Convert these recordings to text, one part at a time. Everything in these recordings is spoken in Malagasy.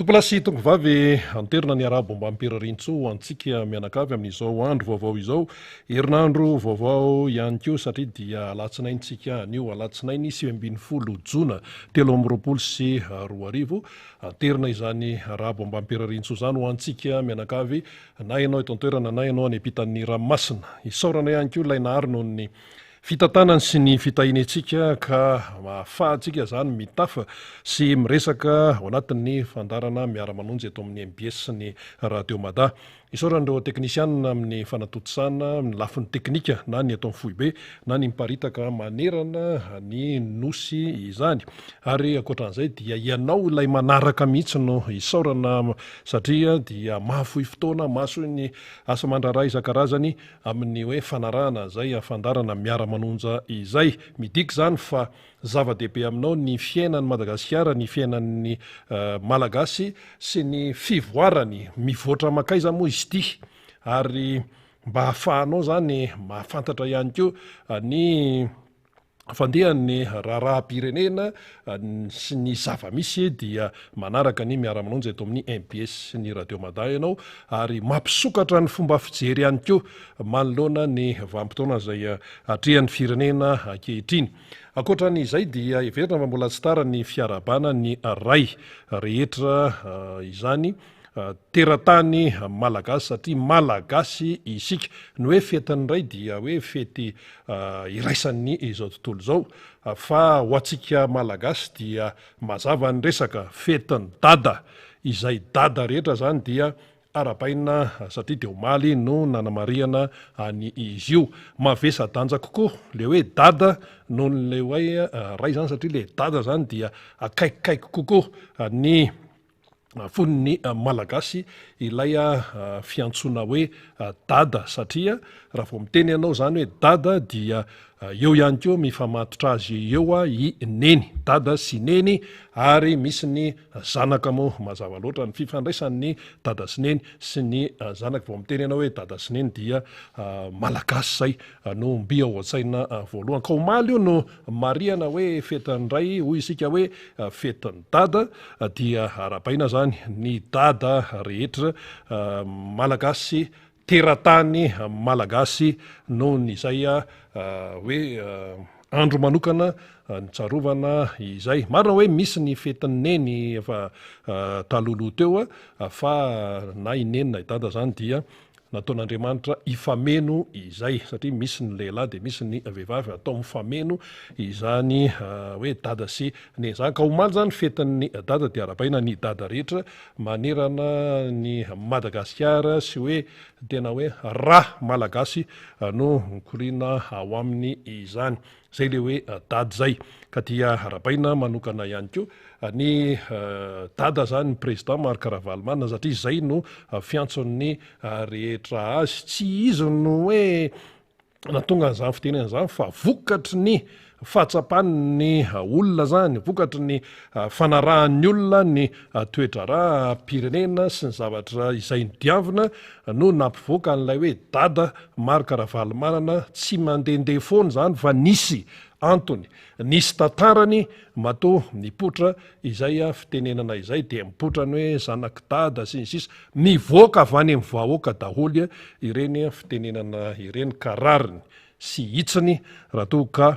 Tompolasy tongovavy anterina ny arabo mba ampirarintso antsika mianakavy amin'izao andro vaovao izao. Herinandro vaovao ihany koa satria dia alatsinaintsika anio alatsinainy 20 jona 2024. Anterina izany arabo mba ampirarintso izany ho antsika mianakavy na ianao eto antoerana na ianao any ampitan'ny ranomasina. Isaorana ihany koa ilay nahary noho ny fitantanany sy ny fitahiny antsika ka mahafahantsika zany mitafa sy miresaka ao anatin'ny fandarana miara-manonjy eto amin'ny MBS sy ny Radio Mada. Isaoran'ireo teknisianina amin'ny fanatotosana ny lafin'ny teknika na ny eto amin'ny Foibe na ny miparitaka manerana ny nosy izany. Ary ankoatran'izay dia ianao ilay manaraka mihitsy no isaorana satria dia mahafohy fotoana maso ny asa mandraraha isan-karazany amin'ny hoe fanarahana zay fandarana miara-manonja izay. Midika zany fa zava-dehibe aminao ny fiainan'ny Madagasikara, ny fiainan'ny Malagasy sy ny fivoarany mivoatra makaiza moa izy ity, ary mba hahafahanao zany mahafantatra ihany koa ny fandehan'ny raharaham-pirenena sy ny zava-misy dia manaraka ny miara-manonjy eto amin'ny MBS sy ny Radio Mada ianao, ary mampisokatra ny fomba fijery ihany koa manoloana ny vanim-potoana izay atrehan'ny firenena ankehitriny. Ankoatran'izay dia everina fa mbola tsy tara ny fiarabana ny ray rehetra izany teratany malagasy satria malagasy isika. Ny hoe fetin'ny ray dia hoe fety iraisan'ny izao tontolo izao, fa ho antsika malagasy dia mazava ny resaka fetin'ny dada, izay dada rehetra zany dia arabaina satria de omaly no nanamariana any izy io. Mavesa danja kokoa le hoe dada noho le hoe ray zany satria le dada zany dia akaikikaiky kokoa ny fon'ny malagasy ilay fiantsoana hoe dada, satria raha vao miteny ianao zany hoe dada dia eo ihany koa mifamatotra azy eo i neny, dada sy neny, ary misy ny zanaka moa mazava loatra ny fifandraisan'ny dada sy neny sy ny zanaka. Vao miteny ianao hoe dada sy neny dia malagasy zay no mby ao an-tsaina voalohany. Ka omaly io no mariana hoe fetin'ny ray, hoy isika hoe fetin'ny dada, dia arabaina zany ny dada rehetra malagasy, teratany malagasy noho n'izay hoe andro manokana nitsarovana izay. Marina hoe misy ny fetin'ny neny efa taloloha teo fa na i neny na i dada zany dia nataon'Andriamanitra ifameno izay, satria misy ny lehilahy de misy ny vehivavy atao mifameno izany hoe dada sy neny zany. Ka omaly zany fetin'ny dada dia arabaina ny dada rehetra manerana ny Madagasikara sy hoe tena hoe rà malagasy no mikorina ao aminy izany. Zay le hoe dady zay. Ka dia arabaina manokana ihany koa ny dada zany ny président Marc Ravalomanana satria zay no fiantson'ny rehetra azy. Tsy izy no hoe natonga an'izany fitenena zany fa vokatry ny fahatsapany olona zany, vokatry ny fanarahan'ny olona ny toetra raha-pirenena sy ny zavatra izay nidiavina no nampivoaka an'ilay hoe dada Marc Ravalomanana. Tsy mandehandeha foana zany fa nisy antony, nisy tantarany mato nipotra izay fitenenana izay, de mipotra ny hoe zanaky dada sy ny sisa, mivoaka avy any amin'ny vahoaka daholy ireny fitenenana ireny, ka rariny sy hitsiny raha toa ka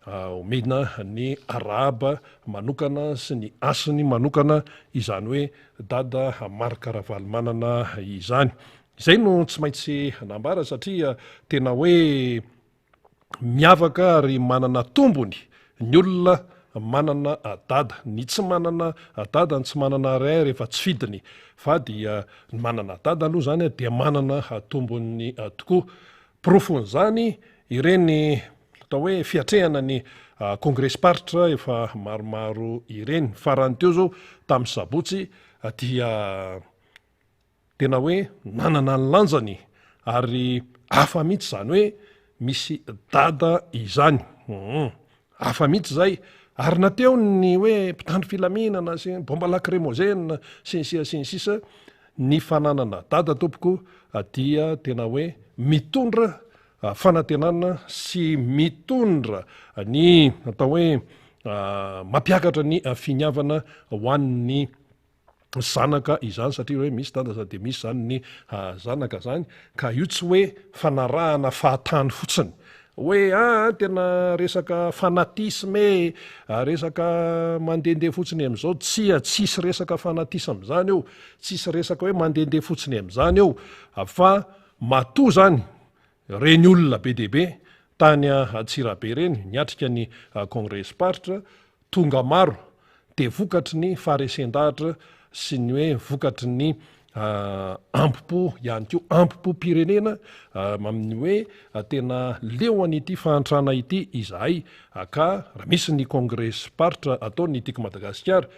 omena ny arahaba manokana sy ny asiny manokana izany hoe dada Marc Ravalomanana izany. Izay no tsy maintsy nambara satria tena hoe miavaka ary manana tombony ny olona manana dada. Ny tsy manana dada, ny tsy manana ray rehefa tsy fidiny, fa dia manana dada aloha zany dia manana tombony tokoa. Profon'izany ireny atao hoe fiatrehana ny congrès-paritra efa maromaro ireny. Farany teo zao tamin'ny sabotsy dia tena hoe nanana ny lanjany, ary hafa mihitsy zany hoe misy dada izany. Hafa mihitsy zay, ary nateo ny hoe mpitandro filaminana sy bomba lacrymogène sy ny sisa ny fananana dada tompoko dia tena hoe mitondra fanantenana sy mitondra ny atao hoe mampiakatra ny finiavana ho an'ny zanaka izany satria hoe misy tandasa de misy zany ny zanaka zany ka io tsy hoe fanarahana fahatany fotsiny hoe tena resaka fanatisme resaka mandehandeha fotsiny am'izao tsisy resaka fanatisme zany eo tsisy resaka hoe mandehandeha fotsiny am'izany eo fa matoa zany reny olona be deaibe tany Atsirabe reny niatrika ny congrès partre tonga maro de vokatry ny faharesen-dahatra sy ny hoe vokatry ny ampipo ihany ko ampipo-pirenena amin'ny hoe tena leo an'ity fahantrana ity izahay ka raha misy ny congrès partre ataony tiako Madagasikara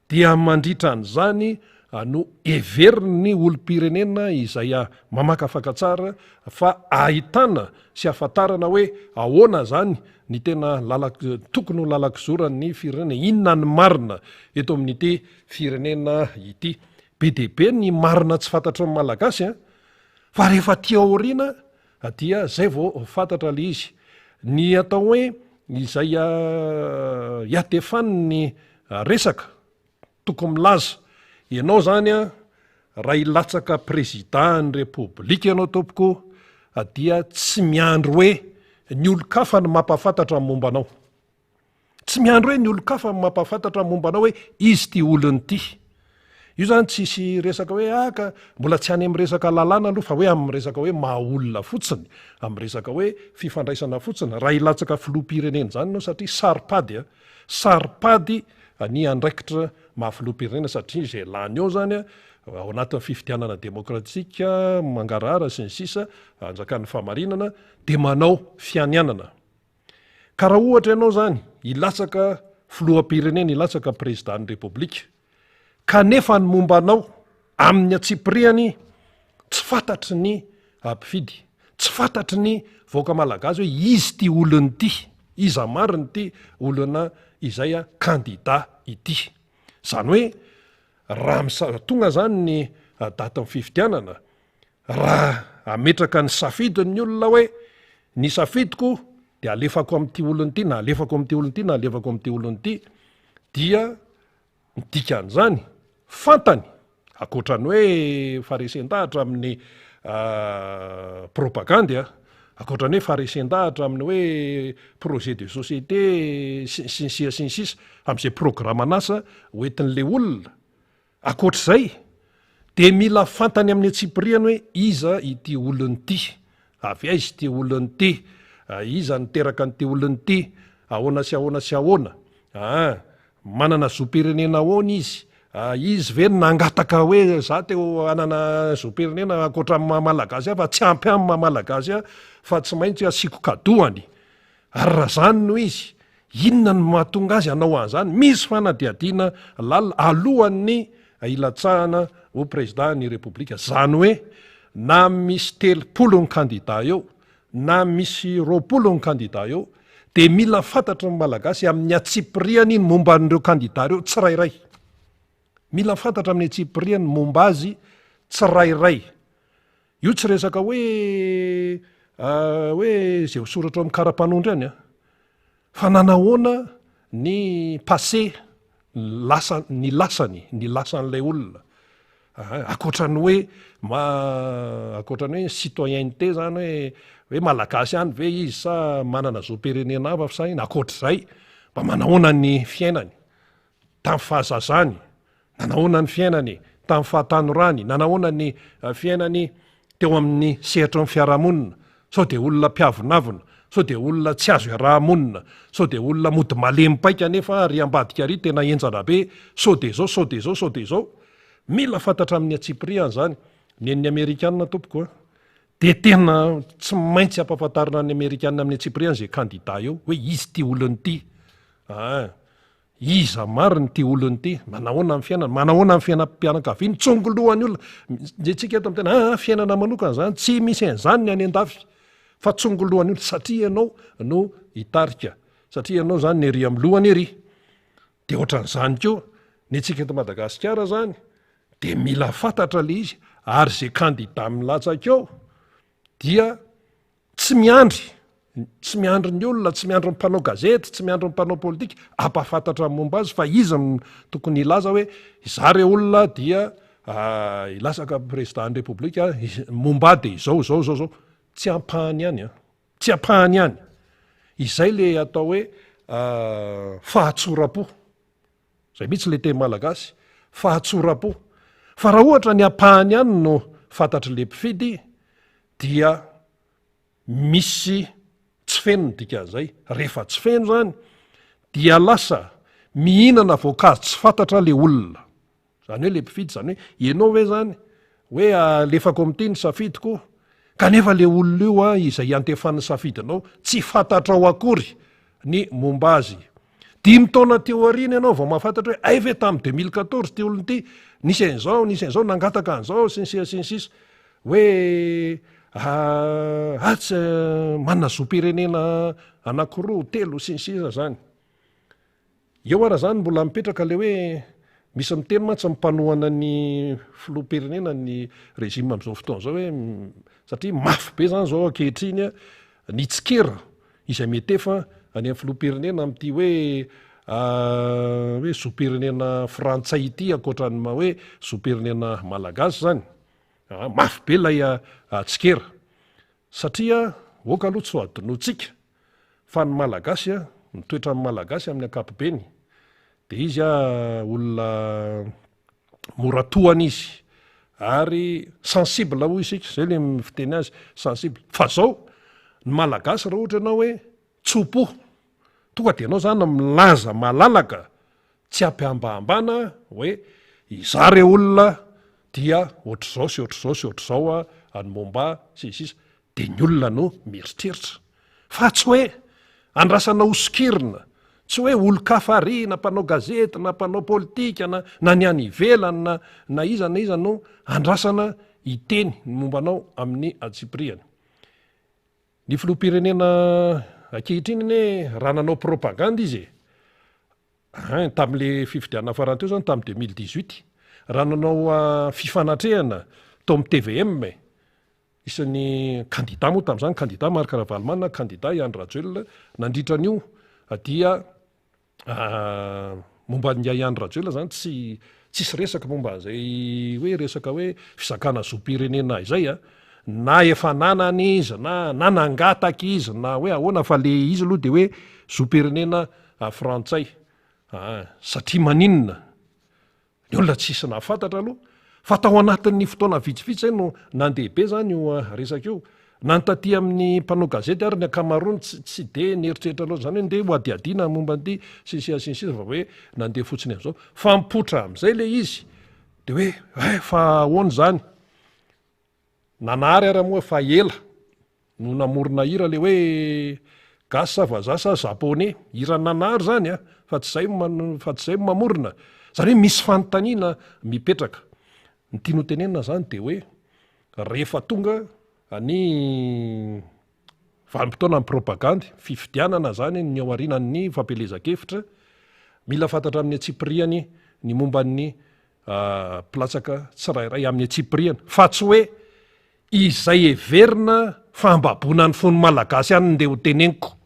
dia mandritra an'izany no everiny ny olo-pirenena izay mamakafaka tsara fa ahitana sy ahafantarana hoe ahoana zany ny tena tokony ho lalakizorany firenena inona ny marina eto amin'ity firenena ity be deaibe ny marina tsy fantatra ny malagasy fa rehefa tia aoriana dia zay vao fantatra le izy ny atao hoe izay iatefany ny resaka toko milaza ianao zany raha ilatsaka président ny repoblika ianao tompoko dia tsy miandro hoe ny olo-kafa ny mampafantatra ny mombanao tsy miandro hoe ny olo-kafa ny mampafantatra ny mombanao hoe izy ty olony ty io zany tsisy resaka hoe ka mbola tsy any amin'ny resaka lalàna aloha fa hoe amin'ny resaka hoe mahaolona fotsiny amin'ny resaka hoe fifandraisana fotsiny raha ilatsaka filoham-pirenena zany nao satria saripady ny andraikitra mahafiloham-pirenena satria zay lany eo zany ao anatin'ny fifidianana demokratika mangarara sy ny sisa anjakan'ny famarinana de manao fianianana ka raha ohatra ianao zany ilatsaka filoham-pirenena ilatsaka président ny repoblika kanefa ny mombanao amin'ny atsipriany tsy fantatry ny ampifidy tsy fantatry ny vaoaka malagasy hoe izy ty olony ty iza mariny ty olona izay kandida ity zany hoe raha tonga zany ny datin'ny fifidianana raha ametraka ny safidiny olona hoe ny safidiko de alefako amin'ity olony ty na alefako amin'ty olony ty na alefako amin'ty olony ty dia midikan'izany fantany akoatrany hoe faharesen-dahatra amin'ny propagandy akoatrany hoe faharesen-dahatra amin'ny hoe projet de société sy ny sisa amin'izay programme anasa hoentin'le olona akoatr'izay de mila fantany amin'ny atsipriany hoe iza ity olony ty avy aizy ty olony ty iza niteraka nyty olony ty ahoana sy ahoana sy ahoana manana zoam-pirenena ahoana izy ve nangataka hoe za teo anana zoam-pirenena akoatra malagasy fa tsy ampy amin'ny malagasy fa tsy maintsy asiko kadoany ary raha zany no izy inona ny mahatonga azy anao an'izany misy fanadiadiana lalina alohan'ny ilatsahana ho président ny repoblika zany hoe na misy 30 ny kandida eo na misy 20 ny kandida eo de mila fantatra ny malagasy amin'ny atsipriany ny momba an'ireo kandida reo tsirairay mila fantatra amin'ny atsipriany momba azy tsirairay io tsy resaka hoe zay soratra amin'ny karapanondry any fa nanahoana ny passé ny lasan'lay olona akoatrany hoe akoatrany hoe citoyenneté zany hoe malagasy any ve izy sa manana zoam-pirenena hafa sa iny akoatr'izay mba manahoana ny fiainany tamin'ny fahazazany nanahoana ny fiainany tamin'ny fahatanorany nanahoana ny fiainany teo amin'ny sehatra ny fiarahamonina sao de olona mpiavonavina sao de olona tsy azo iarahamonina sao de olona mody malemy-paika nefa ry ambadika ry tena enjana be sao de zao mila fantatra amin'ny atsipriany zany ny amerikanina tompoko de tena tsy maintsy ampafantarina ny amerikanina amin'ny atsipriany zay kandida eo hoe izy ty olony ty iza mariny ty olony ty manahoana amin'ny fiainana manahoana amin'ny fiainam-pianakaviany tsongolohany olona de tsika eto am'tena fiainana manokana zany tsy misy an'izany ny any an-dafy fa tsongolohany olona satria ianao no hitarika satria ianao zany ny ery am'lohany ery de ohatran'izany koa ny tsika eto Madagasikara zany de mila fantatra le izy ary zay kandida milatsaka eo dia tsy miandry tsy miandro ny olona, tsy miandro ny mpanao gazety, tsy miandro ny mpanao politika ampahafantatra momba azy fa izy tokony ilaza hoe izare olona dia ilasaka président république momba de izao tsy ampahany ihany tsy ampahany ihany izay le atao hoe fahatsora-po zay mihitsy le teny malagasy fahatsora-po fa raha ohatra ny ampahany ihany no fantatry le mpifidy dia misy tsy feno ny dikan'izay rehefa tsy feno zany dia lasa mihinana voankazo tsy fantatra le olona zany hoe le mpifidy zany hoe ianao ve zany hoe alefako amin'ity ny safidiko kanefa le olona io izay antefan'ny safidinao tsy fantatrao akory ny momba azy 5 taona teo arina ianao vao mahafantatra hoe ay ve tamin'ny 2014 ty olona ity nisy an'izao nangataka an'izao sinsisa hoe tsy manana zoam-pirenena anakiroa telo sinsisa zany eo ara zany mbola mipetraka le hoe misy miteny mantsy mipanohana ny filoham-pirenena ny régime am'izao fotoana zao hoe satria mafy be zany zao ankehitriny ny tsikera izay metefa any amin'ny filoham-pirenena amin'ity hoe zoam-pirenena frantsay ity ankoatrany hoe zoam-pirenena malagasy zany mafy be lay tsikera satria oka aloha tsy ho adinoantsika fa ny malagasy mitoetra amin'ny malagasy amin'ny ankapobeny de izy olona moratohana izy ary sensible hoy isika zay le fiteny azy sensible fa zao ny malagasy raha ohatra ianao hoe tsopo tonga de ianao zany milaza malalaka tsy ampiambahambana hoe izare olona dia ohatr'izao sy ohatr'izao sy ohatr'izao any momba sisisa de ny olona no mieritreritra fa tsy hoe andrasana osokirina tsy hoe olo-kafary na mpanao gazety na mpanao politika na ny any ivelany na iza no andrasana iteny ny mombanao amin'ny atsipriany ny filoham-pirenena ankehitriny hoe raha nanao propagande izy tam'le fifidianana farany teo zany tamin'ny 2018 raha nanao fifanatrehana tao amin'ny TVM isan'ny candidat moa tamin'izany candidat Marc Ravalomanana candidat Ian Rajoelina nandritra an'io dia momba ny Ian Rajoelina zany tsisy resaka momba an'izay hoe resaka hoe fizakana zoam-pirenena izay na efa nanany izy na nangataka izy na hoe ahoana fa le izy aloha de hoe zoam-pirenena frantsay satria maninona ny olona tsisy nahafantatra aloha fa tao anatin'ny fotoana vitsivitsy zay no nandehabe zany io resaka io nantaty amin'ny mpanao gazety ary ny akamarony tsy de nieritreritra loatra zany hoe nde ho adiadiana momba an'ity sinsisa fa hoe nandeha fotsiny am'izao fa mipotra am'izay le izy de hoe fa ahoana zany nanary ara moa fa ela no namorona hira le hoe gasa vazasa japonais hira nanary zany fa tsy zay mamorona zany hoe misy fanontaniana mipetraka ny tiano tenenina zany de hoe rehefa tonga ny vanim-potoana ny propagande fifidianana zany ny ao arinan'ny fampelezakevitra mila fantatra amin'ny atsipriany ny momban'ny platsaka tsirairay amin'ny atsipriana fa tsy hoe izay everina fambaboana ny fony malagasy any ndeha ho teneniko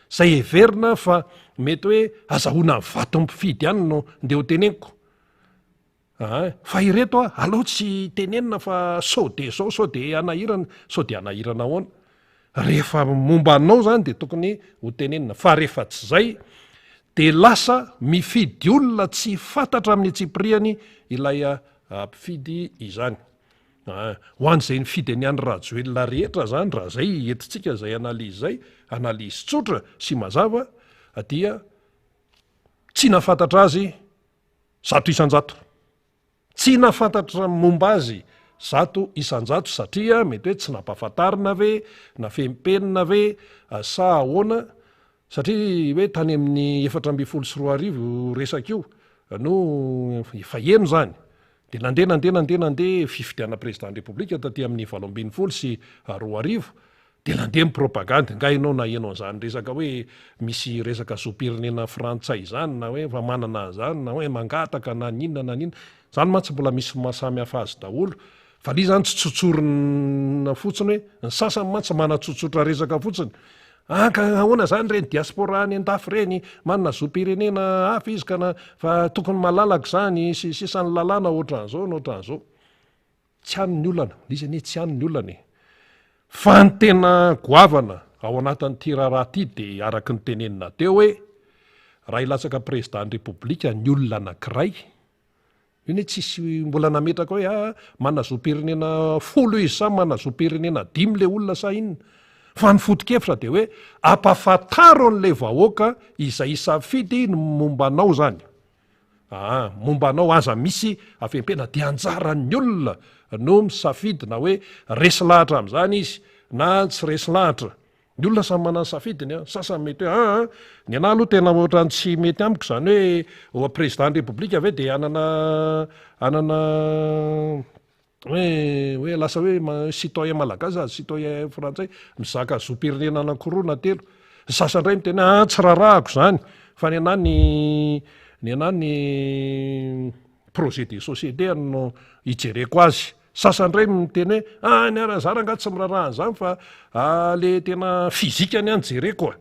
zay everina fa mety hoe azahoana ny vato mpifidy any no ndeha ho teneniko fa ireto alao tsy tenenina fa sao de sao sao de anahirana sao de anahirana ahoana rehefa momba anao zany de tokony ho tenenina fa rehefa tsy zay de lasa mifidy olona tsy fantatra amin'ny atsipriany ilay mpifidy izany ho an'izay nifidy ny any Rajoelina rehetra zany raha zay entintsika zay analizy tsotra sy mazava dia tsy nafantatra azy 100 tsy nafantatra momba azy 100 satria mety hoe tsy nampahafantarina ve na fempenina ve sa ahoana satria hoe tany amin'ny 424 resaka io no efa eno zany de nandeha fifidiana président république taty amin'ny 7 sy 2 de nandeha propagande nga ianao na ianao an'izany resaka hoe misy resaka zoam-pirenena frantsay zany na hoe fa manana zany na hoe mangataka na ninona zany mantsy mbola misy mahasamy hafa azy daholo fa li zany tsy tsotsorina fotsiny hoe ny sasany mantsy mana tsotsotra resaka fotsiny ka ahoana zany reny diaspora ny andafy reny manana zo-pirenena hafa izy kana fa tokony malalaka zany sisany lalàna ohatran'zao nohatran'zao tsy anony olana izy anie tsy anony olana fa ny tena goavana ao anatin'ity raharaha ty de araky ny tenenina teo hoe raha ilatsaka président ny repoblika ny olona anankiray iny hoe tsisy mbola nametraka hoe manana zo-pirenena folo izy sa manana zo-pirenena 5 le olona sa inona fa ny foto-kevitra de hoe ampafantaro n'le vahoaka izay isafidy ny mombanao zany mombanao aza misy avempena de anjaran'ny olona no misafidy na hoe resy lahatra am'zany izy na tsy resy lahatra ny olona samy manany safidiny sasany mety hoe ny ana aloha tena ohatrany tsy mety amiko zany hoe président repoblika ave de anana hoe lasa hoe citoyen malagasy citoyen frantsay mizaka zo-pirenena anankiroa na telo sasany ray mitena tsy rarahako zany fa ny ana ny projet de société no ijereko azy sasany ray miteny hoe ny arazaranga tsy mirarahany zany fa le tena fizikany any jereko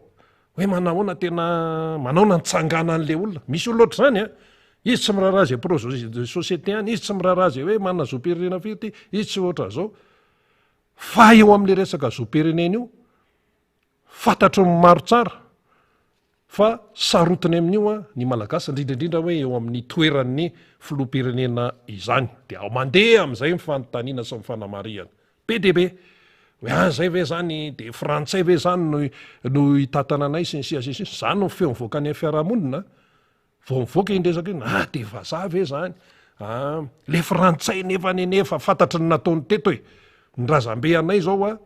hoe manahoana tena manaona nitsangana an'le olona misy olo loatra zany izy tsy miraraha zay projet de société any izy tsy miraraha zay hoe manana zo-pirenena fity izy tsy ohatra zao fa eo am'le resaka zo-pirenena io fantatro ny maro tsara fa sarotiny amin'io ny malagasy indrindraindrindra hoe eo amin'ny toeran'ny filoha-pirenena izany de ao mandeha am'izay mifanontaniana sy mifanamariana be de be hoe zay ve zany de frantsay ve zany no hitatana anay sy ny siasisy zany no feo mivoaka any fiarahamonina vao mivoaka indresaka iny de vazaha ve zany le frantsay nefa fantatry ny nataony teto hoe ny razambe anay zao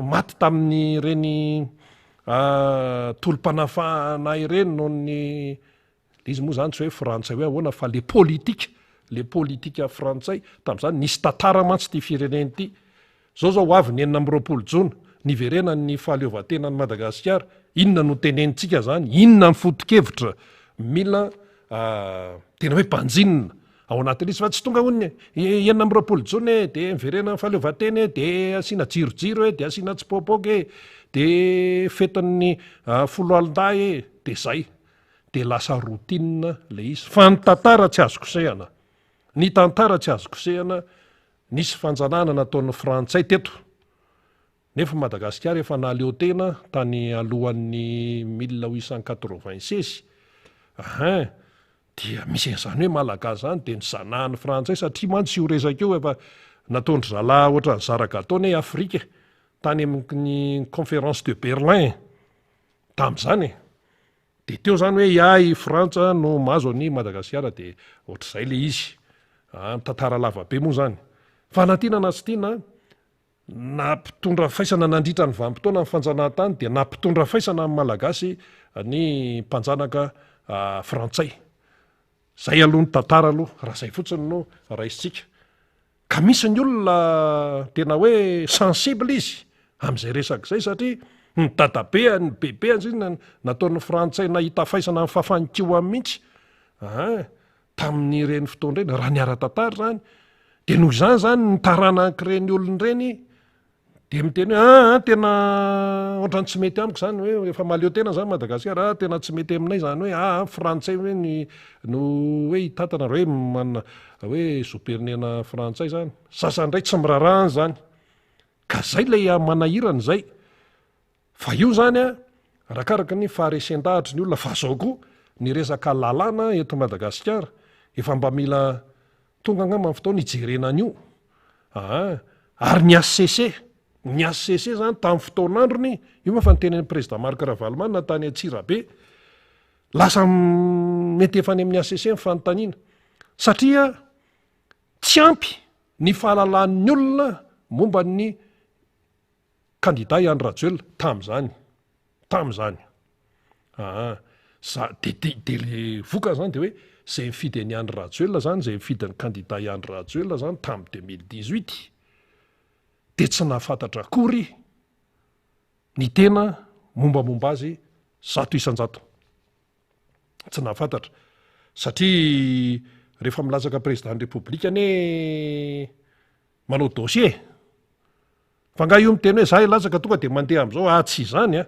maty tamin'ny reny tolom-panafahanay reny noho ny izy moa zany tsy hoe frantsay hoe ahoana fa le politika frantsay tam'zany nisy tantara mantsy ty fireneny ty zao avy ny 4 jona niverena ny fahaleovan-tenany Madagasikara inona no tenenitsika zany inona ny foto-kevitra mila tena hoe mpanjinina ao anatin'izy fa tsy tonga hony 4 jona de miverena ny fahaleovan-teny de asiana jirojiro de asiana tsipopoky de fetin'ny folo alin-day de zay de lasa routine le izy fa ny tantara tsy azo kosehana nisy fanjanana nataon'ny frantsay teto nefa Madagasikara efa naleo tena tany alohan'ny 1896 dia misy an'izany hoe malagasy zany de nizanahan'ny frantsay satria mantsy io resaka io efa nataondry zalahy ohatran'ny zaraka ataony hoe Afrika tany amin'ny conférence de Berlin tam'zany de teo zany hoe i Frantsa no mahazo any Madagasikara de ohatr'izay le izy tantara lavabe moa zany fa natina na sy tiana nampitondra faisana nandritra ny vanim-potoana ny fanjanahantany de nampitondra faisana amin'ny malagasy ny mpanjanaka frantsay zay aloha ny tantara aloha raha zay fotsiny no raisitsika ka misy ny olona tena hoe sensible izy am'izay resaka zay satria ny dadabe ny bebeany zay nataon'ny frantsay nahita faisana ny fahafanikioany mihitsy tamin'ny reny fotoana reny raha niara-tantara zany de noho izany zany ny taranak'ireny olony reny de miteny hoe tena ohatrany tsy mety amiko zany hoe efa maleo tena zany Madagasikara tena tsy mety aminay zany hoe frantsay hoe no hoe hitatana hoe manana hoe zo-pirenena frantsay zany sasany ndray tsy mirarahany zany ka zay le manahirany zay fa io zany arakaraka ny faharesen-dahatra ny olona fa zao koa ny resaka lalàna eto Madagasikara efa mba mila tonga angamba ny fotoana ijerena an'io ary ny ACC zany tamin'ny fotoan'androny io moa fa nytenen'ny président Marc Ravalomanana tany Antsirabe lasa mety efa any amin'ny ACC ny fanontaniana satria tsy ampy ny fahalalan'ny olona momba ny candidat Ian Rajoelina tam'zany de le voka zany de hoe zay mifidy ny Ian Rajoelina zany zay mifidy ny candidat Ian Rajoelina zany tamin'ny 2018 de tsy nahafantatra akory ny tena mombamomba azy 100% tsy nahafantatra satria rehefa milatsaka président repoblika ane manao dossier fa nga io miteny hoe za latsaka tonga de mandeha am'izao tsy zany a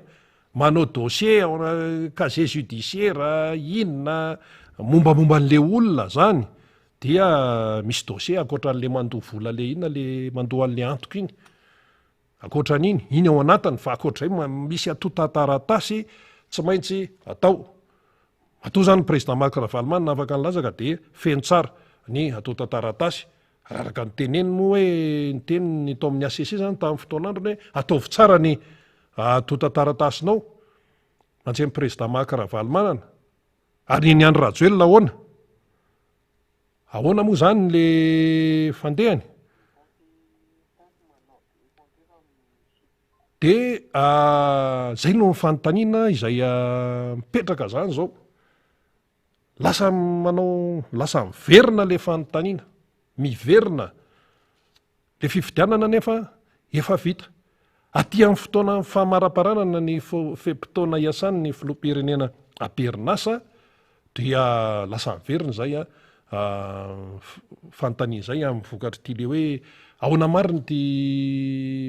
manao dossier casier judiciaire inona mombamomba an'le olona zany dia misy dossier akoatra an'le mandoa vola le inona le mandoa an'le antoko iny akoatran'iny iny ao anatiny fa akoatrazay misy atotataratasy tsy maintsy atao atao zany président Marc Ravalomanina afaka nylazaka de feno tsara ny atotataratasy araka ny teneny moa hoe ny teniny tao amin'ny ACC zany tamin'ny fotoan'androny hoe ataovy tsara ny atotataratasynao mantsemy président Marc Ravalomanana ary ny Andry Rajoelina ahoana moa zany le fandehany de zay no fanontaniana izay mipetraka zany zao lasa miverina le fanontaniana miverina le fifidianana nefa efa vita aty amin'ny fotoana famaraparanana ny fempotoana iasany ny filoham-pirenena aperinasa dia lasa miverina zay fanontaniana zay amin'ny vokatry ty le hoe ahoana mariny ty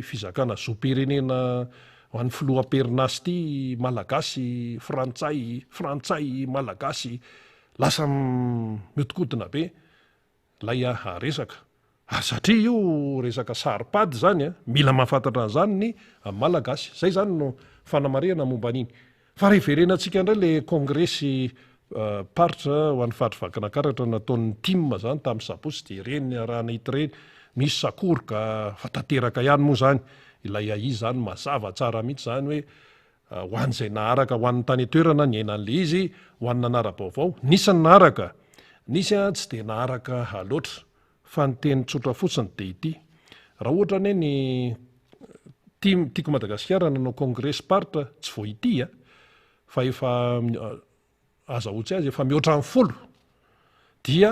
fizakana zoam-pirenena ho an'ny filoham-perinasy ty malagasy frantsay malagasy lasa mihodikodina be lay resaka satria io resaka saripady zany mila mahafantatra an'izany ny malagasy zay zany no fanamarihana momba an'iny fa reheverenantsika indray le kongresy paritra ho an'ny fahatrivakanakaratra nataon'ny tim zany tamin'ny saposy de ireny raha nahita reny misy sakoroka fa tanteraka ihany moa zany ilay izy zany mazava tsara mihitsy zany hoe ho an'izay naharaka ho an'ny tany toerana ny ainan'le izy ho an'ny nanara-baovao nisy ny naharaka nisy tsy de naharaka loatra fa ny teny tsotra fotsiny de ity raha ohatra ny ny tiako Madagasikara nanao kongresy paritra tsy vo ity fa efa azahotsy azy efa mihoatra amin'ny 10 dia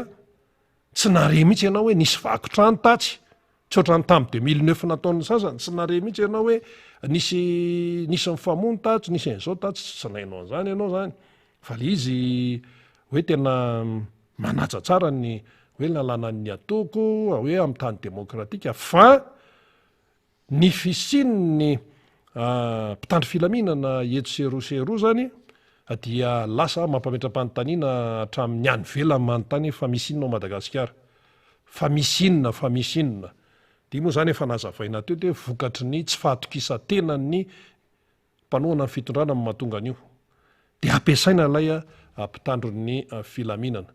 tsy nare mihitsy ianao hoe nisy vakotrano tatsy tsy ohatrany tamin'ny 2009 nataon'ny sasany tsy nare mihitsy ianao hoe nisy mifamono tatsy nisy an'izao tatsy tsy nainao an'izany ianao zany fa le izy hoe tena manaja tsara ny hoe lalàna ny atoko hoe amin'ny tany demokratika fa ny fisininy mpitandry filaminana eto seroa zany dia lasa mampametra-panontaniana hatramin'ny any velany manontany fa misy inona ao Madagasikara fa misy inona dia moa zany efa nazavaina teo de vokatry ny tsy fahatokisa-tenany mpanohana ny fitondrana amin'ny mahatonga an'io dia ampiasaina ilay mpitandro ny filaminana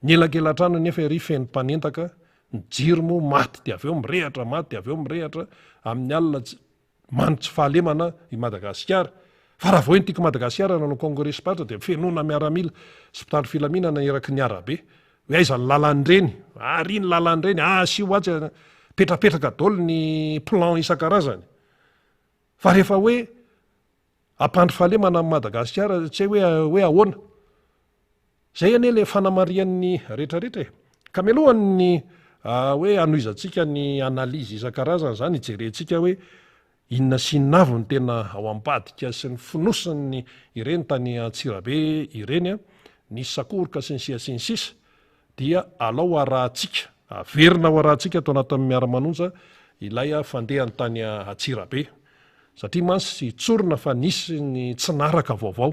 ny elankelatrano nefa ery feno mpanentaka ny jiro moa maty de avy eo mirehatra amin'ny alina manitsy fahalemana i Madagasikara fa raha voa nytiako Madagasikara nanao kongresy paritra de fenona miaramila sy mpitandro filaminana eraky ny arabe hoe aiza ny lalan'ireny ary ny lalan'ireny asio atsy petrapetraka daholo ny plan isan-karazany fa rehefa hoe ampandry fahalemana amin'ny Madagasikara tsy hoe ahoana zay ane le fanamarian'ny rehetrarehetra ka mialohan'ny hoe anoizantsika ny analizy isan-karazany zany ijerentsika hoe inona sy navo ny tena ao ambadika sy ny finosiny ireny tany Antsirabe ireny ny sakoroka sy ny sisa dia alao arahantsika averina ho arahantsika atao anatin'ny miara-manonja ilay fandehany tany Antsirabe satria mansy tsorona fa nisy ny tsy naraka vaovao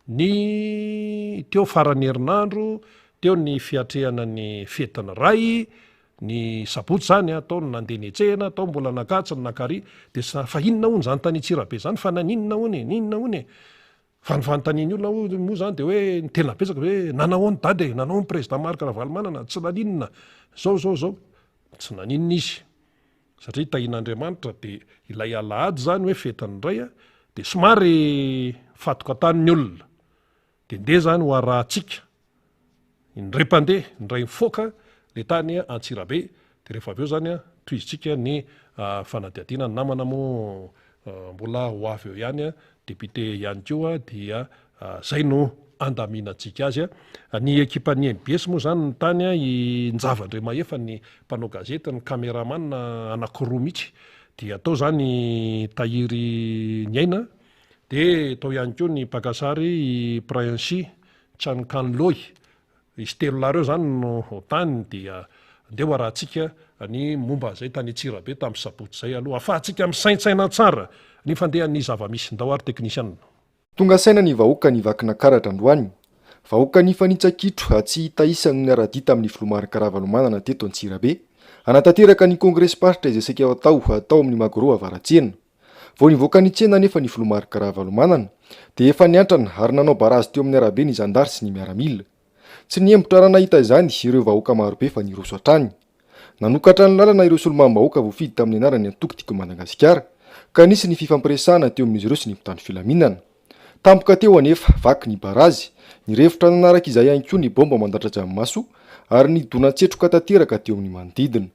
ny teo farany herinandro teo ny fiatrehana ny fetiny ray ny sabotsy zany atao ny nandeha nietsehana atao mbola nakatsy ny nakary de fa inona hony zany tany Antsirabe zany fa naninona hony fa ny fanontaniany olona moa zany de hoe ny tena betsaka hoe nanao ny dady nanao ny président Marc Ravalomanana tsy naninona zao tsy naninona izy satria tahin'Andriamanitra de ilay alahady zany hoe fetiny ray de somary fatoka tanin'ny olona de ndeha zany ho arahantsika indray mpandeha indray mifoaka le tany Antsirabe de rehefa avy eo zany toizintsika ny fanadihadiana ny namana moa mbola ho avy eo ihany député ihany koa dia zay no andaminantsika azy ny ekipan'ny MBS moa zany ny tany i Njavandre Mahefa ny mpanao gazety ny caméraman anakiroa mihitsy dia atao zany tahiry ny aina de tao ihany koa ny pakasary i Prainsi Tsankanloy izy telo lareo zany no tany dia ndeha arahantsika ny momba zay tany Tsirabe tamin'ny sabotsy zay aloha afahantsika misaintsaina tsara ny fandehan'ny zava-misy ndao ary teknisianina. Tonga saina ny vahoaka ny vakina karatra androany. Vahoaka ny fanitsakitro tsy hita isany ny aradita amin'ny Filomary Karavalomanana teto Antsirabe. Anatanteraka ny kongresy pasitra izay seka atao amin'ny Magoro avaratsena. Vao nivoaka ny tsena nefa ny Filomary Karavalomanana dia efa niantrana ary nanao barazy teo amin'ny arabe ny zandary sy ny miaramila. Tsy niembotra raha nahita izany ireo vahoaka marobe fa niroso hatrany. Nanokatra ny lalana ireo solombam-bahoaka voafidy tamin'ny anarany Antokotiko Madagasikara ka nisy ny fifampiresahana teo amin'izy ireo sy ny mpitandro filaminana. Tampoka teo anefa vaky ny barazy, nirefotra nanaraka izay ihany koa ny bomba mandatra dranomaso ary ny donatsetroka tanteraka teo amin'ny manodidina.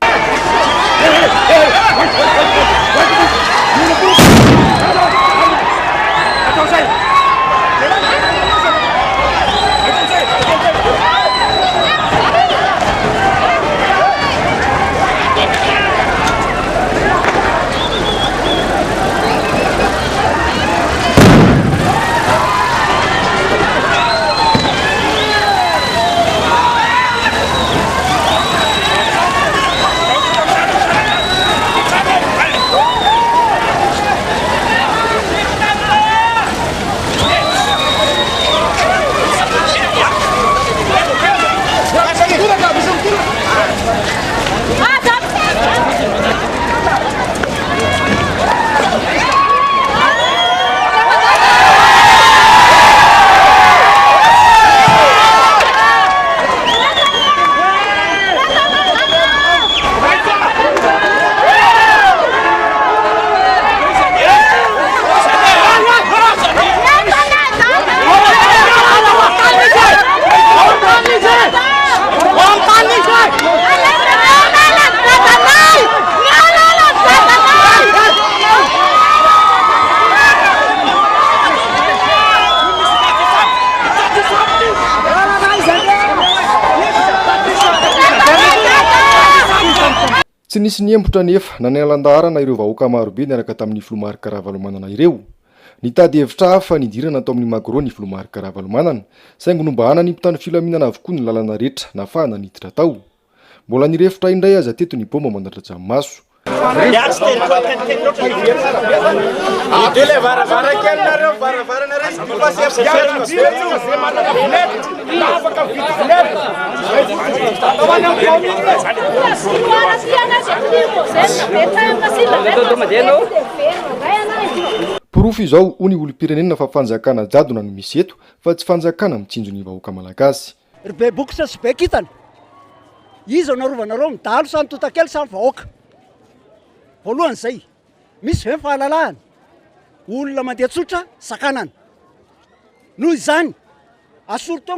Tsy nisy niembotra nefa na nialandaharana ireo vahoaka marobe niaraka tamin'ny Filomary Karavalomanana ireo. Nitady hevitra hafa nidirana tao amin'ny Magoro ny Filomary Karavalomanana, saingy nombahana ny mpitandro filaminana avokoa ny lalana rehetra nahafahana niditra tao. Mbola nirefotra indray aza teto ny bomba mandatra dranomaso. Porofo izao ony olom-pirenena fa fanjakana jadona no misy eto fa tsy fanjakana mitsinjo ny vahoaka malagasy. Be bokotra sy be kitana. Izy narovanareo midalo samy totakely samy vahoaka. Voalohany zay, misy ve fahalalahana? Olona mandeha tsotra sakanana. Noho izany, asoro teo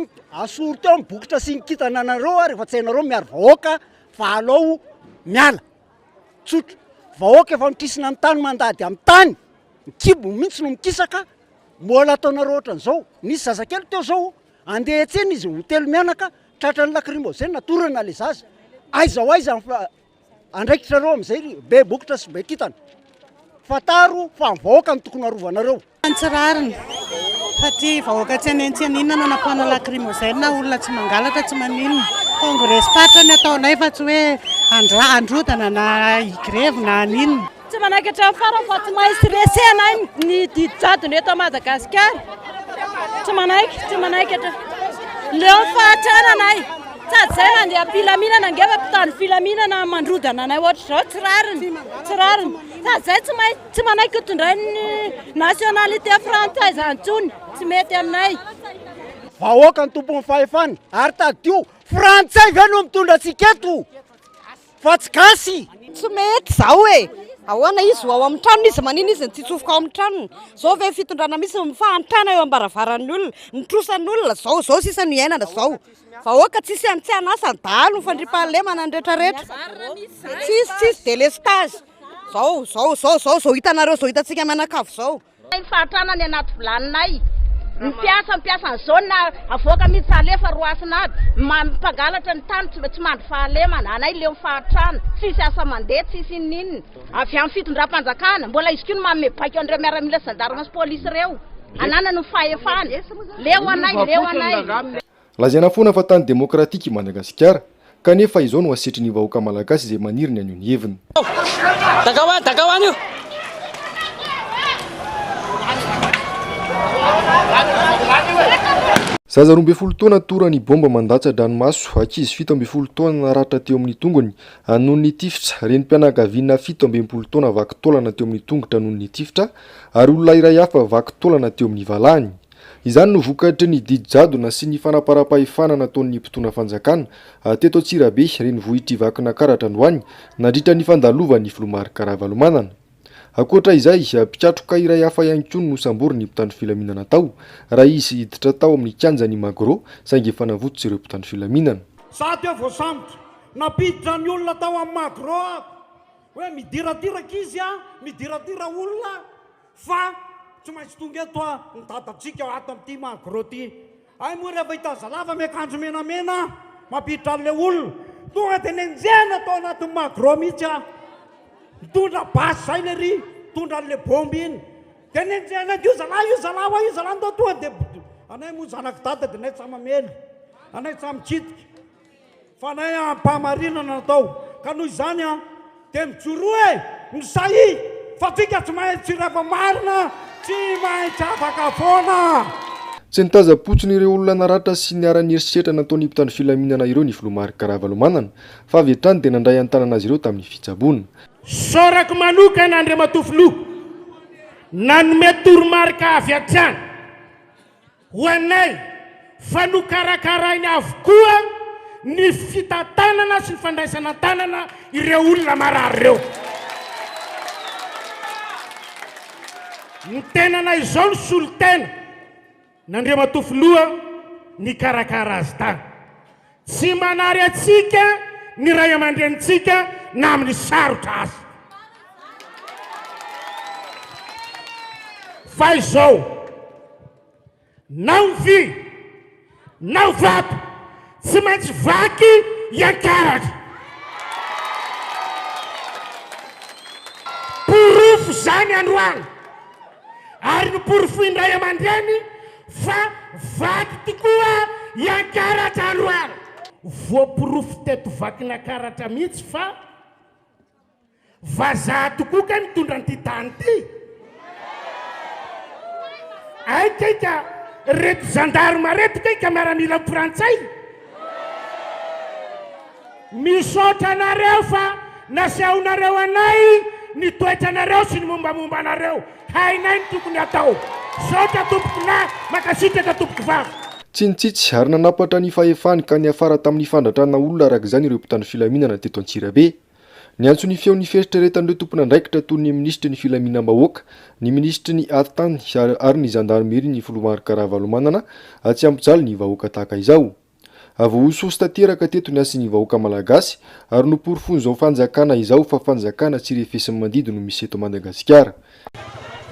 amin'ny bokotra sy ny kitana anareo ary efa tsy hainareo miaro vahoaka fa alao miala. Tsotra, vahoaka efa mitrisina amin'ny tany mandady amin'ny tany. Kibo mihitsy no mikisaka, mbola ataonareo ohatran'izao. Nisy zazakely teo zao, andeha etsena izy hotely mianaka, tratra ny lacrymogène natorana le zaza. Aiza andraikitrareo amin'izay be bokotra sy be kitana. Fataro fa vahoaka ny tokony arovanareo. Antsirariny fa ty vahoaka tsy anentsianinana napana lacrymogène olona tsy mangalatra tsy maninona. Kongresy pasitra ny ataonay fa tsy hoe androdana na grève na aninona. Tsy manakatra fara fa tsy mahay stressena ny didijadony eto Madagasikara. Tsy manakatra. Leo fahatrananay. Sady zay mandeha filaminana ngefa mpitandro filaminana mandrodana anay ohatr'izao tsy rariny. Sady zay tsy manaiky hitondray ny nationalité française antsony, tsy mety aminay. Vahoaka ny tompon'ny fahefana ary tadio frantsay ve no mitondra antsika eto? Fa tsy gasy. Tsy mety zao e. Ahoana izy ao amin'ny tranony izy manina izy nitsitsofoka ao amin'ny tranony. Zao ve fitondrana misy mifahantrana eo ambaravarany olona, nitrosan'ny olona zao sisa ny iainana zao. Vahoaka tsisy antsianasa dalo fandripahalemana ny rehetrarehetra. Tsisy délestage. Zao hitanareo zao hitantsika mianakavy zao. Fahatrana ny anaty volaninay. Mipiasa ny zone na avoaka mihitsy alefa roasina aby. Mampangalatra ny tany tsy mandry fahalemana. Anay leo fahatrana. Tsisy asa mandeha, tsisy ninona. Avy amin'ny fitondram-panjakana, mbola izy koa mamebaika andreo miaramila sandarma sy polisy reo. Anana no fahefana. Leo anay. Lazaina foana fa tany demokratika Madagasikara kanefa izao no asetry ny vahoaka malagasy izay maniry ny anio ny heviny. Zaza 12 taona torany bomba mandatsa dranomaso, ankizy 17 taona naratra teo amin'ny tongony anon'ny tifitra, renim-pianakaviana 17 taona vaky taolana teo amin'ny tongotra anon'ny tifitra ary olona iray hafa vaky taolana teo amin'ny valahany. Izany no vokatry ny didy-jadona sy ny fanapara-pahefana nataon'ny mpitondra fanjakana teto Antsirabe renivohitry vakina karatra Andohany nandritra ny fandalovan'ny Filomary Karavalomanana. Akoatra izay, mpikatroka iray hafa ihany koa no sambory ny mpitandro filaminana tao raha izy hiditra tao amin'ny kianjan'ny Magro saingy efa navototra ireo mpitandro filaminana. Sady eo voasambotra napiditra ny olona tao amin'ny Magro hoe midiradiraka izy midiradira olona fa tsy maintsy tonga eto ny dadatsika ato amin'ity Magro ty. Ay moa rehefa hitazalava miakanjo menamena mampiditra an'ilay olona tonga dia nenjena tao anatin'ny Magro mihitsy mitondra basy zay le ry mitondra an'le bomby iny dia nenjena io zalahy ndao tonga dia anay moa zanaky dada dia anay tsy mamely anay tsy mikitika fa anay ampahamarinana natao ka noho izany dia mijoro misay fa tsika tsy maintsy rehefa marina tsy maintsy afaka foana. Tsy nitaza-potsiny ireo olona naratra sy niara-ny eritreritra nataon'ny mpitandro filaminana ireo ny Filomary Karavalomanana fa avy hatrany dia nandray an-tanana azy ireo tamin'ny fitsaboana. Sorako manokana Andriamatofilo nanome toromarika avy hatrany ho anay fa nokarakarainy avokoa ny fitantanana sy ny fandraisana tanana ireo olona marary ireo. Ny tenana izao ny solotena n'Andriamatofilo ny karakara azy tany. Tsy manary atsika ny ray aman-drenitsika na amin'ny sarotra azy. Fa izao na vy na vato tsy maintsy vaky iankaratra. Porofo zany Androany ary ny porofo indray aman-dreny fa vaky tokoa iankaratra Androany. Voaporofo teto vakina karatra mihitsy fa vazaha tokoa ka mitondra an'ity tany ity. Aika reto gendarme reto ka miaramila frantsay misaotra anareo fa nasehaonareo anay ny toetra anareo sy ny mombamomba anareo. Hainay ny tokony atao. Saotra tompoko na makasitraka tompoko vavy. Tsy nitsitsy ary nanapatra ny fahefany ka ny afara tamin'ny fandratrana olona araka izany ireo mpitandro filaminana teto Antsirabe. Ny antso ny feon'ny fieritreretan'ireo tompon'andraikitra toy ny ministry ny filaminam-bahoaka, ny ministry ny atany ary ny zandarmeria ny Filomary Karavalomanana tsy ampijaly ny vahoaka tahaka izao. Avo soso tanteraka teto ny asin'ny vahoaka malagasy ary noporofony izao fanjakana izao fa fanjakana tsy refesin'ny mandidy no misy eto Madagasikara.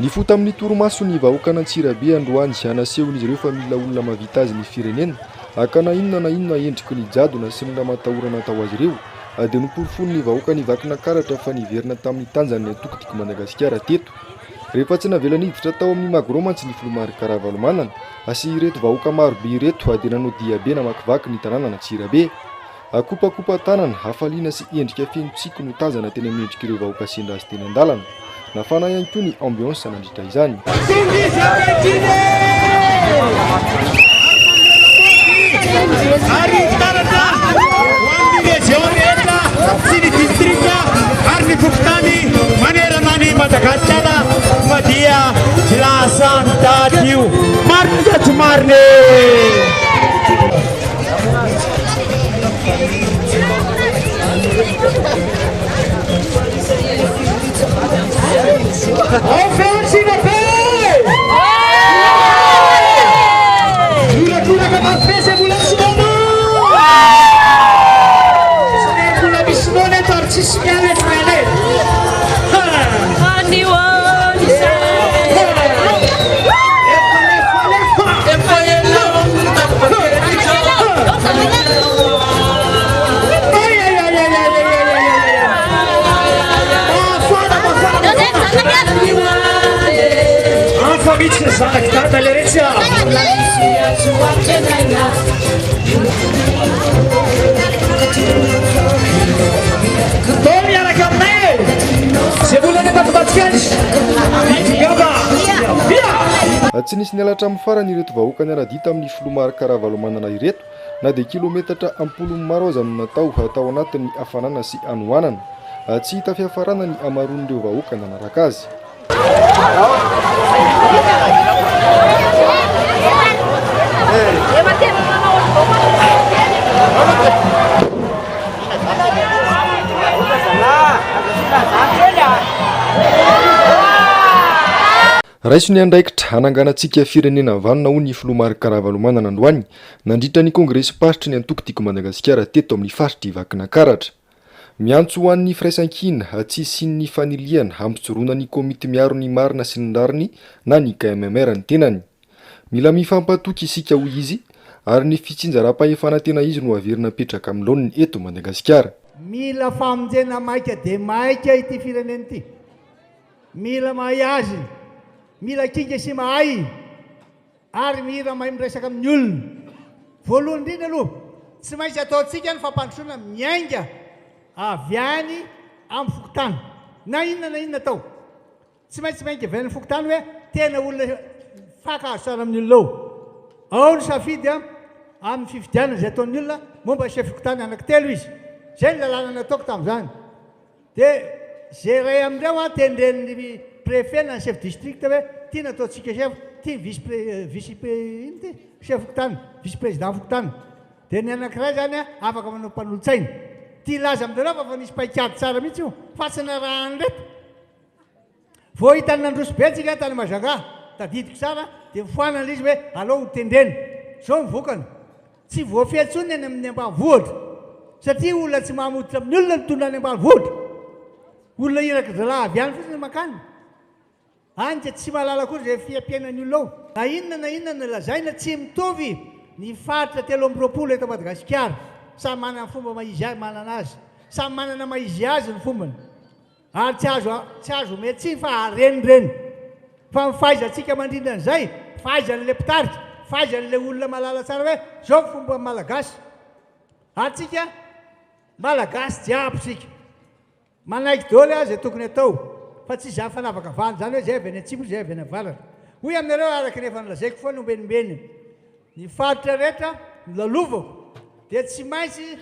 Ny fota amin'ny toromaso ny vahoaka n'Antsirabe Androany anasehon'izy ireo fa mila olona mavita azy ny firenena akana inona na inona endriky ny jadona sy ny ramatahorana atao azy ireo dia noporofony ny vahoaka ny vakina karatra fa niverina tamin'ny tanjany ny tokotiko Madagasikara teto. Rehefa tsy navela niditra tao amin'ny Magro mantsy ny Filomary Karavalomanana sy ireto vahoaka marobe ireto dia nanao diabe namakivaky ny tanàna n'Antsirabe. Kopakopa tanana hafaliana sy endrika feno tsiko no tazana teny amin'ny endrik'ireo vahoaka sendra azy teny an-dalana. Nafana ihany koa ny ambiance nandritra izany. Sy ny distrika ary ny fokontany manerana ny Madagasikara fa dia lasany daty io marina tsy mariny. Família tsy nisy nialatra amin'ny farany ireto vahoaka ny aradita amin'ny filomary karavalomanana ireto na dia kilometatra ampolo maro aza no natao atao anatin'ny hafanana sy anoanana. Tsy hita fiafarana ny amaroan'ireo vahoaka nanaraka azy. Raiso ny andraikitra hananganantsika firenena vanona ho ny filomary karavalomanana androany nandritra ny kongresy pasitry ny antokotiko Madagasikara teto amin'ny faritry Vakinankaratra. Miantso ho an'ny firaisan-kina tsy sy ny faniliana hampijoroana ny komity miaro ny marina sy ny rariny na ny KMMR ny tenany. Mila mifampatoky isika ho izy ary ny fitsinjaram-pahefana tena izy no averina petraka amin'ny laoniny eto Madagasikara. Mila famonjena maika dia maika ity firenena ity. Mila mahay azy, mila kinga sy mahay ary mila mahay miresaka amin'ny olona. Voalohany indrindra aloha, tsy maintsy ataontsika ny fampandrosoana miainga avy any amin'ny fokotany na inona atao. Tsy maintsy miainga avy any amin'ny fokotany hoe tena olona faka sara amin'ny olona ao ny safidy amin'ny fifidianana izay ataon'ny olona momba chef fokotany anankitelo izy. Zay ny lalàna nataoko tamin'izany. Dia zay ray amin'ireo tendren'ny préfet na chef district hoe tiana ataontsika chef, tia chef fokotany, vice président fokotany. Dia ny anankiray zany afaka manao mpanolo-tsaina. Tia laza amin'ireo fa nisy paikady tsara mihitsy io, fatsana raha anreto. Vao hitany nandroso be antsika tany Mazanga, tadidiko tsara dia mifoanana izy hoe alao ho tendrena. Zao mivokana. Tsy voafehitsony any amin'ny ambanivohitra. Satria olona tsy mahamoditra amin'ny olona ny tondra any ambanivohitra. Olona iraka zalahy avy any fotsiny makany. Any dia tsy mahalala koa izay fiampiainan'ny olona ao. Na inona no lazaina tsy mitovy ny faritra 3 eto Madagasikara. Samy manana fomba maizy azy manana azy. Samy manana maizy azy ny fombany. Ary tsy azo metsy fa harenireny. Fa mifaizantsika mandrindra an'izay, fahaizan'ilay mpitarika, fahaizan'ilay olona malala tsara hoe zao fomba malagasy. Atsika malagasy jiaby sika. Manaiky daholo azy tokony atao. Fa tsy izany fanavaka vany zany hoe zay avy any atsimo, zay avy any avaratra. Hoy aminareo araka nefa nolazaiko foana ombenimbeny. Ny faritra rehetra lalovako dia tsy maintsy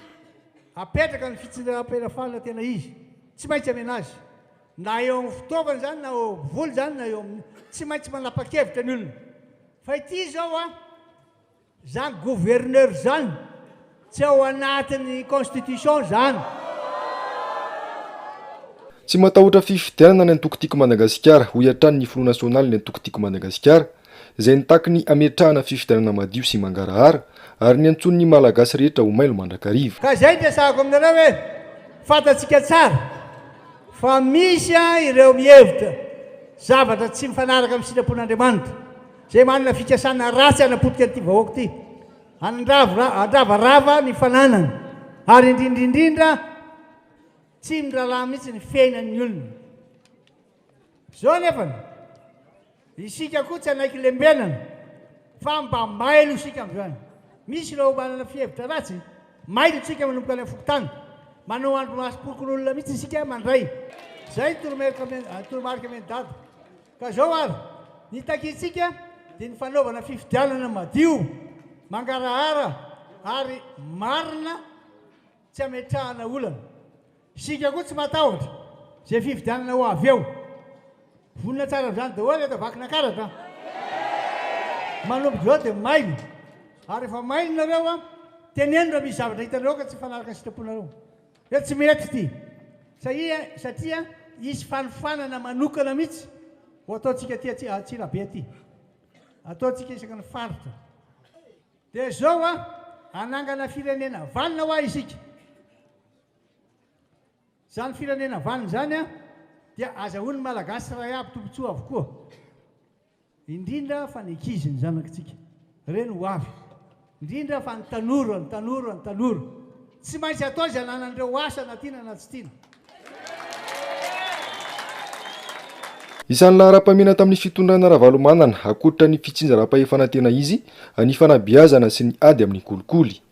apetraka ny fitsinjaram-pahefana tena izy. Tsy maintsy amena azy. Na eo amin'ny fitaovana zany, na eo voly zany, na eo amin'ny tsy maintsy manapa-kevitra ny olona. Fa ity zao zany gouverneur zany. Tsy ao anatin'ny constitution zany. Tsy matahotra fifidianana ny antokotiko Madagasikara ho iatran'ny Front National ny antokotiko Madagasikara izay nitaky ny ametrahana fifidianana madio sy mangarahara ary ny antson'ny malagasy rehetra ho mailo mandrakariva. Ka zay dia sahako aminareo hoe fantatsika tsara fa misy ireo mihevitra zavatra tsy mifanaraka amin'ny sitrapon'Andriamanitra zay manana fikasana ratsy anapotika an'ity vahoaka ity. Andravarava ny fananana ary indrindrindrindra tsy miraharaha mihitsy ny fiainan'ny olona. Zao nefany isika koa tsy anaiky lembenana fa mba mailo isika amin'izany. Misy ireo manana fihevitra ratsy, mailo isika manomboka any fokotany, manao andro masom-pokon'olona mihitsy isika mandray. Zay toromarika menydady. Ka zao ary nitakitsika dia ny fanaovana fifidianana madio, mangarahara ary marina tsy ametrahana olana. Isika koa tsy matahotra zay fifidianana ho avy eo. Vonona tsara amin'izany daholo eto Vakinankaratra. Manomboka zao dia mailo. Ary efa mailo nareo teneno raha misy zavatra hitanareo ka tsy fanaraka ny sitraponareo. Hoe tsy mety ity. Satria isy fanofanana manokana mihitsy ho ataontsika ty Antsirabe ty. Ataontsika isaka ny faritra. Dia zao anangana firenena vanina ho ahy isika. Zany firenena vanina zany dia azahoany malagasy raha aby tombotsoa avokoa. Indrindra fa ny ankizy ny zanakitsika. Reny ho avy. Indrindra fa ny tanora. Tsy maintsy atao izay ananandreo asa na tiana na tsy tiana. Isan'ny lahara-pahamehana tamin'ny fitondrana Ravalomanana ankoatra ny fitsinjaram-pahefana tena izy, ny fanabeazana sy ny ady amin'ny kolikoly.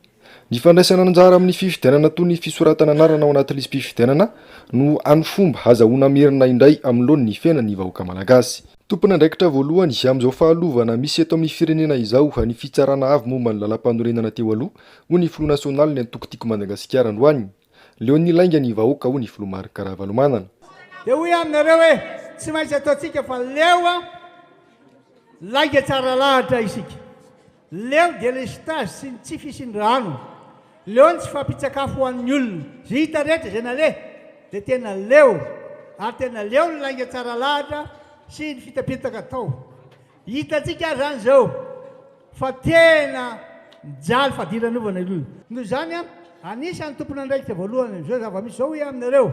Ny fandraisana anjara amin'ny fifidianana toy ny fisoratana anarana ao anaty lisam-pifidianana no any fomba azahoana merina indray amin'loany ny fiainan'ny vahoaka malagasy. Tompon'andraikitra voalohany amin'izao fahalovana misy eto amin'ny firenena izao ny fitsarana avy momba ny lalam-panorenana teo aloha ho ny Front National ny antokotiko Madagasikara androany. Leonie Lainga ny vahoaka ho ny Filomarika Karavalomanana. Dia hoy aminareo hoe tsy maintsy ataontsika fa leo lainga tsara lahatra isika. Leo dia le stage sy ny tsy fisiny rano. Leo tsy fampitsakafo ho an'ny olona. Zay hita rehetra izay naleha dia tena leo ary tena leo ny lainga tsara lahatra sy ny fitapitaka atao. Hitantsika zany zao fa tena mijaly fadiranovana olona. Noho izany anisan'ny tompon'andraikitra voalohany amin'izao zava-misy zao hoe aminareo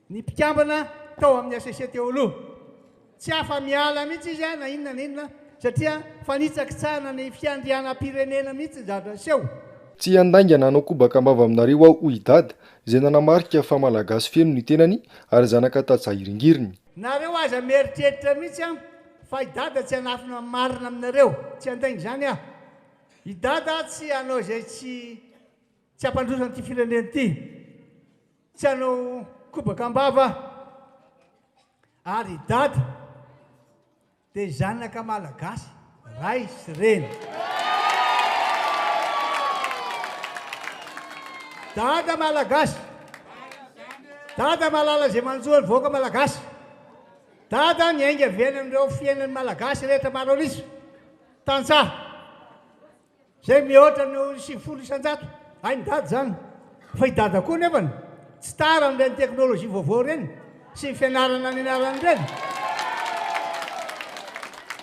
ny mpikambana tao amin'ny ACC teo aloha. Tsy afa miala mihitsy izy na inona na inona satria fanitsakitsahana ny fiandrianam-pirenena mihitsy zatra seho. Tsy andaingana anao kobaka ambava aminareo aho hoy dada izay nanamarika fa malagasy feno ny tenany ary zanaka tatsahiringiriny. Nareo aza mieritreritra mihitsy fa i dada tsy hanafina marina aminareo, tsy andainga zany aho. I dada tsy anao izay tsy hampandrosana ty firenena ty, tsy hanao kobaka ambava ary dada dia zanaka malagasy ray sy reny. Dada malagasy, dada malala zay manjoa ny vahoaka malagasy, dada ny ainga veny amin'ireo fiainan'ny malagasy rehetra maro an'izy tantsaha zay mihoatra no 700 isan-jato. Hainy dada zany fa i dada koa nefany tsy tara amin'ireny teknôlôjia vaovao reny sy ny fianarana ny anarany reny.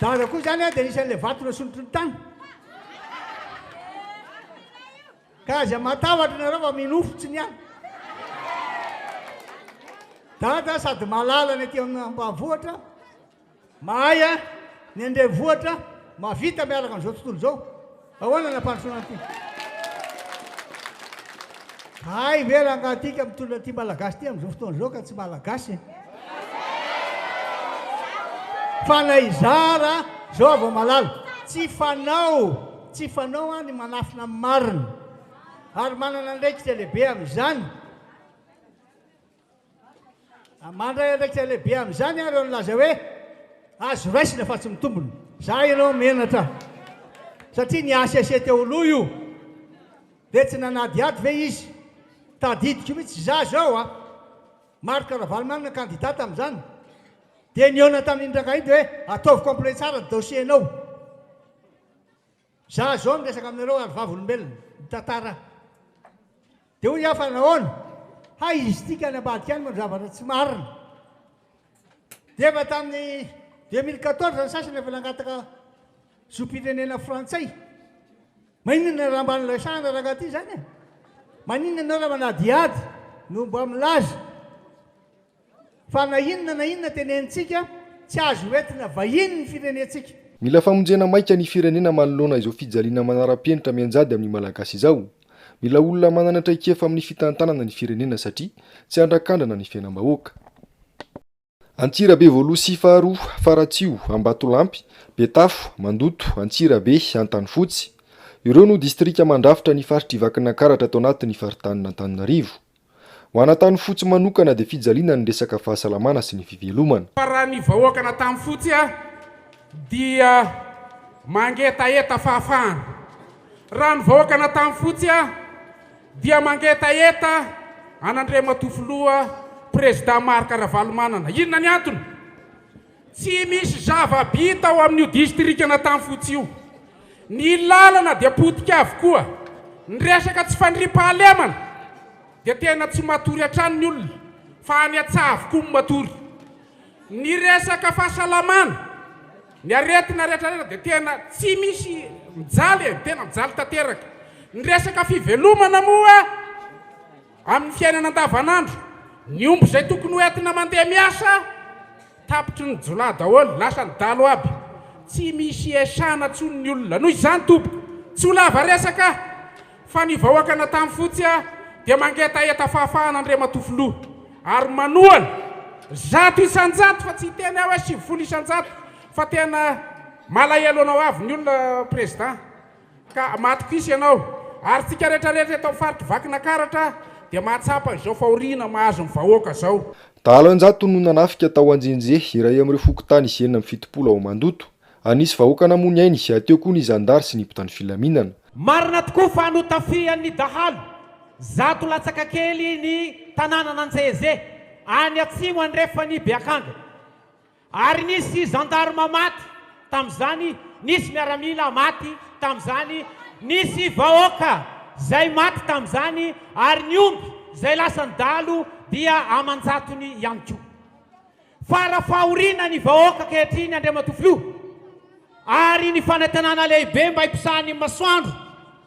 Dada koa zany dia nisan'ilay vatona sonotry ny tany. Ka aza matahotra nareo fa minofotsy ny any. Dada sady malala ny aty ambanivohitra, mahay ny andrenivohitra, mavita miaraka amin'izao tontolo izao. Ahoana nampandrosoana ty? Hay vera angatika mitondra ty malagasy ty amin'izao fotoana izao ka tsy malagasy. Fa na izara zao vao malala. Tsy fanao ny manafina marina. Ary manana andraikitra lehibe amin'izany. Mandray andraikitra lehibe amin'izany ary nilaza hoe azo raisina fa tsy mitombona. Za ianao menatra. Satria ny ACC teo aloha io dia tsy nanadiady ve izy. Tadidiko mihitsy za zao Marika Karavalomanana kandidata amin'izany. Dia niona tamin'ny Indrakahito hoe ataovy complet tsara dossier-nao. Za zao miresaka aminareo ary vavolombelona mitantara. Dia hoy fa nahoana? Hay izy tika any ambadika any manao zavatra tsy marina. Dia efa tamin'ny 2014 ny sasany efa nangataka zom-pirenena frantsay. Maninona raha mba nilasahana raha ty zany e? Maninona anao raha manadiady no mba milaza fa na inona tenentsika tsy azo entina vahiny ny firenentsika. Mila famonjena maika ny firenena manoloana izao fijaliana manara-penitra mianjady amin'ny malagasy izao. Mila olona manana traikefa amin'ny fitantanana ny firenena satria tsy andrakandrana ny fiainam-bahoaka. Antsirabe voaloha sy faharoa Faratsio, Ambatolampy, Betafo, Mandoto, Antsirabe, Antanifotsy. Ireo no distrika mandrafitra ny faritry Vakina Karatra tao anatin'ny faritany Antananarivo. Ho an'Antanifotsy manokana dia fijaliana ny resaka fahasalamana sy ny fivelomana. Raha ny vahoaka an'Antanifotsy dia mangetaeta fahafahana. Raha ny vahoaka an'Antanifotsy dia mangetaeta an'Andriamatofiloha Président Marika Karavalomanana. Inona ny antony? Tsy misy zava-bita ao amin'io distrika an'Antanifotsy io. Ny lalana dia potika avokoa. Ny resaka tsy fandriam-pahalemana dia tena tsy matory hatrany ny olona fa any an-tsaha avokoa ny matory. Ny resaka fahasalamana, ny aretina rehetra dia tena tsy misy mijaly, tena mijaly tanteraka. Ny resaka fivelomana moa amin'ny fiainana andavanandro, ny omby izay tokony ho entina mandeha miasa tapitry ny jolà daholo, lasa ny dalo aby. Tsy misy esana tsony ny olona. Noho izany tompoko, tsy ho lava resaka fa ny vahoaka an'Antanifotsy dia mangetaeta fahafahana Andriamatofiloha ary manohana 100 isan-jato fa tsy tena hoe 70 isan-jato fa tena malahelo anao avy ny olona président ka maty kosa ianao. ary tsika rehetrarehetra eto faritry vakina karatra dia mahatsapa izao fahoriana mahazo ny vahoaka zao. Talanjato no nanafika tao Anjenje iray amin'ireo fokotany izy enina amby fitopolo ao Mandoto. Anisy vahoaka namony ainy ateo koa ny zandary sy ny mpitandro filaminana. Marina tokoa fa notafian'ny dahalo zato latsaka kely ny tanàna n'Anjeze any atsimo andrefa ny Beakanga ary nisy zandarma maty tam'izany, nisy miaramila maty tam'izany, nisy vahoaka zay maty tam'izany ary ny omby zay lasandalo dia amanjatony ihany koa. Fara fahoriana ny vahoaka kehitriny Andriamatofilo ary ny fanantenana lehibe mba hipisahany masoandro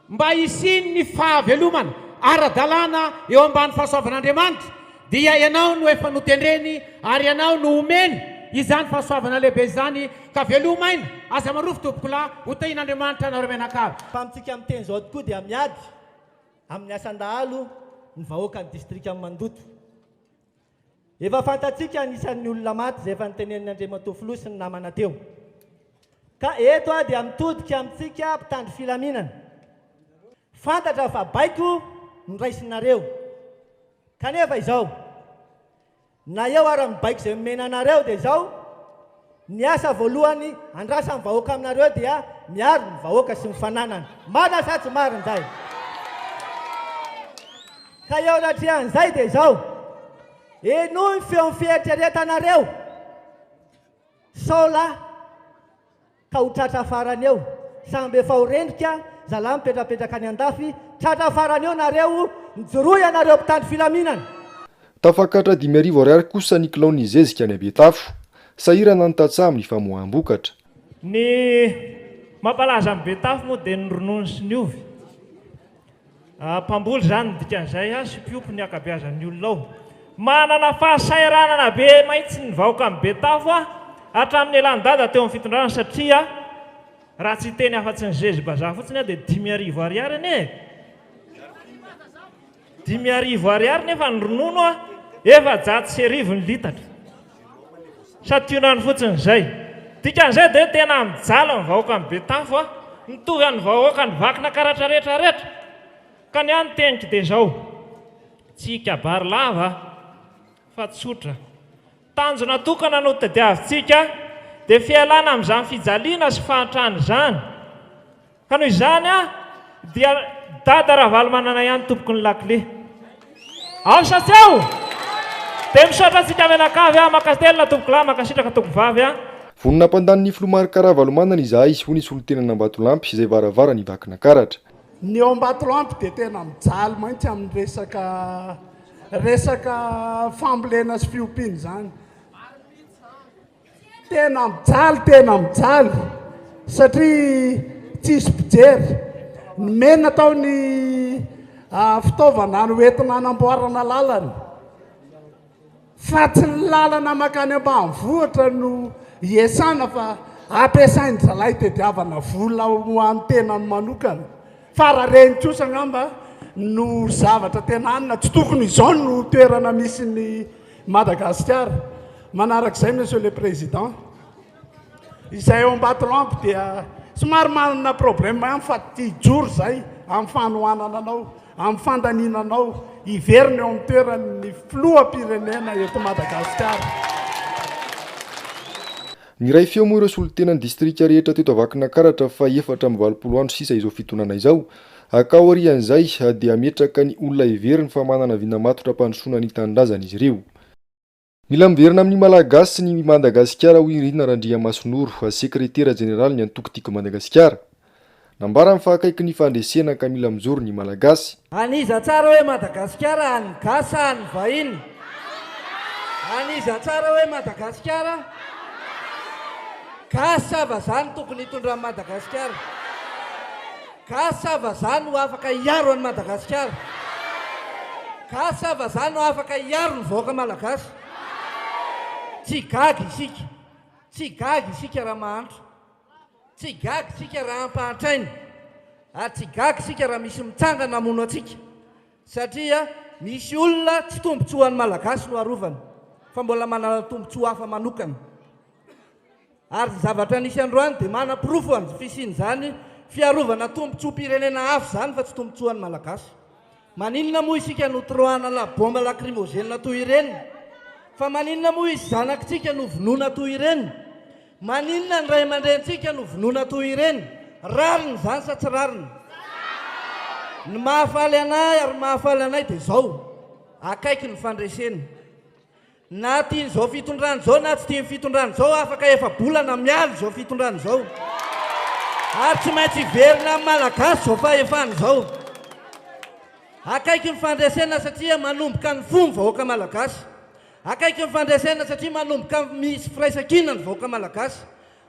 mba hisiny ny fahavelomana ara-dalàna eo ambany fahasoavan'Andriamanitra dia ianao no efa notendreny ary ianao no omeny izany fahasoavana lehibe izany ka velomaina aza marofo tompoko lahy ho tahin'Andriamanitra nareo menakavy. Fa amin'ny teny zao tokoa dia miady amin'ny asandahalo ny vahoaka ny distrika Mandoto. Efa fantatsika anisan'ny olona maty izay efa nitenen'Andriamatofilo sy ny namana teo. Ka eto dia mitodika amintsika mpitandro filaminana. Fantatra fa baiko ny raisinareo. Kanefa izao, na eo ary baiko izay menanareo dia izao, ny asa voalohany andrasa ny vahoaka aminareo dia miaro ny vahoaka sy ny fananana. Marina sa tsy marina izay? Ka eo anatrihan'izay dia izao, eno ny feon'ny fieritreretanareo saola ka ho tratra farany eo samby efa ho rendrika zalahy mipetrapetraka any andafy tratra farany eo nareo mijoroy anareo mpitandro filaminana. Tafakatra 5,000 ariary kosa ny kilao ny zezika any Betafo sahirana ny tatsaha amin'ny famoaham-bokatra. Ny mampalaza amin'ny Betafo moa dia ny ronono sy ny ovy. Mpamboly zany dikan'izay sy mpiompy ny akabeazan'ny olona ao. Manana fahasairanana be mahitsy ny vahoaka amin'ny Betafo hatramin'ny elandada teo amin'ny fitondrana satria raha tsy teny afa-tsy ny zezy bazaha fotsiny dia 5,000 ariary ane. 5,000 ariary nefa ny ronono efa 100 ny litatra. Sationany fotsiny izay. Dikan'izay dia tena mijala ny vahoaka amin'ny Betafo mitovy amin'ny vahoaka ny vakina karatra rehetrarehetra. Ka ny any tenika dia izao, tsy kabary lava fa tsotra. Tanjona tokana no tadiavintsika dia fialana amin'izany fijaliana sy fahantrany izany. Ka noho izany dia dada Ravalo manana ihany tompoko ny lakile. Ao sa tsy ao? Dia misaotra antsika menakavy makastelina tompoko lahy makasitraka tompoko vavy. Vonina mpandan'ny Filomarika Ravalomanana izahay izy ho nisy olo-tenana Ambatolampy izay varavara ny vakina karatra. Ny ao Ambatolampy dia tena mijaly mantsy amin'ny resaka fambolena sy fiompiana zany. Tena mijaly satria tsisy mpijery. Ny mena tao ny fitaovana ny hoentina hanamboarana lalana. Fa tsy ny lalana makany ambanivohitra no hiasana fa ampiasainy zalahy tediavana vola ho amin'ny tenany manokana. Fa raha reny kosa ngamba no zavatra tena anina tsy tokony izao no toerana misy ny Madagasikara. Manarak'izay monsieur le président, izay ao Ambatolampy dia somary manana problème ihany fa ty joro zay amin'ny fanohanana anao, amin'ny fandaninanao hiverina eo amin'ny toeran'ny filoham-pirenena eto Madagasikara. Ny ray feo moa ireo solotenan'ny distrika rehetra teto vakina karatra fa 420 andro sisa izao fitonana izao. Akao arian'izay dia ametraka ny olona hiveriny fa manana vina matotra mpandrosoana ny tanindrazana izy ireo. Mila miverina amin'ny Malagasy sy ny Madagasikara ho Irina Randriamasonoro, sekretera jeneraly ny Antokotiko Madagasikara. Nambara mifakaiky ny fandresena ka mila mijoro ny Malagasy. Aniza tsara hoe Madagasikara any gasa any vahiny. Aniza tsara hoe Madagasikara gasa vazany tokony hitondra Madagasikara. Gasa vazany ho afaka hiaro any Madagasikara. Gasa vazany ho afaka hiaro ny vahoaka Malagasy. Tsy gagy isika raha mahandro. Tsy gagy isika raha ampahantraina. Tsy gagy isika raha misy mitsangana hamono atsika. Satria misy olona tsy tombotsoa any Malagasy no arovana, fa mbola manana tombotsoa hafa manokana. Ary ny zavatra nisy androany dia manam-pirofo amin'ny fisiany zany fiarovana tombontsoam-pirenena hafa zany fa tsy tombontsoan'ny malagasy. Maninona moa isika no troana la bomba lacrymogène toy ireny? Fa maninona moa izy zanakitsika no vonoina toy ireny? Maninona ny ray aman-drentsika no vonoina toy ireny? Rariny zany sa tsy rariny? Ny mahafaly anay ary mahafaly anay dia zao, akaiky ny fandresena. Na tiany zao fitondrany zao na tsy tiany fitondrany zao, afaka efa bolana mialy zao fitondrany zao. Ary tsy maintsy verina amin'ny malagasy zao fahefany zao. Akaiky ny fandresena satria manomboka ny fomba vahoaka malagasy. Akaiky ny fandresena satria manomboka misy firaisan-kina ny vahoaka malagasy.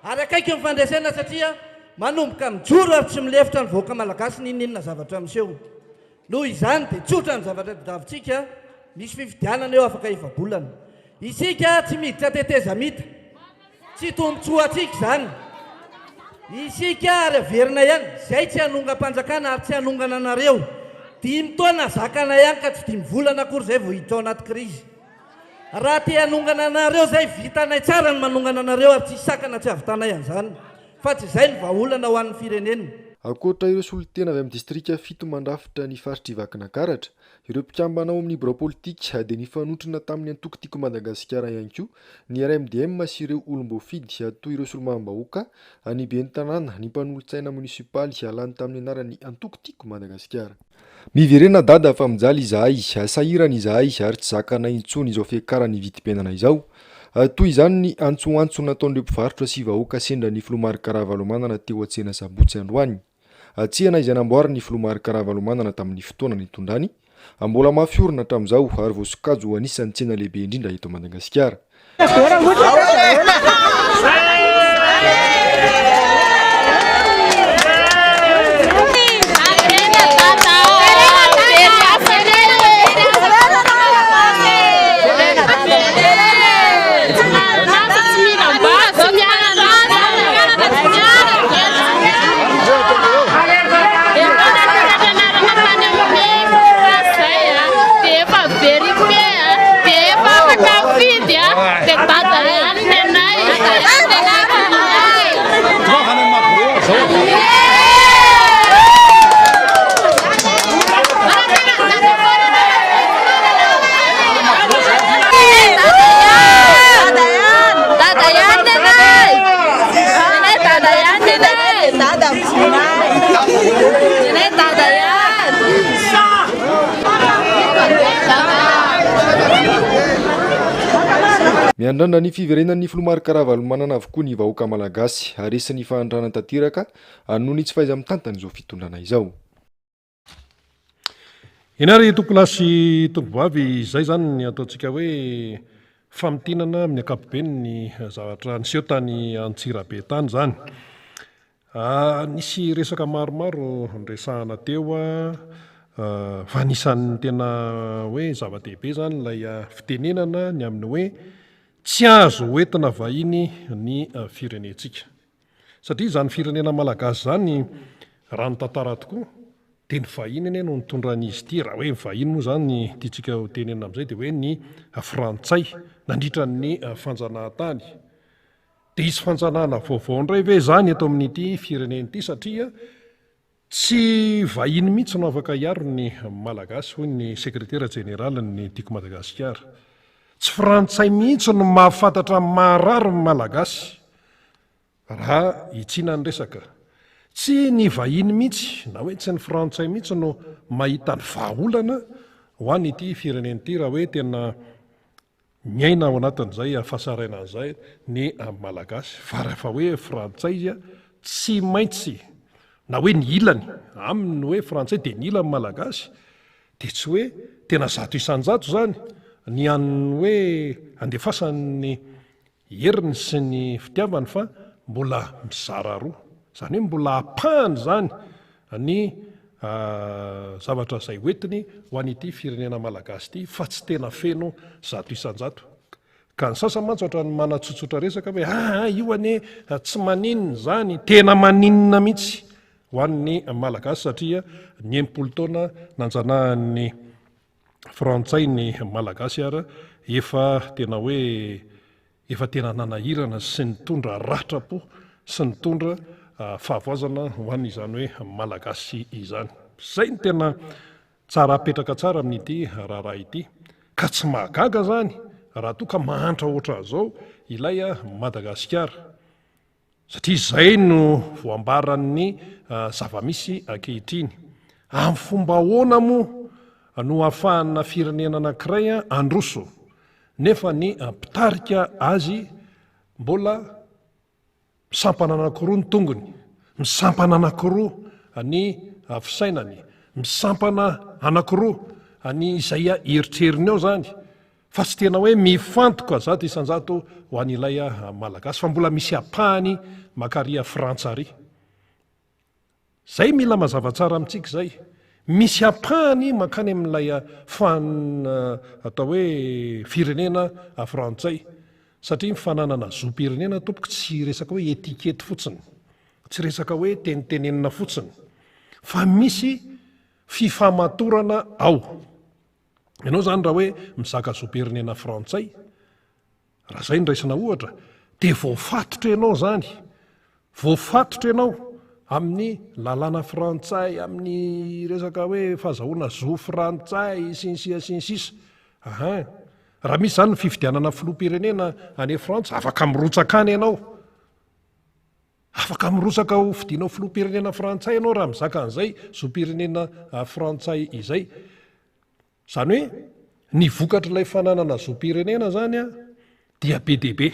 Ary akaiky ny fandresena satria manomboka mijoro ary tsy milefitra ny vahoaka malagasy ninona zavatra miseho. Noho izany dia tsotra ny zavatra tadiavintsika, misy fifidianana eo afaka efa-bolana. Isika tsy miditra teteza mita, tsy tombontsoantsika zany. Isika ary averina ihany, izay tsy hanonga-panjakana ary tsy hanongana anareo. 5 taona zakana ihany ka tsy 5 volana akory izay vao hiditra ao anaty krizy. Raha te hanongana anareo izay vitanay tsara ny manongana anareo ary tsy sakana tsy avitanay an'izany. Fa tsy izay ny vahaolana ho an'ny firenena. Ankoatra ireo solon-tena avy amin'ny distrika 7 mandrafitra ny faritra Ivakinankaratra, ireo mpikambana ao amin'ny biro politika dia nifanotrona tamin'ny antokotiko Madagasikara ihany koa ny RMDM sy ireo olom-boafidy toy ireo solombavambahoaka any ben'ny tanàna ny mpanolontsaina munisipaly alany tamin'ny anarany antokotiko Madagasikara. Miverena dada fa mijaly izahay, sahirana izahay ary tsy zakana intsony izao fiakarany vitipenana izao. Toy izany ny antsoantso nataon'ireo mpivarotra sy vahoaka sendra ny Filomary Karavalomanana teo an-tsena Sabotsy androany. Tsihana izay namboariny Filomary Karavalomanana tamin'ny fotoana nitondrany, mbola mafiorina hatramin'izao ary voasokajy anisan'ny tsena lehibe indrindra eto Madagasikara. Miandrandra ny fiverenan'ny Filomary Karavalomanana avokoa ny vahoaka malagasy aresan'ny fahandrana tanteraka noho ny tsy faiza mitantana izao fitondrana izao. Enary tompolasy tombovavy izay zany ny ataontsika hoe famitinana amin'ny ankapobeny ny zavatra niseho tany Antsirabe tany zany. Nisy resaka maromaro nresahana teo fa anisan'ny tena hoe zava-dehibe zany ilay fitenenana ny amin'ny hoe tsy azo hoentina vahiny ny firenentsika. Satria zany firenena malagasy zany raha ny tantara tokoa dia ny vahiny anie no nitondran'izy ity. Raha hoe ny vahiny moa zany tiantsika ho tenenina amin'izay dia hoe ny frantsay nandritra ny fanjanahantany. Dia isy fanjanahana vaovao indray ve zany eto amin'ity firenena ity satria tsy vahiny mihitsy no afaka hiaro ny malagasy hoy ny sekretera jenerala ny tiako Madagasikara. Tsy frantsay mihitsy no mahafantatra marary ny malagasy raha hitsina ny resaka. Tsy ny vahiny mihitsy na hoe tsy ny frantsay mihitsy no mahita ny vahaolana ho an'ity firenena ity raha hoe tena miaina ao anatin'izay fahasaraina an'izay ny malagasy. Fa rehefa hoe frantsay izy tsy maintsy na hoe ny ilany aminy hoe frantsay dia ny ilany malagasy dia tsy hoe tena zato isan-jato zany ny an'ny hoe andefasan'ny heriny sy ny fitiavany fa mbola mizara roa. Zany hoe mbola apahany zany ny zavatra izay hoentiny ho an'ity firenena malagasy ity fa tsy tena feno zato isan-jato. Ka ny sasany mantsy ohatra ny manatsotsotra resaka hoe io anie tsy maninona zany, tena maninona mihitsy ho an'ny malagasy satria ny 80 taona nanjanahan'ny frantsay ny malagasy ary efa tena hoe efa tena nanahirana sy nitondra ratrapo sy nitondra fahavoazana ho an'izany hoe malagasy izany. Zay ny tena tsara apetraka tsara amin'ity raharaha ity, ka tsy mahagaga zany raha toa ka mahantra ohatra zao ilay Madagasikara, satria zay no voambaran'ny zava-misy ankehitriny. Amin'ny fomba ahoana moa no ahafahana firenena anankiray androso nefa ny mpitarika azy mbola misampana anankiroa ny tongony, misampana anankiroa ny fisainany, misampana anankiroa ny izay eritreriny ao zany, fa tsy tena hoe mifantoka zato isanjato ho an'ilay malagasy, fa mbola misy apahany makaria frantsary. Zay mila mazava tsara amintsika zay, misy apahany makany amin'ilay atao hoe firenena frantsay, satria mifananana zoam-pirenena tompoko tsy resaka hoe etikety fotsiny, tsy resaka hoe tenitenenina fotsiny, fa misy fifamatorana ao. Ianao zany raha hoe mizaka zoam-pirenena frantsay, raha zay niraisina ohatra, dia voafatotra ianao zany, voafatotra ianao amin'ny lalàna frantsay, amin'ny resaka hoe fahazahoana zo frantsay sinsisa. Raha misy zany ny fifidianana filoham-pirenena any Frantsa, afaka mirotsaka any ianao, afaka mirotsaka ho fidinao filoham-pirenena frantsay ianao raha mizaka an'izay zoam-pirenena frantsay izay. Zany hoe ny vokatra ilay fananana zoam-pirenena zany dia be dia be,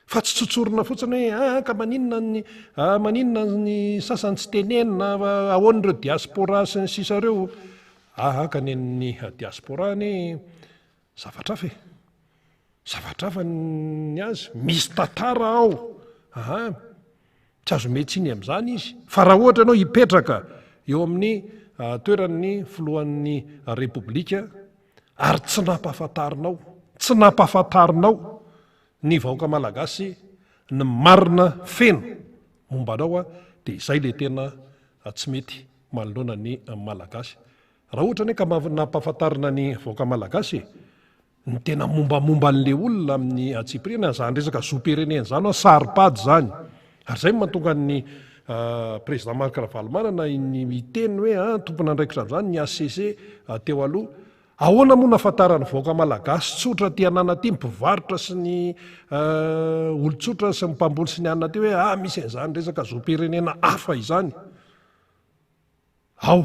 fa tsy tsotsorina fotsiny hoe ka maninona ny sasany tsy tenenina ahoan'ireo diaspora sy ny sisa ireo. Ka nen'ny diaspora ny zavatra hafa, zavatra hafa ny azy, misy tantara ao, tsy azo metsiny amin'izany izy. Fa raha ohatra ianao hipetraka eo amin'ny toeran'ny filohan'ny repoblika ary tsy nampahafantarinao ny vahoaka malagasy ny marina feno momba anao dia izay le tena tsy mety manoloana ny malagasy. Raha ohatra ny ka nampahafantarina ny vahoaka malagasy ny tena mombamomba an'le olona amin'ny Tsiprina, zany resaka zoam-pirenena zany saripady zany. Ary zay mahatonga ny président Marc Ravalomanana miteny hoe tompona andraikitra amin'izany ny ACC teo aloha, ahoana moa nahafantarany vahoaka malagasy tsotra ty anana ty, mpivarotra sy ny olon-tsotra sy ny mpamboly sy ny anana ty hoe misy an'izany resaka zoam-pirenena hafa izany. Ho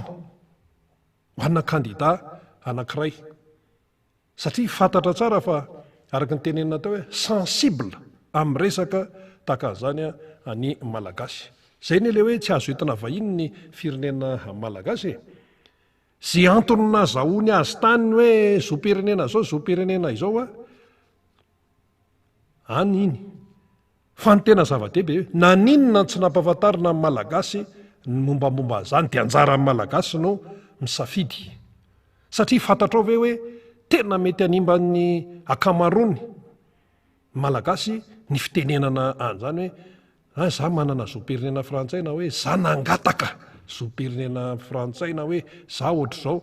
anna kandida anankiray, satria fantatra tsara fa araka ny tenenina tao hoe sensible amin'ny resaka tahaka an'izany ny malagasy. Zay ny le hoe tsy azo entina vahiny ny firenena malagasy. Zay antony nazahoany azy tany hoe zoam-pirenena zao, zoam-pirenena izao iny. Fa ny tena zava-dehibe hoe naninona tsy nampahafantarina amin'ny malagasy ny mombamomba zany, dia anjara amin'ny malagasy no misafidy. Satria fantatrao ve hoe tena mety hanimban'ny akamarony malagasy ny fitenenana an'izany hoe za manana zoam-pirenena frantsay, na hoe za nangataka zoam-pirenena frantsay, na hoe za ohatr'izao.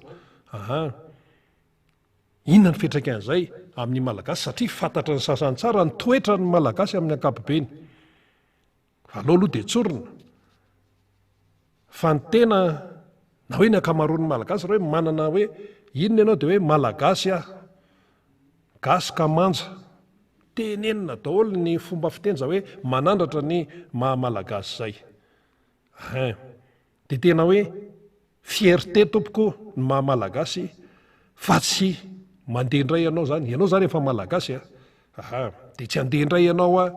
Inona ny fetraka an'izay amin'ny malagasy, satria fantatra ny sasany tsara ny toetra ny malagasy amin'ny ankapobeny. Aleo aloha dia tsorina fa ny tena na hoe ny akamaroan'ny malagasy raha hoe manana hoe inona ianao dia hoe malagasy gasy ka manja, tenenina daholo ny fomba fitenja hoe manandratra ny maha-malagasy zay. Dia tena hoe fierté tompoko ny maha-malagasy, fa tsy mandeha indray ianao zany efa malagasy dia tsy andeha indray ianao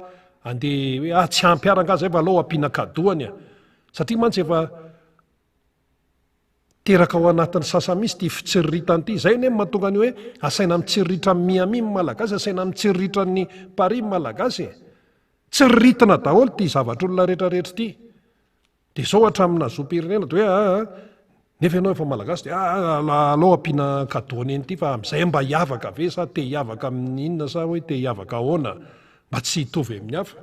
andeha hoe tsy ampiaraka azy fa alao ampiana kadoany satria mantsy efa teraka ao anatin'ny sasa misy ty fitsiriritany ity. Zay ny mahatonga ny hoe asaina mitsiritra Miami malagasy, asaina mitsiritra ny Paris malagasy, tsiriritana daholo ty zavatr'olona rehetrarehetra ity. Dia zao hatramina zoam-pirenena dia hoe nefa ianao efa malagasy dia alao ampiana kadoany eny ity, fa amin'izay mba hiavaka ve sa te hiavaka amin'ny inona sa hoe te hiavaka ahoana, mba tsy hitovy amin'ny hafa.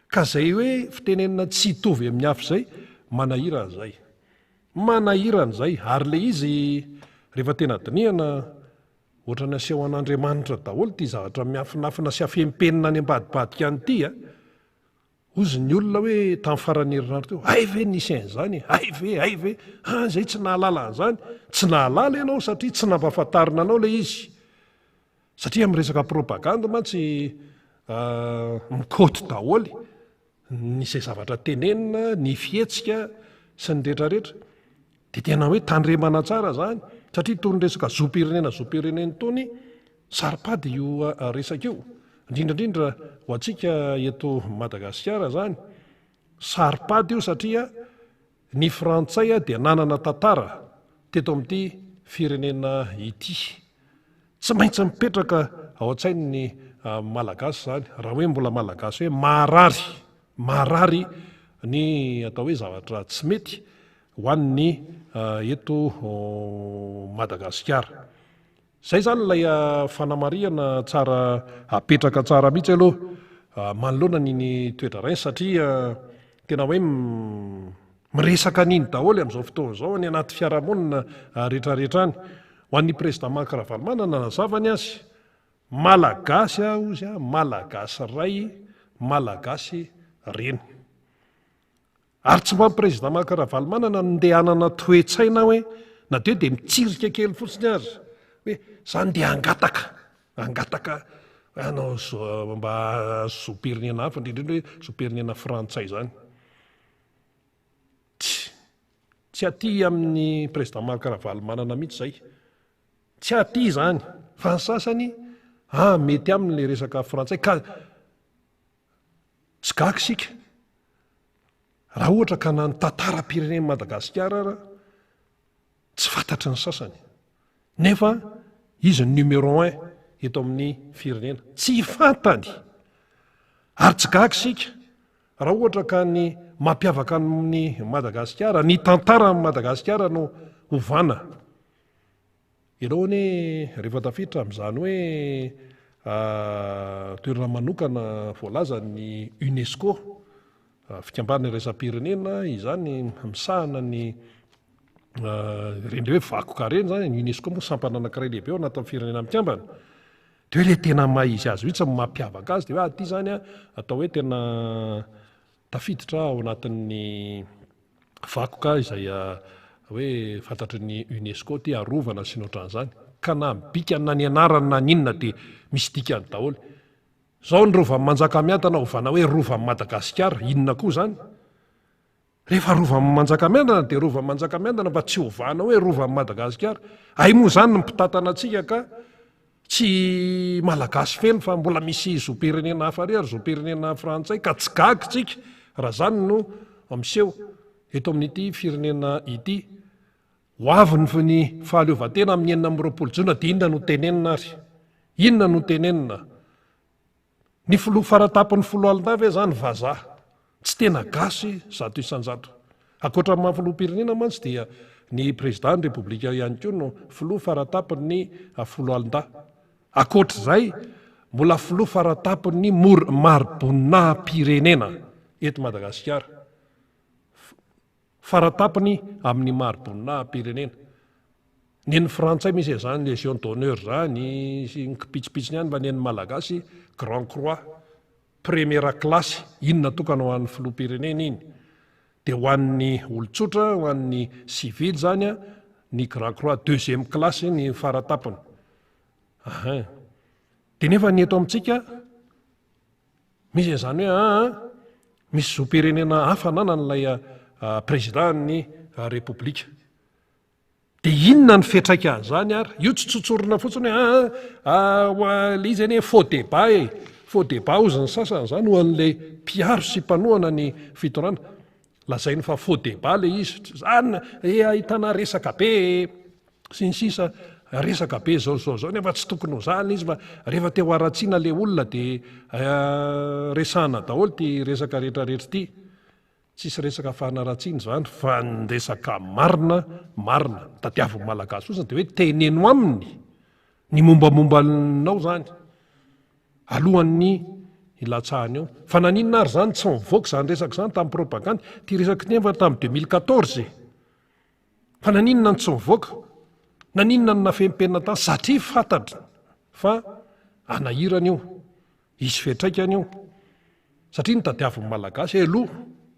Ka zay hoe fitenenina tsy hitovy amin'ny hafa zay manahira an'izay, manahira an'izay. Ary le izy rehefa tena dinihana ohatra ny aseho an'Andriamanitra daholo ty zavatra miafinafina sy afempenina any ambadibadika an'ity, ozy ny olona hoe tamin'ny farany herinandro teo ay ve nisy an'izany ay ve zay tsy nahalala an'izany tsy nahalala ianao satria tsy nampahafantarina anao lay izy satria amin'ny resaka propaganda mantsy mikoty daholy nisay zavatra tenenina ny fihetsika sy ny rehetrarehetra dia tena hoe tandremana tsara zany satria tony resaka zopirenena tony saripady io resaka io indrindrandrindra ho antsika eto Madagasikara zany saripady io satria ny frantsay dia nanana tantara teto amin'ity firenena ity tsy maintsy mipetraka ao an-tsainy ny malagasy zany raha hoe mbola malagasy hoe marary ny atao hoe zavatra tsy mety ho an'ny eto Madagasikara. Zay zany ilay fanamariana tsara apetraka tsara mihitsy aloha manoloana niny toetra rainy satria tena hoe miresaka niny daholo amin'izao fotoana izao any anaty fiarahamonina rehetrarehetra any ho an'ny président Marc Ravalomanana nazavany azy malagasy ozy malagasy ray malagasy reny ary tsy mba président Marc Ravalomanana ndeha hanana toe-tsaina hoe na dia mitsirika kely fotsiny azy hoe zany dia angataka anao mba zopirenena hafa indrindra hoe zopirenena frantsay zany tsy aty amin'ny président Marc Ravalomanana mihitsy zay tsy aty zany fa ny sasany mety amin'le resaka frantsay ka tsy gaky sika raha ohatra ka na ny tantaram-pireneny Madagasikara tsy fantatry ny sasany nefa izy ny numéro 1 eto amin'ny firenena tsy fantany ary tsy gaky sika raha ohatra ka ny mampiavaka amin'ny Madagasikara ny tantara amin'ny Madagasikara no ovana ilohany rehefa tafiditra amin'izany hoe toerana manokana voalaza ny UNESCO fikambanana resam-pirenena izany misahana ny reny hoe vakoka reny zany ny UNESCO moa sampana anankiray lehibe ao anatin'ny firenena mikambana dia hoe le tena mahizy azy mihitsy mampiavaka azy dia hoe aty zany atao hoe tena tafiditra ao anatin'ny vakoka izay hoe fantatry ny UNESCO ty arovana sy ny ohatran'izany ka na mibika na ny anarana na ninona dia misy dikany daholo zao ny rovan'ny Manjakamiadana ovana hoe rovan'ny Madagasikara inona koa zany rehefa rovan'ny Manjakamiadana dia rovan'ny Manjakamiadana mba tsy ovana hoe rovan'ny Madagasikara ay moa zany ny mpitatana antsika ka tsy malagasy feno fa mbola misy zopirenena hafa ary zopirenena frantsay ka tsy gaky tsika raha zany no miseho eto amin'ity firenena ity ho avy ny fahaleovantena amin'ny 9 jona dia inona no tenenina ary inona no tenenina ny filoha faratapon'ny folo alina ve zany vazaha tsy tena gasy zato isanjato akoatra amin'ny filoham-pirenena mantsy dia ny président ny repoblika ihany koa no filoha faratapon'ny folo alina akoatra izay mbola filoha faratapon'ny maribona-pirenena eto Madagasikara faratapony amin'ny maribona-pirenena ny frantsay misy zany légion d'honneur zany sy nkipitsipitsiny ihany mba ny malagasy grand croix première classe inona tokana ho an'ny filoham-pirenena iny dia ho an'ny olon-tsotra ho an'ny civil zany ny grand croix deuxième classe ny faratapony dia nefa ny eto amintsika misy zany hoe misy zopirenena hafa nanan'ilay président ny repoblika dia inona ny fetraika an'izany ary io tsy tsotsorina fotsiny hoe izy any faux débat faux débat ozy ny sasany zany ho an'ilay mpiaro sy mpanohana ny fitonrana lazainy fa faux débat le izy zany ahitana resaka be sy ny sisa resaka be zao nefa tsy tokony ho zany izy fa rehefa te ho aratsiana le olona dia resahana daholo ty resaka rehetrarehetra ty tsisy resaka fahanaratsiana zany fa ny resaka marina tadiavin'ny malagasy osany dia hoe teneno aminy ny mombamombanao zany alohan'ny ilatsahany eo fa naninona ary zany tsy mivoaka zany resaka zany tamin'ny propaganda ty resaka ty nefa tamin'ny 2014 fa naninona ny tsy mivoaka naninona ny nafempenina tany satria fantatra fa anahirana io isy fetraikany io satria nitadiavin'ny malagasy aloha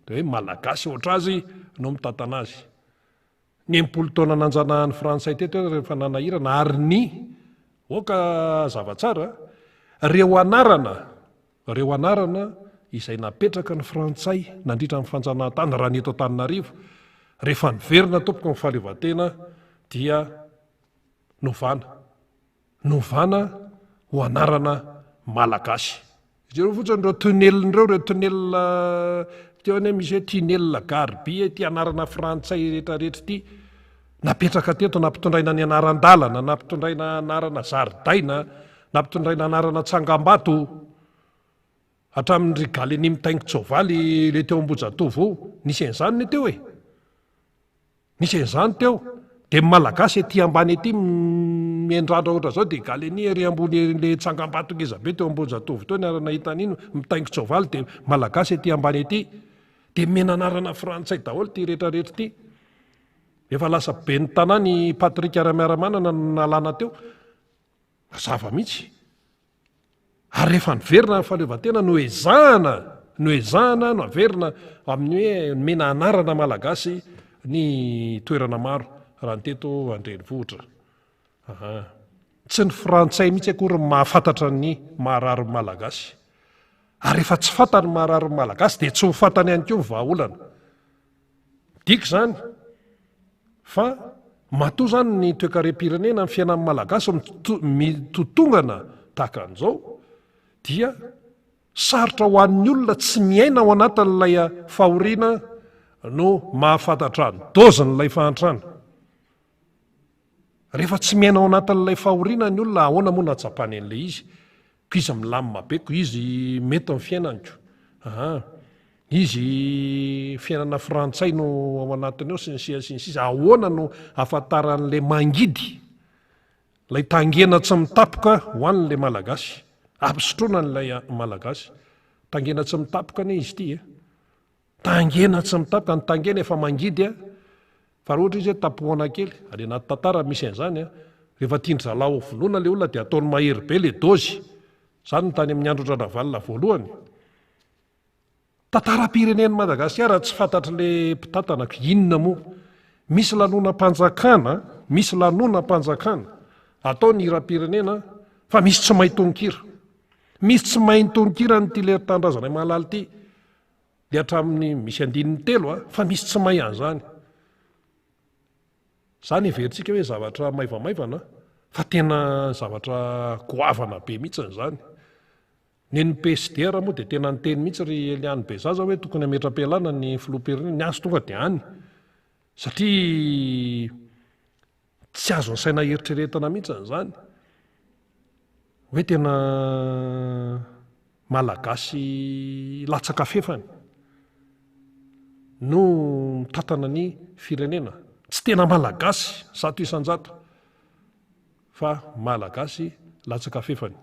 dia hoe malagasy oatra azy no mitantana azy. Ny 80 taona nanjanahany frantsay teto rehefa nanahirana ary ny oka zavatsara reo anarana izay napetraka ny frantsay nandritra ny fanjanahantany raha ny eto Antananarivo rehefa niverina tompoko ny fahaleovantena dia novana ho anarana malagasy. Izareo fotsiny reo tunnelreo teo any misy hoe tunnel Garbi ty anarana frantsay rehetrarehetra ty napetraka teto, nampitondraina ny anaran-dalana, nampitondraina anarana zaridaina, nampitondraina anarana tsangambato hatramin'ny Galeny mitaingitsoavaly le teo Ambojatovo nisy an'izany ny teo nisy an'izany teo dia malagasy ety ambany ety miendrandra ohatra zao dia Galeny ery ambony le tsangambato ngeza be teo Ambojatovo teo ny arana hitan'ino mitaingitsoavaly dia malagasy ety ambany ety dia menanarana frantsay daholo ty rehetrarehetra ty. Efa lasa be ny tanàny Patrick Aramiaramanana nalana teo mazava mihitsy. Ary rehefa niverina ny fahaleovantena no ezahana no averina amin'ny hoe mena anarana malagasy ny toerana maro raha ny teto Andrenivohitra. Tsy ny frantsay mihitsy akory mahafantatra ny maharary malagasy. Ary rehefa tsy fantany maharary malagasy dia tsy ho fantany ihany koa ny vahaolana. Dika zany fa matoa zany ny toe-karem-pirenena ny fiainan'ny malagasy mitotongana tahaka an'izao dia sarotra ho an'ny olona tsy miaina ao anatin'ilay fahoriana no mahafantatra ny dozin'ilay fahantrana. Rehefa tsy miaina ao anatin'ilay fahoriana ny olona ahoana moa natsapany an'ilay izy ko izy milamina be ko izy mety amin'ny fiainanko izy fiainana frantsay no ao anatiny ao sinsisinsis ahoana no afantaran'lay mangidy lay tangena tsy mitapoka ho an'lay malagasy ampisotrona n'lay malagasy tangena tsy mitapoka ne izy ty tangena tsy mitapoka ny tangena efa mangidy fa raha ohatra izy hoe tapohana kely ary anaty tantara misy an'izany rehefa tiandry zalahy vonoana le olona dia ataony mahery be le dozy zany ny tany amin'ny andro Ranavalona voalohany. Tantaram-pirenen'i Madagasikara tsy fantatry le mpitantana inona moa misy lanonam-panjakana atao ny hiram-pirenena fa misy tsy mahay tononkira, misy tsy mahay tononkira ny ty leritandrazana mahalala ty dia hatramin'ny misy 3 fa misy tsy mahay an'izany. Zany everitsika hoe zavatra maivamaivana fa tena zavatra goavana be mihitsy n'izany. Ny NPSDR moa dia tena niteny mihitsy ry Eliane Bezaza hoe tokony ametra-pialana ny filoham-pirenena, ny azo tonga dia any satria tsy azo ny saina eritreretana mihitsy n'izany hoe tena malagasy latsaka fefany no mitantana ny firenena. Tsy tena malagasy 100% fa malagasy latsaka fefany.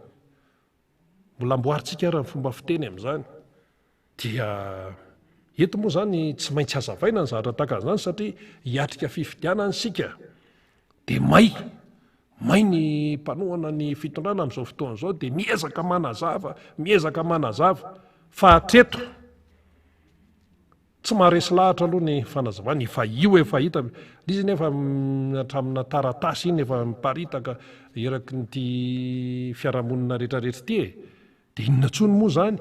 Mbola amboaritsika raha ny fomba fiteny amin'izany dia eto moa zany tsy maintsy hazavaina ny zavatra tahaka an'izany satria hiatrika fifidianana sika dia may ny mpanohana ny fitondrana amin'izao fotoana izao dia miezaka manazava fa hatreto tsy maharesy lahatra aloha ny fanazavana efa io efa hita izy nefa hatramina taratasy iny efa miparitaka eraky nyty fiarahamonina rehetrarehetra ty dia inona tsony moa zany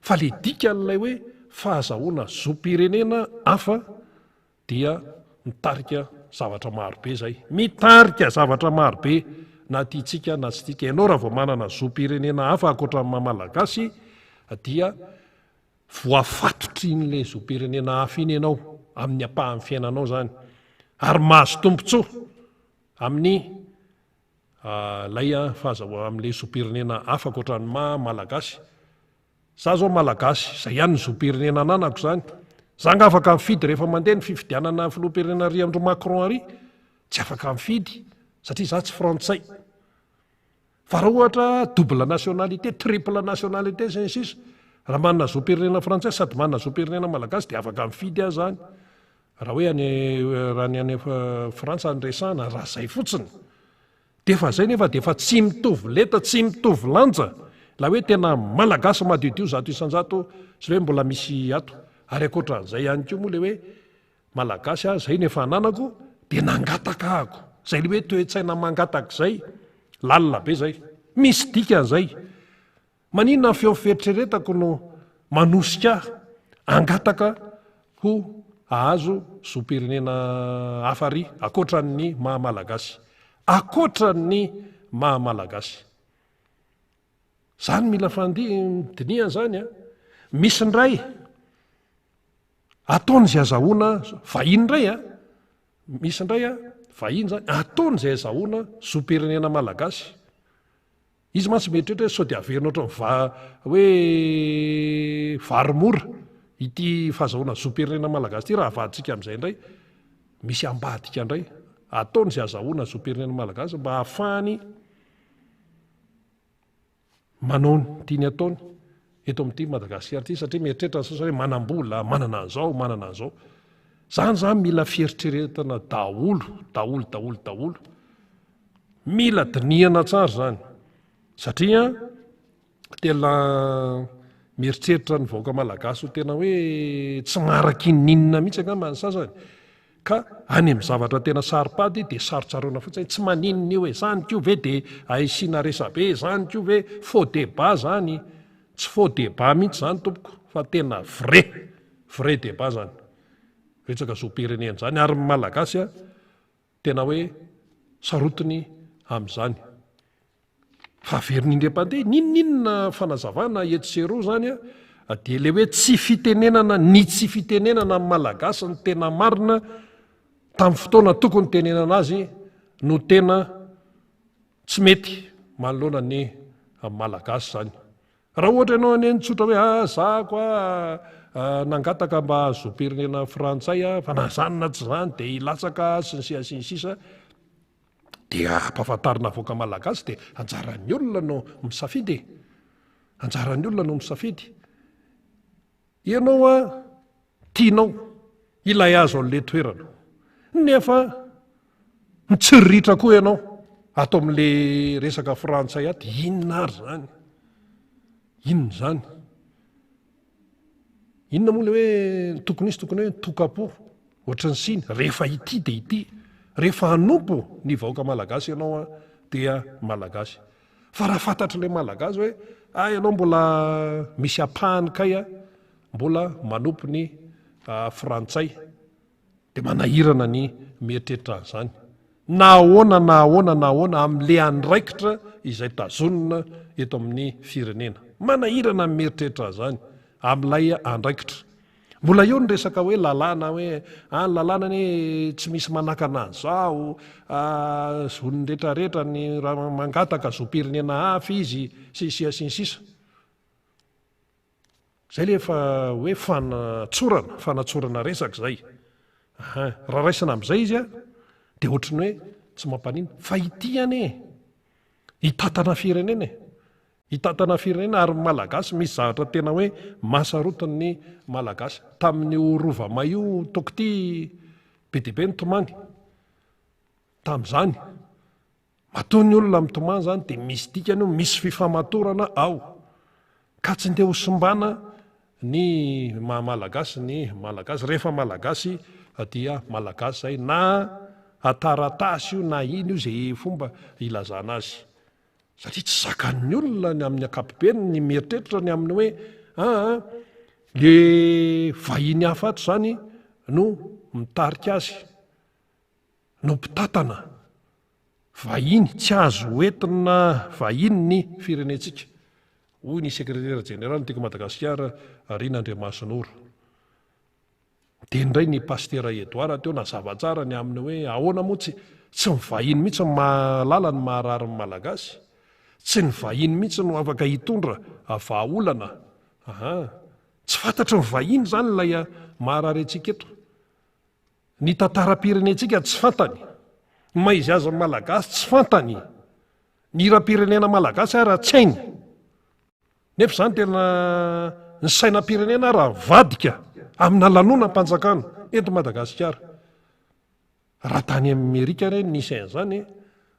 fa le dika n'ilay hoe fahazahoana zom-pirenena hafa dia mitarika zavatra marobe zay, mitarika zavatra marobe na tiatsika na tsy tiaka. Ianao raha vao manana zom-pirenena hafa ankoatra amin'ny malagasy dia voafatotry n'ilay zom-pirenena hafa iny ianao amin'ny ampahan'ny fiainanao zany ary mahazo tombontsoa amin'ny lay fahazahoana amin'ilay zom-pirenena hafa ankoatra ny malagasy. Za zao malagasy izay ihany ny zom-pirenena ananako zany. Za nga afaka mifidy rehefa mandeha ny fifidianana filoham-pirenena ry Andro Macron ary tsy afaka mifidy satria za tsy frantsay. Fa raha ohatra double nationalité, triple nationalité zay sisa raha manana zom-pirenena frantsay sady manana zom-pirenena malagasy dia afaka mifidy azy zany. Raha hoe raha ny any Frantsa andresana raha zay fotsiny dia efa zay nefa dia efa tsy mitovy leta, tsy mitovy lanja la hoe tena malagasy madiodio zato isanjato sy hoe mbola misy ato ary akoatran'izay ihany koa moa le hoe malagasy zay nefa ananako dia nangatakahako zay le hoe toe-tsaina mangatak'izay lalina be zay misy dikan'izay maninona feo fieritreretako no manosika angataka ho ahazo zom-pirenena hafary akoatran'ny mahamalagasy akoatran'ny mahamalagasy zany mila fandiniana zany misy ndray ataony zay azahoana vahiny ndray misy ndray vahiny zany ataony zay azahoana zom-pirenena malagasy izy mantsy meritrehitra sao dia averina ohatran'ny hoe varomora ity fahazahoana zom-pirenena malagasy ity raha avaditsika amin'izay ndray misy ambadika ndray ataony zay azahoana zom-pirenena malagasy mba hahafahany manao ny tiany ataony eto amin'ity Madagasikara ity satria mieritreritra ny sasany hoe manam-bola manana an'izao zany mila fieritreretana daholo mila dinihana tsara zany satria tena mieritreritra ny vahoaka malagasy ho tena hoe tsy maraka ininina mihitsy angamba ny sasany ka any amin'ny zavatra tena saripady dia sarotsaroana fotsiny tsy maninona io hoe zany koa ve dia aisiana resabe zany koa ve faux débat zany tsy faux débat mihitsy zany tompoko fa tena vrai débat zany retsaka zom-pirenena zany ary malagasy tena hoe sarotiny amin'izany fa verindrem-pandeha ninona fanazavana etseroa zany dia le hoe tsy fitenenana tsy fitenenana amin'ny malagasy ny tena marina tamin'ny fotoana tokony tenenana azy no tena tsy mety manoloana ny malagasy zany raha ohatra ianao ane nitsotra hoe zako nangataka mba zom-pirenena frantsay fa nazanona tsy zany dia ilatsaka sy ny sisa dia ampahafantarina voaka malagasy dia anjaran'ny olona no misafidy ianao tianao ilay azo an'le toerana nefa mitsirritra koa ianao ato amin'le resaka frantsay aty inona ary zany inona moa le hoe tokony hoe tokapo ohatran'ny siny rehefa ity dia ity rehefa hanompo ny vahoaka malagasy ianao dia malagasy fa raha fantatry le malagasy hoe ianao mbola misy apahany kay mbola manompo ny frantsay dia manahirana ny mieritreritra an'izany na ahoana amin'le andraikitra izay tazonina eto amin'ny firenena manahirana ny mieritreritra an'izany amin'ilay andraikitra mbola eo ny resaka hoe lalàna hoe lalàna ny tsy misy manakana an'izao zon'ny rehetrarehetra ny raha mangataka zom-pirenena hafa izy sisa zay lefa hoe fanatsorana resaka zay raha raisana amin'izay izy dia ohatrany hoe tsy mampanina fa itiany hitatana firenena ary malagasy misy zavatra tena hoe mahasarotiny malagasy tamin'ny rova maio tokity be dia be ny tomany tamin'izany matoa ny olona mitomany zany dia misy dikany misy fifamatorana ao ka tsy ndeha hosimbana ny malagasy rehefa malagasy dia malagasy zay na ataratasy io na ino io zay fomba ilazana azy satria tsy zakan'ny olona ny amin'ny akapobeny ny mieritreritra ny amin'ny hoe le vahiny hafato zany no mitarika azy no mpitatana vahiny tsy azo hoentina vahiny ny firenentsika hoy ny sekretera jeneraly nytiko Madagasikara Rina Andriamasinoro dia indray ny pastera Edouard teo nazava tsara ny amin'ny hoe ahoana moa tsy mivahiny mihitsy ny mahalala ny maharary ny malagasy tsy ny vahiny mihitsy no afaka hitondra vahaolana tsy fantatry ny vahiny zany ilay maharary antsika eto ny tantaram-pirenentsika tsy fantany maizy azy ny malagasy tsy fantany ny hira-pirenena malagasy raha tsy hainy nefa zany tena ny sainam-pirenena raha vadika amina lanona mpanjakana eto Madagasikara raha tany Amerika nisy an'izany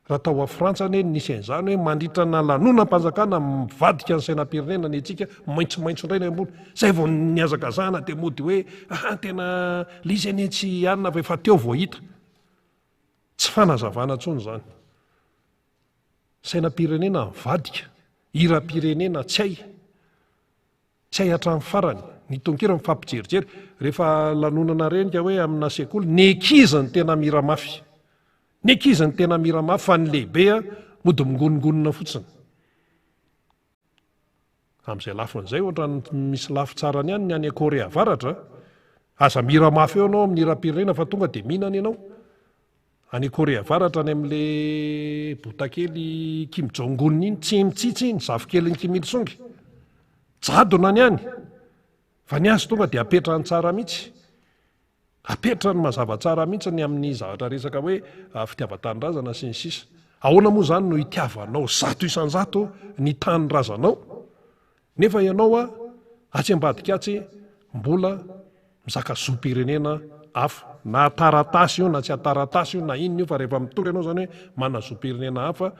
raha tao a frantsa ny nisy an'izany hoe mandritrana lanonam-panjakana mivadika ny sainam-pirenena ny atsika maitsomaitso indray ny ambony zay vao niazakazahana dia mody hoe tena lisy any tsy anina fa efa teo vao hita tsy fanazavana ntsony zany sainam-pirenena mivadika hiram-pirenena tsy ay hatramin'ny farany ny tonkira mifampijerijery rehefa lanonana renika hoe amina sekoly ny ankizy ny tena miramafy ny ankizy ny tena miramafy fa ny lehibea mody mingoningonina fotsiny amin'izay lafin'izay ohatra misy lafy tsarany ihany ny any Korea avaratra aza miramafy eo anao amin'ny hiram-pirenena fa tonga dia mihinana ianao any Korea avaratra any amin'le botakely Kim Jong-un iny tsy mitsitsy ny zafikeliny Kim Il-sung jadona ny any fa ny azy tonga dia apetrany tsara mihitsy apetrany mazava tsara mihitsy ny amin'ny zavatra resaka hoe fitiavan-tany-drazana sy ny sisa ahoana moa zany no hitiavanao 100% ny tany-drazanao nefa ianao atsy ambadikatsy mbola mizaka zoam-pirenena hafa na taratasy io na tsy ataratasy io na inona io fa rehefa mitora ianao zany hoe mana zoam-pirenena hafa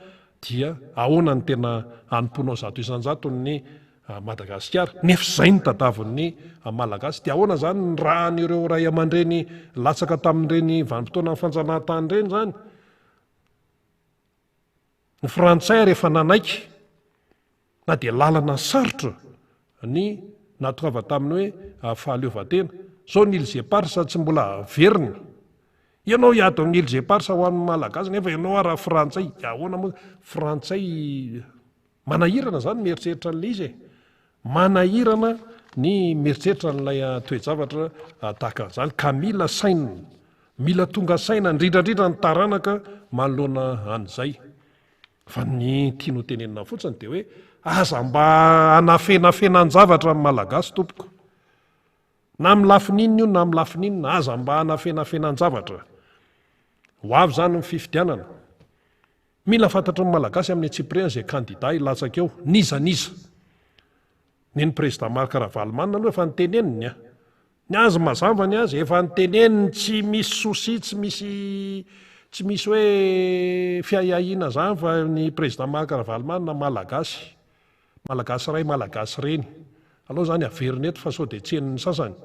dia ahoana ny tena anomponao 100% ny Madagasikara nefa izay ny tadavin'ny malagasy dia ahoana zany ny rahan'ireo ray aman-dreny latsaka tamin'ireny vanim-potoana ny fanjanahantany ireny zany ny frantsay rehefa nanaiky na dia lalana sarotra ny natokava tamin'ny hoe fahaleovantena zao ny Îles Éparses tsy mbola veriny ianao hiady amin'ny Îles Éparses ho an'ny malagasy nefa ianao raha frantsay ahoana moa frantsay manahirana zany mieritreritra n'ilay izy manahirana ny mieritreritra n'ilay toe-javatra tahaka an'izany ka mila saina mila tonga saina indrindrandrindra ny taranaka manoloana an'izay fa ny tiano tenenina fotsiny dia hoe aza mba hanafenafenan-javatra amin'ny malagasy tompoko na amin'ny lafininina io na amin'ny lafininina aza mba hanafenafenan-javatra ho avy zany ny fifidianana mila fantatra ny malagasy amin'ny Tsipriana izay kandida ilatsaka eo nizaniza ny président Marc Ravalomanana aloha efa niteneniny ny azy mazava ny azy efa niteneniny tsy misy souci tsy misy hoe fiahiahina zany fa ny président Marc Ravalomanana malagasy ray malagasy reny aloha zany averina eto fa sao dia tsy henony sasany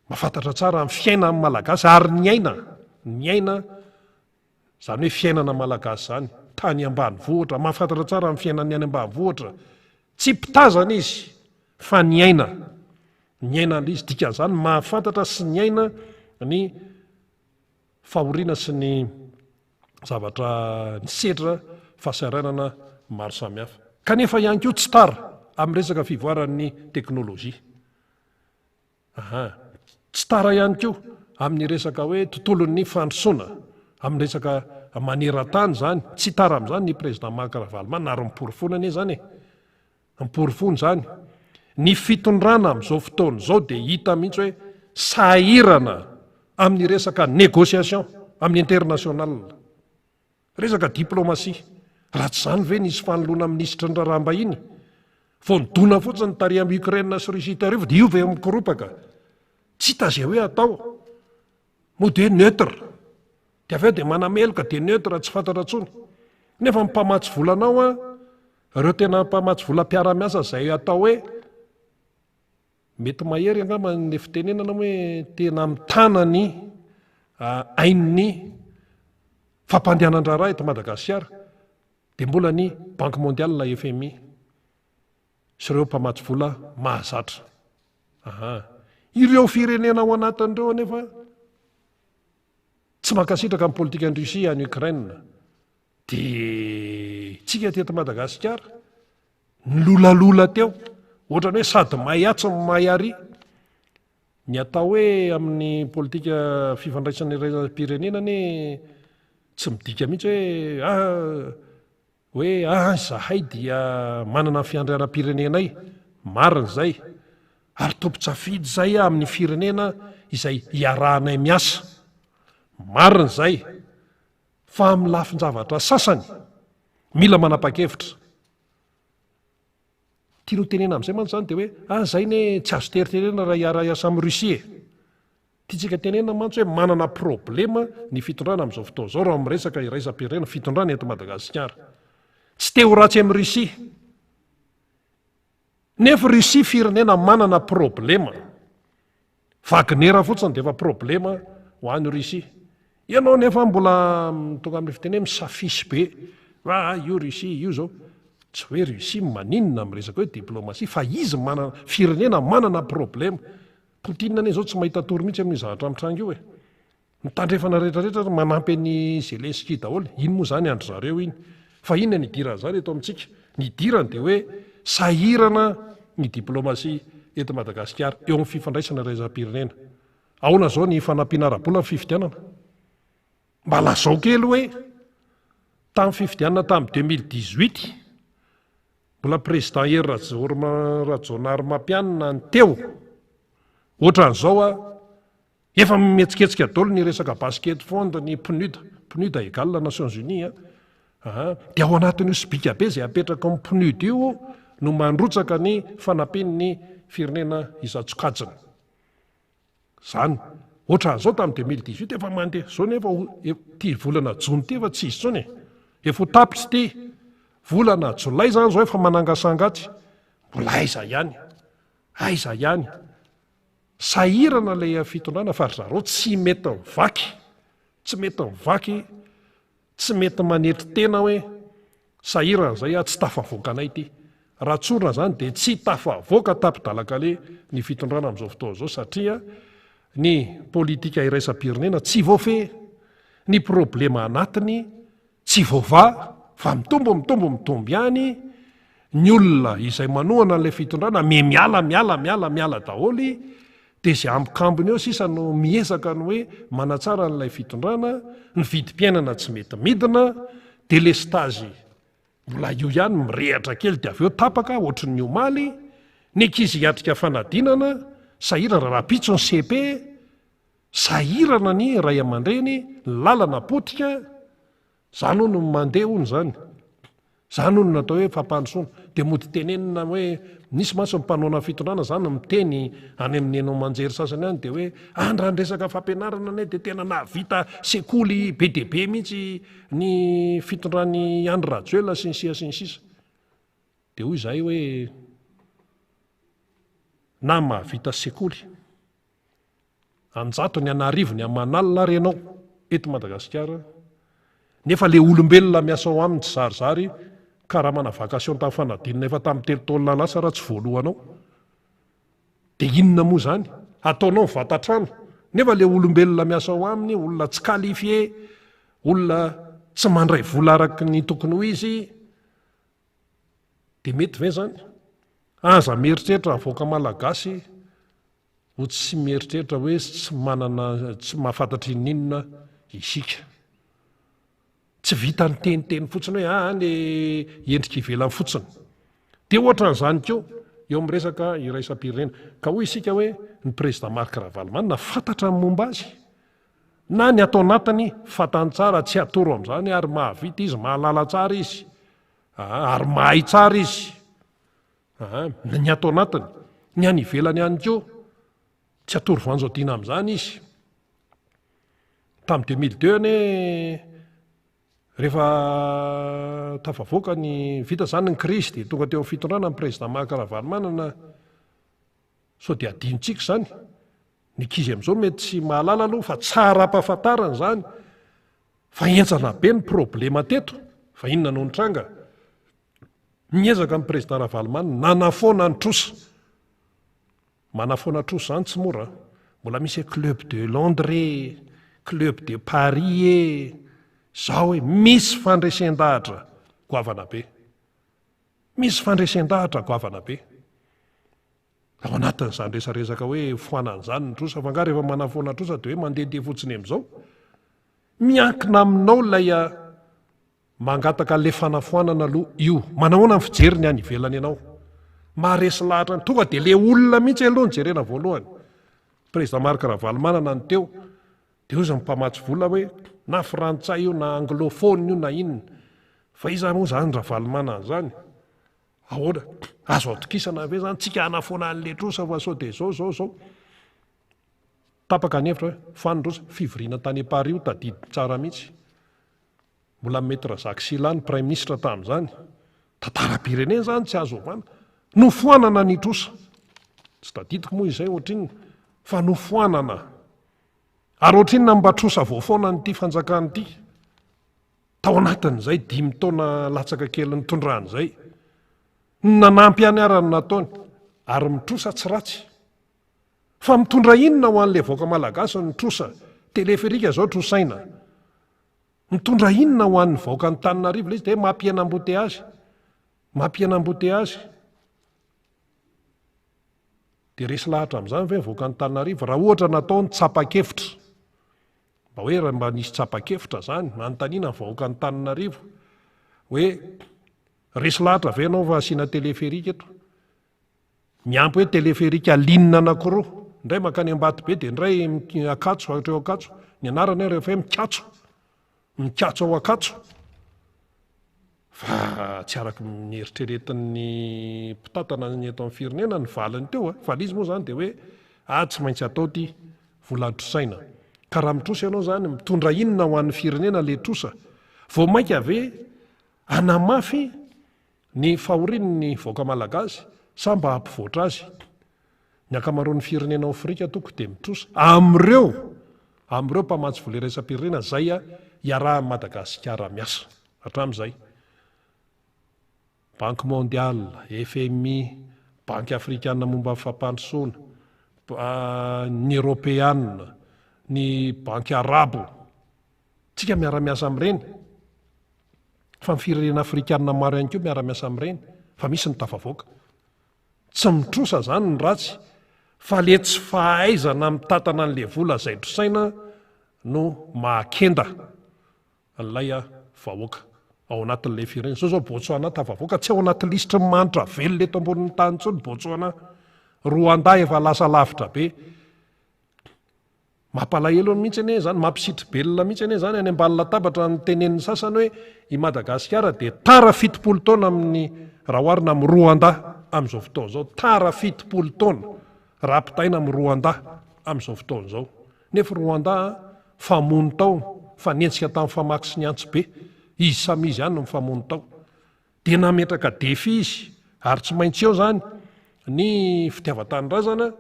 mahafantatra tsara amin'ny fiaina amin'ny malagasy ary ny aina zany hoe fiainana malagasy zany tany ambanivohitra mahafantatra tsara amin'ny fiainany any ambanivohitra tsy mpitazana izy fa ny aina n'ilay izy dikan'izany mahafantatra sy ny aina ny fahoriana sy ny zavatra ny setra fahasaranana maro samihafa kanefa ihany koa tsy tara amin'ny resaka fivoaran'ny teknôlôjia tsy tara ihany koa amin'ny resaka hoe tontolon'ny fandrosoana amin'ny resaka maneran-tany zany tsy tara amin'izany ny président Marc Ravalomanana ary miporofonany zany miporofony zany ny fitondrana amin'izao fotoana izao dia hita mihitsy hoe sahirana amin'ny resaka négociation amin'ny international resaka diplomasia raha tsy zany ve nisy fanoloana minisitra ny raharaham-bahiny vao nidona fotsiny ny taria amin'ny Ukraine sy Russie tarivo dia io ve mikoropaka tsy hita zay hoe atao moa dia neutre dia avy eo dia manameloka dia neutre tsy fantatra ntsony nefa mpamatsy volanao ireo tena mpamatsy vola mpiara-miasa zay atao hoe mety mahery angamba ny fitenenana hoe tena mitana ny ain'ny fampandehanan-draharaha eto Madagasikara dia mbola ny Banque mondiale na FMI sy ireo mpamatsy vola mahazatra ireo firenena ao anatin'ireo nefa tsy mankasitraka amin'ny politika ny Russie any Ukraine dia tsika teto Madagasikara nilolalola teo ohatrany hoe sady mahay atsy mahay ary ny atao hoe amin'ny politika fifandraisana pirenena ne tsy midika mihitsy hoe zahay dia manana fiandrianam-pirenenay marina zay ary tompo-tsafidy zay amin'ny firenena izay hiarahanay miasa marina zay fa amin'ny lafin-javatra sasany mila manapa-kevitra tiano tenena amin'izay mantsy zany dia hoe zay ne tsy azo teritenena raha hiara-iasa amin'ny Russie tiatsika tenena mantsy hoe manana problema ny fitondrana amin'izao fotoa zao raha miresaka iraisam-pirenena fitondrana eto Madagasikara tsy te ho ratsy amin'ny Russie nefa Russie firenena manana problema Wagner fotsiny dia efa problema ho an'ny Russie ianao nefa mbola tonga amin'ny fiteny misafisy be io Russie io zao tsy hoe Russie maninona amin'ny resaka hoe diplomasia fa izy manana firenena manana problema Poutine ane zao tsy mahita tory mihitsy amin'ny zavatra mitranga io mitandrefana rehetrarehetra manampy ny Zelensky daholo iny moa zany andro zareo iny fa inona ny idirana zany eto amintsika ny idirana dia hoe sahirana ny diplomasia eto Madagasikara eo amin'ny fifandraisana raisam-pirenena ahoana zao ny fanampiana ara-bola ny fifidianana mba lazao kely hoe tamin'ny fifidianana tamin'ny 2018 mbola président Hery Rajaonarimampianina ny teo ohatran'izao efa mimetsiketsika daholo ny resaka basket fond ny PNUD égale Nations Unies dia ao anatin'io sibika be izay apetraka amin'ny PNUD io no mandrotsaka ny fanampin'ny firenena isan-tsokajiny zany ohatran'izao tamin'ny 2018 efa mandeha zao nefa ty volana jony ty efa tsy isy tsony efa ho tapitsy ty volana jolay zany zao efa manangasangatsy mbola aiza ihany sahirana ilay fitondrana fa zareo tsy mety mivaky tsy mety manetry tena hoe sahirana zay tsy tafavoaka anay ty raha tsorina zany dia tsy tafavoaka tapidalakale ny fitondrana amin'izao fotoana zao satria ny politika iraisam-pirenena tsy voafehy ny problema anatiny tsy voava fa mitombo ihany ny olona izay manohana n'ilay fitondrana miala daholy dia izay ambokambony eo sisa no miezaka ny hoe manatsara n'ilay fitondrana ny vidim-piainana tsy mety midina délestage mbola io ihany mirehatra kely dia avy eo tapaka ohatry ny omaly ny ankizy hiatrika fanadinana sahirana rapitso ny CP sahirana ny ray aman-dreny ny lalana potika zany hono mandeha hono zany hono natao hoe fampandrosoana dia mody tenenina hoe nisy mantsy mpanona fitondrana zany miteny any amin'ny enao manjery sasany any dia hoe andra nyresaka fampianarana anay dia tena nahavita sekoly be dia be mihitsy ny fitondrany Andry Rajoelina sy ny sisa dia hoy izahay hoe na mahavita sekoly anjato ny anarivo ny amanalina renao eto Madagasikara nefa le olombelona miasa ao aminy tsy zarizary ka raha mana vakasion tamin'ny fanadinina efa tamin'ny 3 taolina lasa raha tsy voalohanao dia inona moa zany ataonao vatatrano nefa le olombelona miasa ao aminy olona tsy qualifié olona tsy mandray vola araka ny tokony ho izy dia mety ve zany aza mieritreritra avoaka malagasy ho tsy mieritreritra hoe tsy mahafantatra inona isika tsy vita ny teniteny fotsiny hoe any endrika ivelany fotsiny dia ohatran'izany keo eo amin'ny resaka iraisam-pirenena ka hoy isika hoe ny président Marc Ravalomanana fantatra ny momba azy na ny atao anatiny fantany tsara tsy atoro amin'izany ary mahavita izy mahalala tsara izy ary mahay tsara izy ny atao anatiny ny any ivelany ihany keo tsy atoro vanjaodiana amin'izany izy tamin'ny 2002 ane rehefa tafavoaka ny vita zany ny crise dia tonga teo amin'ny fitondrana ny président Marc Ravalomanana sao dia adinontsika zany ny ankizy amin'izao mety tsy mahalala aloha fa tsara ampahafantarana zany fa entsana be ny problema teto fa inona no nitranga niezaka amin'ny président Ravalomanana nanafoana ny trosa manafoana trosa zany tsy mora mbola misy club de Londres club de Paris zao hoe misy fandresen-dahatra goavana be ao anatin'izany resaresaka hoe foanan'izany ny trosa fa nga rehefa manafoana trosa dia hoe mandehandeha fotsiny amin'izao miankina aminao ilay mangataka le fanafoanana aloha io manahoana ny fijeriny any ivelany ianao maharesy lahatra tonga dia le olona mihitsy aloha nijerena voalohany président Marc Ravalomanana ny teo dia ozy mpamatsy vola hoe na frantsay io na anglophone io na inona fa iza moa zany Ravalomanana zany ahoana azo atokisana ve zany tsika hanafoana an'le trosa fa sao dia zao tapaka ny hevitra hoe fanindrosa fivoriana tany Paris tadidy tsara mihitsy. Mbola mety raha Jacques Chirac prime ministre tamin'izany. Tantaram-pirenena zany tsy azo ovana. Nofoanana ny trosa. Tsy tadidiko moa izay ohatriny fa nofoanana. Ary ohatrinona mba trosa voafoana nyity fanjakana ity. Tao anatin'izay 5 taona latsaka kely nitondrahan'izay. Nanampy aniarany nataony ary mitrosa tsy ratsy. Fa mitondra inona ho an'ilay vahoaka malagasy ny trosa? Teleferika zao trosaina. Mitondra inona ho an'ny vahoaka ny Antananarivo ilay izy dia mampienam-boteazy. Mampienam-boteazy. Dia resy lahatra amin'izany ve vahoaka ny Antananarivo raha ohatra natao ny tsapa-kevitra. Mba hoe raha mba nisy tsapa-kevitra zany, manontaniana ny vahoaka ny Antananarivo. Hoe resy lahatra ve ianao fa asiana teleferika eto? Miampy hoe teleferika linina anankiroa. Indray makany Ambatobe dia indray Akatso, hatreo Akatso. Ny anarany rehefa hoe Mikatso. Mikatso ao Akatso. Fa tsy araka ny eritreretin'ny mpitatana ny eto amin'ny firenena ny valiny teo. Fa izy moa zany dia hoe tsy maintsy atao ty vola trosaina. Ka raha mitrosa ianao zany mitondra inona ho an'ny firenena le trosa? Vao mainka ave anamafy ny fahorian'ny vahoaka malagasy sa mba hampivoatra azy. Ny ankamaroan'ny firenena Afrika toko dia mitrosa amreo mpamatsy vola iraisam-pirenena zay iarahan'i Madagasikara miasa hatramin'izay. Banque mondiale, FMI, Banque africaine momba fampandrosoana, ny Européenne, ny Banque arabo. Tsika miara-miasa amin'ireny. Fa ny firenena afrikanina maro ihany koa miara-miasa amin'ireny. Fa misy ny tafavoaka. Tsy mitrosa zany ny ratsy, fa le tsy fahaizana mitatana an'ilay vola izay trosaina no mahakenda an'ilay vahoaka ao anatin'ilay firenena. Zao Botswana tafavoaka tsy ao anaty lisitra manitra velona eto ambonin'ny tany intsony Botswana. Rwanda efa lasa lavitra be. Mampalahelo mihitsy ane zany, mampisitry belona mihitsy ane zany any ambany latabatra ny tenenin'ny sasany hoe i Madagasikara dia tara 70 taona amin'ny raha oharina amin'ny Rwanda amin'izao fotoana zao. Tara 70 taona raha ampitaina amin'ny Rwanda amin'izao fotoana zao. Nefa Rwanda famono tao fa nientsika tamin'ny famaky sy ny antso be. Izy samy izy ihany no mifamono tao. Dia nametraka defi izy ary tsy maintsy eo zany ny fitiavan-tanindrazana.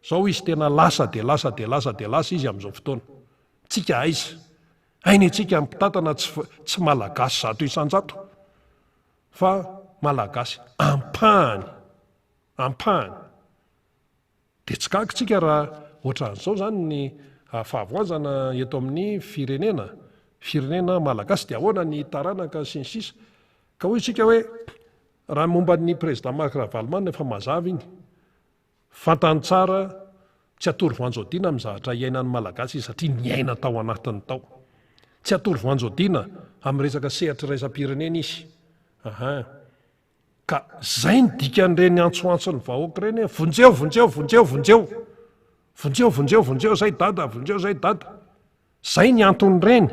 Zao izy tena lasa dia lasa izy amin'izao fotoana. Tsika aiza. Ainy tsika mitatana tsy malagasy 100 isan-jato. Fa malagasy ampahany. Dia tsy kaky tsika raha ohatran'izao zany ny fahavoazana eto amin'ny firenena malagasy dia ahoana ny taranaka sy ny sisa. Ka hoy tsika hoe raha momba ny président Marc Ravalomanana efa mazava iny. Fantany tsara tsy atory voanjodina amin'ny zavatra iainan'ny malagasy satria niaina tao anatiny tao. Tsy atory voanjodina amin'ny resaka sehatra iraisam-pirenena izy. Ka zay ny dikan'ireny antsoantsony vahoaka ireny. Vonjeo zay dada, vonjeo zay dada. Zay ny anton'ireny.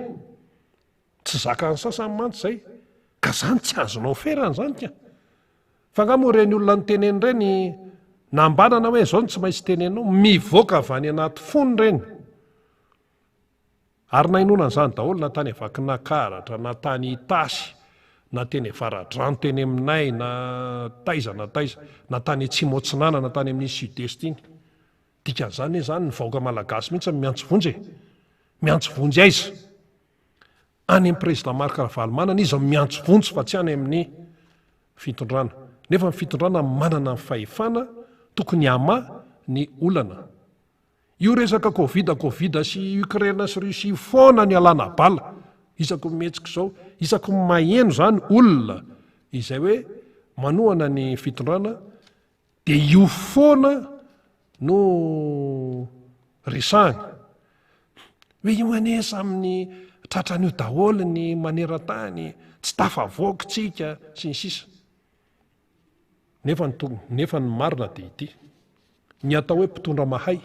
Tsy zakan'ny sasany mantsy zay. Ka zany tsy azonao ferany zany ka. Fa nga moa ireny olona ny tenen'ireny nambanana hoe zao tsy maintsy tenenao, mivoaka avy any anaty fony ireny. Ary nainona an'izany daholo na tany Vakinankaratra, na tany Itasy, na teny Avaradrano, teny aminay, na taiza, na tany Tsimotsinana, na tany amin'ny Sud-Est iny. Dikan'izany hoe zany ny vahoaka malagasy mihitsy miantso vonjy. Miantso vonjy aiza? Any amin'ny président Marc Ravalomanana izy miantso vonjy fa tsy any amin'ny fitondrana. Nefa ny fitondrana manana ny fahefana tokony ama ny olana. Io resaka Covid sy Ukraine sy Russie foana ny alana bala. Isako mihetsika zao, isako maheno zany olona izay hoe manohana ny fitondrana dia io foana no resahany. Hoe io anesa amin'ny tratran'io daholo ny maneran-tany, tsy tafavoaka tsika sy ny sisa. Nefa ny marina dia ity. Ny atao hoe mpitondra mahay,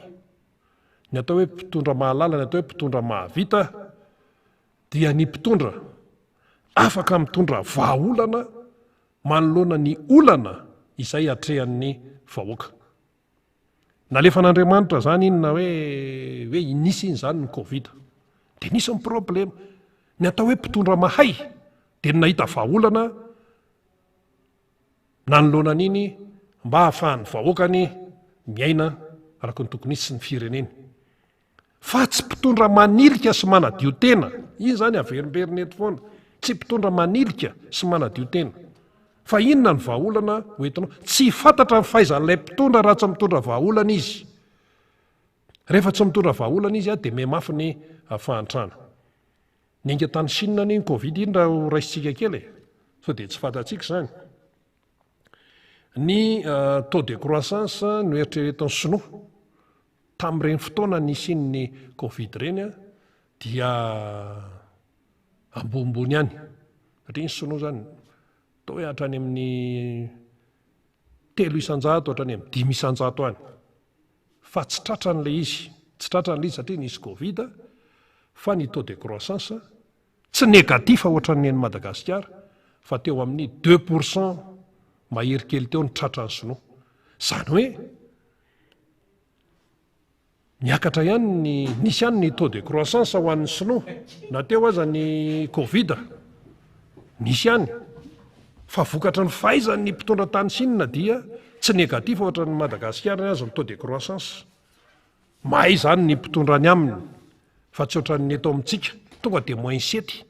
ny atao hoe mpitondra mahalala, ny atao hoe mpitondra mahavita dia ny mpitondra afaka mitondra vahaolana manoloana ny olana izay atrehan'ny vahoaka. nalefan'andriamanitra zany inona hoe inisy iny zany ny covid de nisy ny problema ny atao hoe mpitondra mahay de nahita vahaolana nanolonan'iny mba hahafahan'ny vahoakany miaina araka ny tokony isy sy ny fireneny fa tsy mpitondra manilika sy manadio tena iny zany averimberiny eto foana tsy mpitondra manilika sy manadio tena fa inona ny vahaolana hoentinao tsy fantatra ny fahaizan'ilay mpitondra raha tsy mitondra vahaolana izy rehefa tsy mitondra vahaolana izy de memafy ny fahantrana ny inga tany Chine ny covid iny raha raisitsika kely so de tsy fantatsika zany ny taux de croissance no eritreretin'ny sinoa tamin'ireny fotoana nisy ny covid reny dia ambonimbony ihany satria ny sinoa zany atao hoe hatrany amin'ny 300 hatrany amin'ny 500 any fa tsy tratran'ilay izy tsy tratran'ilay izy satria nisy covid fa ny taux de croissance tsy négatif ohatran'ny any Madagasikara fa teo amin'ny 2% mahery kely teo ny tratran'ny sinoa zany hoe miakatra ihany nisy ihany ny taux de croissance ho an'ny sinoa na teo aza ny covid nisy ihany fa vokatra ny fahaizany mpitondra tany Chine dia tsy négatif ohatran'ny Madagasikara azy ny taux de croissance mahay zany ny mpitondra ny aminy fa tsy ohatran'ny eto amintsika tonga de -7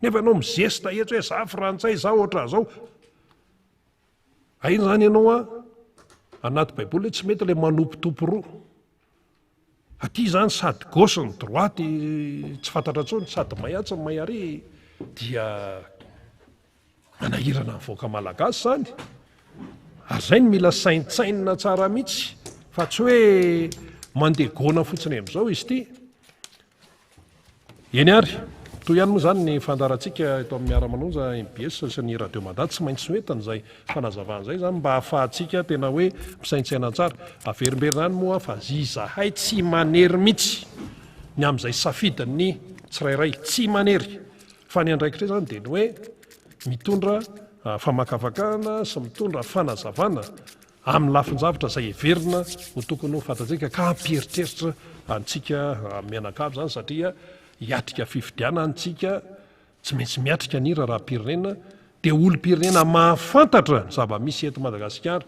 nefa ianao mizesta eto hoe za frantsay za ohatra zao ainy zany ianao anaty baiboly tsy mety le manompotompo roa aty zany sady gauche ny droite tsy fantatra tsony sady mayatsy ny mayary dia manahirana ny voaka malagasy zany ary zay ny mila saintsainina tsara mihitsy fa tsy hoe mandeha gona fotsiny am'izao izy ty eny ary toy ihany moa zany ny fandarantsika eto amin'ny miara-manonja MBS sy ny radio Mandady tsy maintsy hoentina zay fanazavan'izay zany mba hahafahantsika tena hoe misaintsaina tsara averimberina any moa fa zizahay tsy manery mihitsy ny amin'izay safidiny tsirairay tsy manery fa ny andraikitra zany de ny hoe mitondra famakafakana sy mitondra fanazavana amin'ny lafin-javatra zay everina ho tokony ho fantatsika ka hamperitreritra antsika mianakavy zany satria hiatrika fifidiana antsika tsy maintsy miatrika ny rahapirenena de olo-pirenena mahafantatra zava-misy eto Madagasikara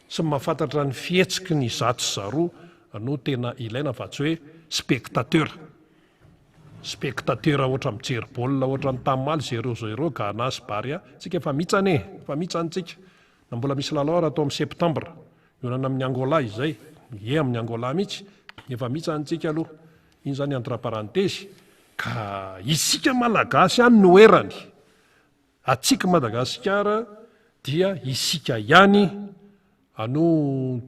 sy mahafantatra ny fihetsiky ny zato sy zaroa no tena ilaina fa tsy hoe spectateur ohatra mijery baolina ohatra ny tamimaly 0-0 Ghana sy Baria tsika efa mitsane fa mitsantsika na mbola misy lalao raha atao amin'ny septambra ionana amin'ny Angola izay amin'ny Angola mihitsy efa mitsantsika aloha iny zany entre parenthèse ka isika malagasy any no erany atsika Madagasikara dia isika ihany ano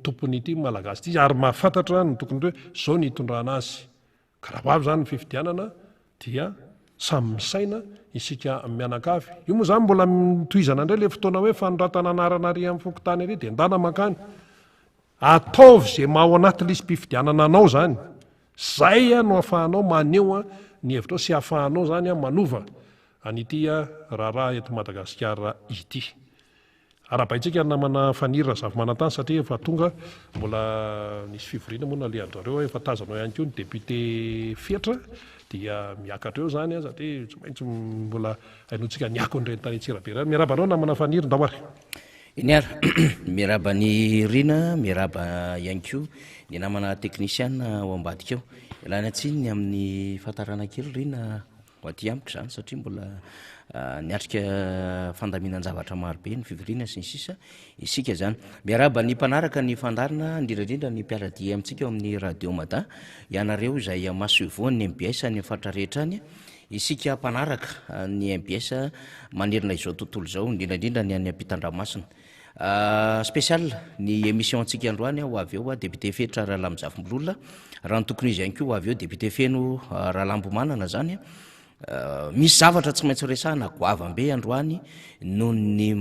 tompony ity malagasy ity ary mahafantatra ny tokony hoe zao ny hitondrana azy ka raha avy zany ny fifidianana dia samy misaina isika mianakavy io moa zany mbola mitoizana indray le fotoana hoe fanoratana anarana ary amin'ny fokotany ary de ndana makany ataovy zay maha ao anaty lisy mpifidianana anao zany zay no hahafahanao maneho ny hevitra sy hahafahanao zany manova an'ity raharaha eto Madagasikara ity arabaitsika namana fanirina zava-manantany satria efa tonga mbola nisy fivoriana moa na leandrareo efa tazanao ihany koa ny député fetra dia miakatra eo zany satria tsy maintsy mbola hainontsika niako nyreny tany Antsirabe miarabanao namana fanirina dahoary iny ary miraba ny rina miraba ihany koa ny namana technicien ao ambadika eo ilany atsiny amin'ny fahatarana kely rina ho aty amiko zany satria mbola niatrika fandaminan-javatra marobe ny fivoriana sy ny sisa isika zany miaraba ny mpanaraka ny fandarina indrindrandrindra ny mpiaradia amintsika eo amin'ny radio Mada ianareo izay maso ivoany ny MBS ny fatra rehetra any isika mpanaraka ny MBS manerina izao tontolo zao indrindrandrindra ny any ampitan-dranomasina spécial ny émission antsika androany ho avy eo député fetra Rahalamijavombololona raha ny tokony izy ihany koa ho avy eo député feno Rahalambomanana zany misy zavatra tsy maintsy resahana goavambe androany noho ny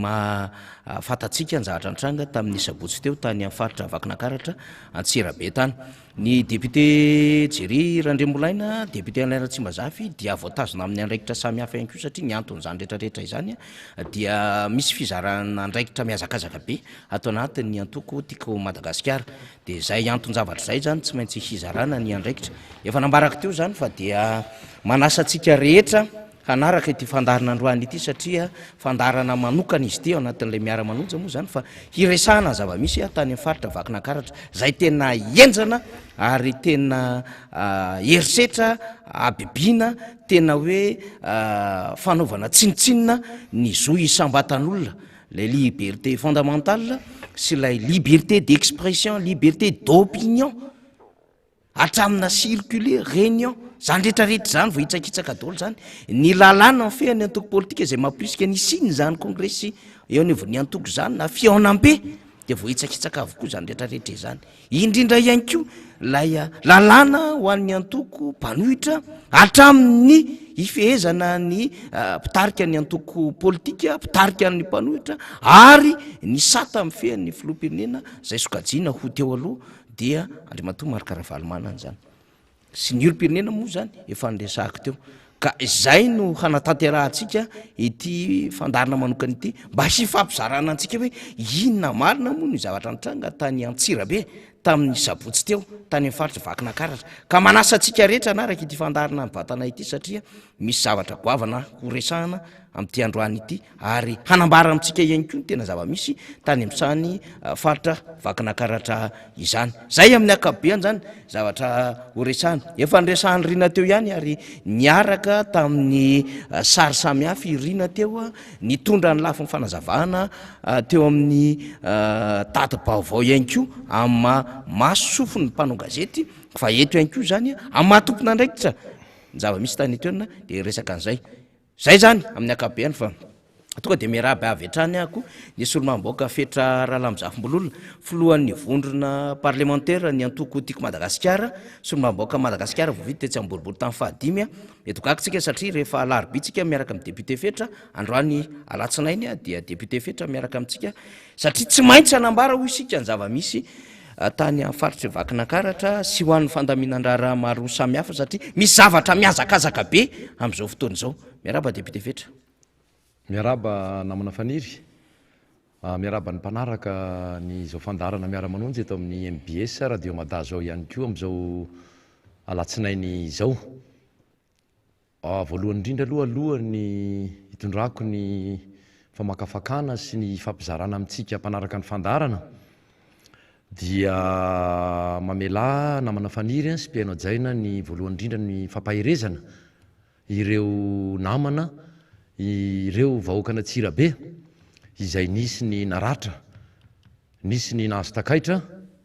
fatatsika ny zavatra nitranga tamin'ny sabotsy teo tany amin'ny faritra Vakinakaratra Antsirabe tany. Ny député Jery Randremolaina, député Alain Ratsimbazafy dia voatazona amin'ny andraikitra samy hafa ihany koa satria ny anton'izany rehetrarehetra izany dia misy fizarana andraikitra miazakazaka be ato anatin'ny antoko tiako Madagasikara. Dia zay anton-javatra zay zany tsy maintsy hizarana ny andraikitra. Efa nambaraka teo zany fa dia manasa antsika rehetra hanaraka ity fandarana androany ity satria fandarana manokana izy ty ao anatin'ilay miara-manonja moa zany fa hiresahana zava-misy tany amin'ny faritra Vakinakaratra zay tena enjana ary tena herisetra abibina tena hoe fanaovana tsinitsinina ny zo isambatan'olona les libertés fondamentales sy lay liberté d'expression, liberté d'opinion hatramina circuler réunion zany rehetrarehetra zany vo hitsakitsaka daholo zany ny lalàna fehany antoko politika zay mampisika ny siny zany congrès eo anivony ny antoko zany na fiaonam-be dia vo hitsakitsaka avokoa zany rehetrarehetra zany indrindra ihany koa lay lalàna ho an'ny antoko mpanohitra hatramin'ny ifehezana ny mpitarika ny antoko politika mpitarika ny mpanohitra ary ny sata amin'ny fehan'ny filoham-pirenena zay sokajiana ho teo aloha dia Andriamatoa Marc Ravalomanana zany sy ny olo-pirenena moa zany efa niresahako teo ka izay no hanatanterahantsika ity fandarana manokana ity mba sy fampizarana antsika hoe inona marina moa ny zavatra nitranga tany Antsirabe tamin'ny sabotsy teo tany amin'ny faritra Vakinakaratra ka manasa antsika rehetra anaraka ity fandarana mivatana ity satria misy zavatra goavana ho resahana amin'ity androany ity ary hanambara amintsika ihany koa ny tena zava-misy tany amin'izany faritra Vakinakaratra izany. Zay amin'ny akabeany zany zavatra ho resahana efa niresahany rina teo ihany ary niaraka tamin'ny sary samihafa irina teo nitondra ny lafin'ny fanazavana teo amin'ny tati-baovao ihany koa amin'ny masofon'ny mpanao gazety fa eto ihany koa zany amin'ny mahatompona andraikitra ny zava-misy tany etoana dia resaka an'izay zay zany amin'ny akabeany fa tonga dia miarahaba avy hatrany ako ny solomanim-bahoaka Fetra Rahalamijafy-Mbololona filohan'ny vondrona parlementaire ny antoko tiako Madagasikara solomanim-bahoaka Madagasikara voavity tetsy amboribory tamin'ny fahadimy etokakitsika satria rehefa alarbitsika miaraka amin'ny député Fetra androany alatsinainy dia député Fetra miaraka amintsika satria tsy maintsy hanambara ho isika ny zava-misy tany amin'ny faritra Vakinakaratra sy ho an'ny fandaminan-draharaha maro samihafa satria misy zavatra miazakazaka be amin'izao fotoana izao. Miaraba député Fetra. Miaraba namana faniry, miaraba ny mpanaraka ny zao fandarana miara-manonjy eto amin'ny MBS radio Mada zao ihany koa amin'izao alatsinainy izao. Voalohany indrindra aloha ny hitondrako ny famakafakana sy ny fampizarana amintsika mpanaraka ny fandarana dia mamela namana faniry sy mpiaino ajaina ny voalohany indrindra ny fampahirezana ireo namana ireo vahoakana Antsirabe izay nisy ny naratra nisy ny nahazo takaitra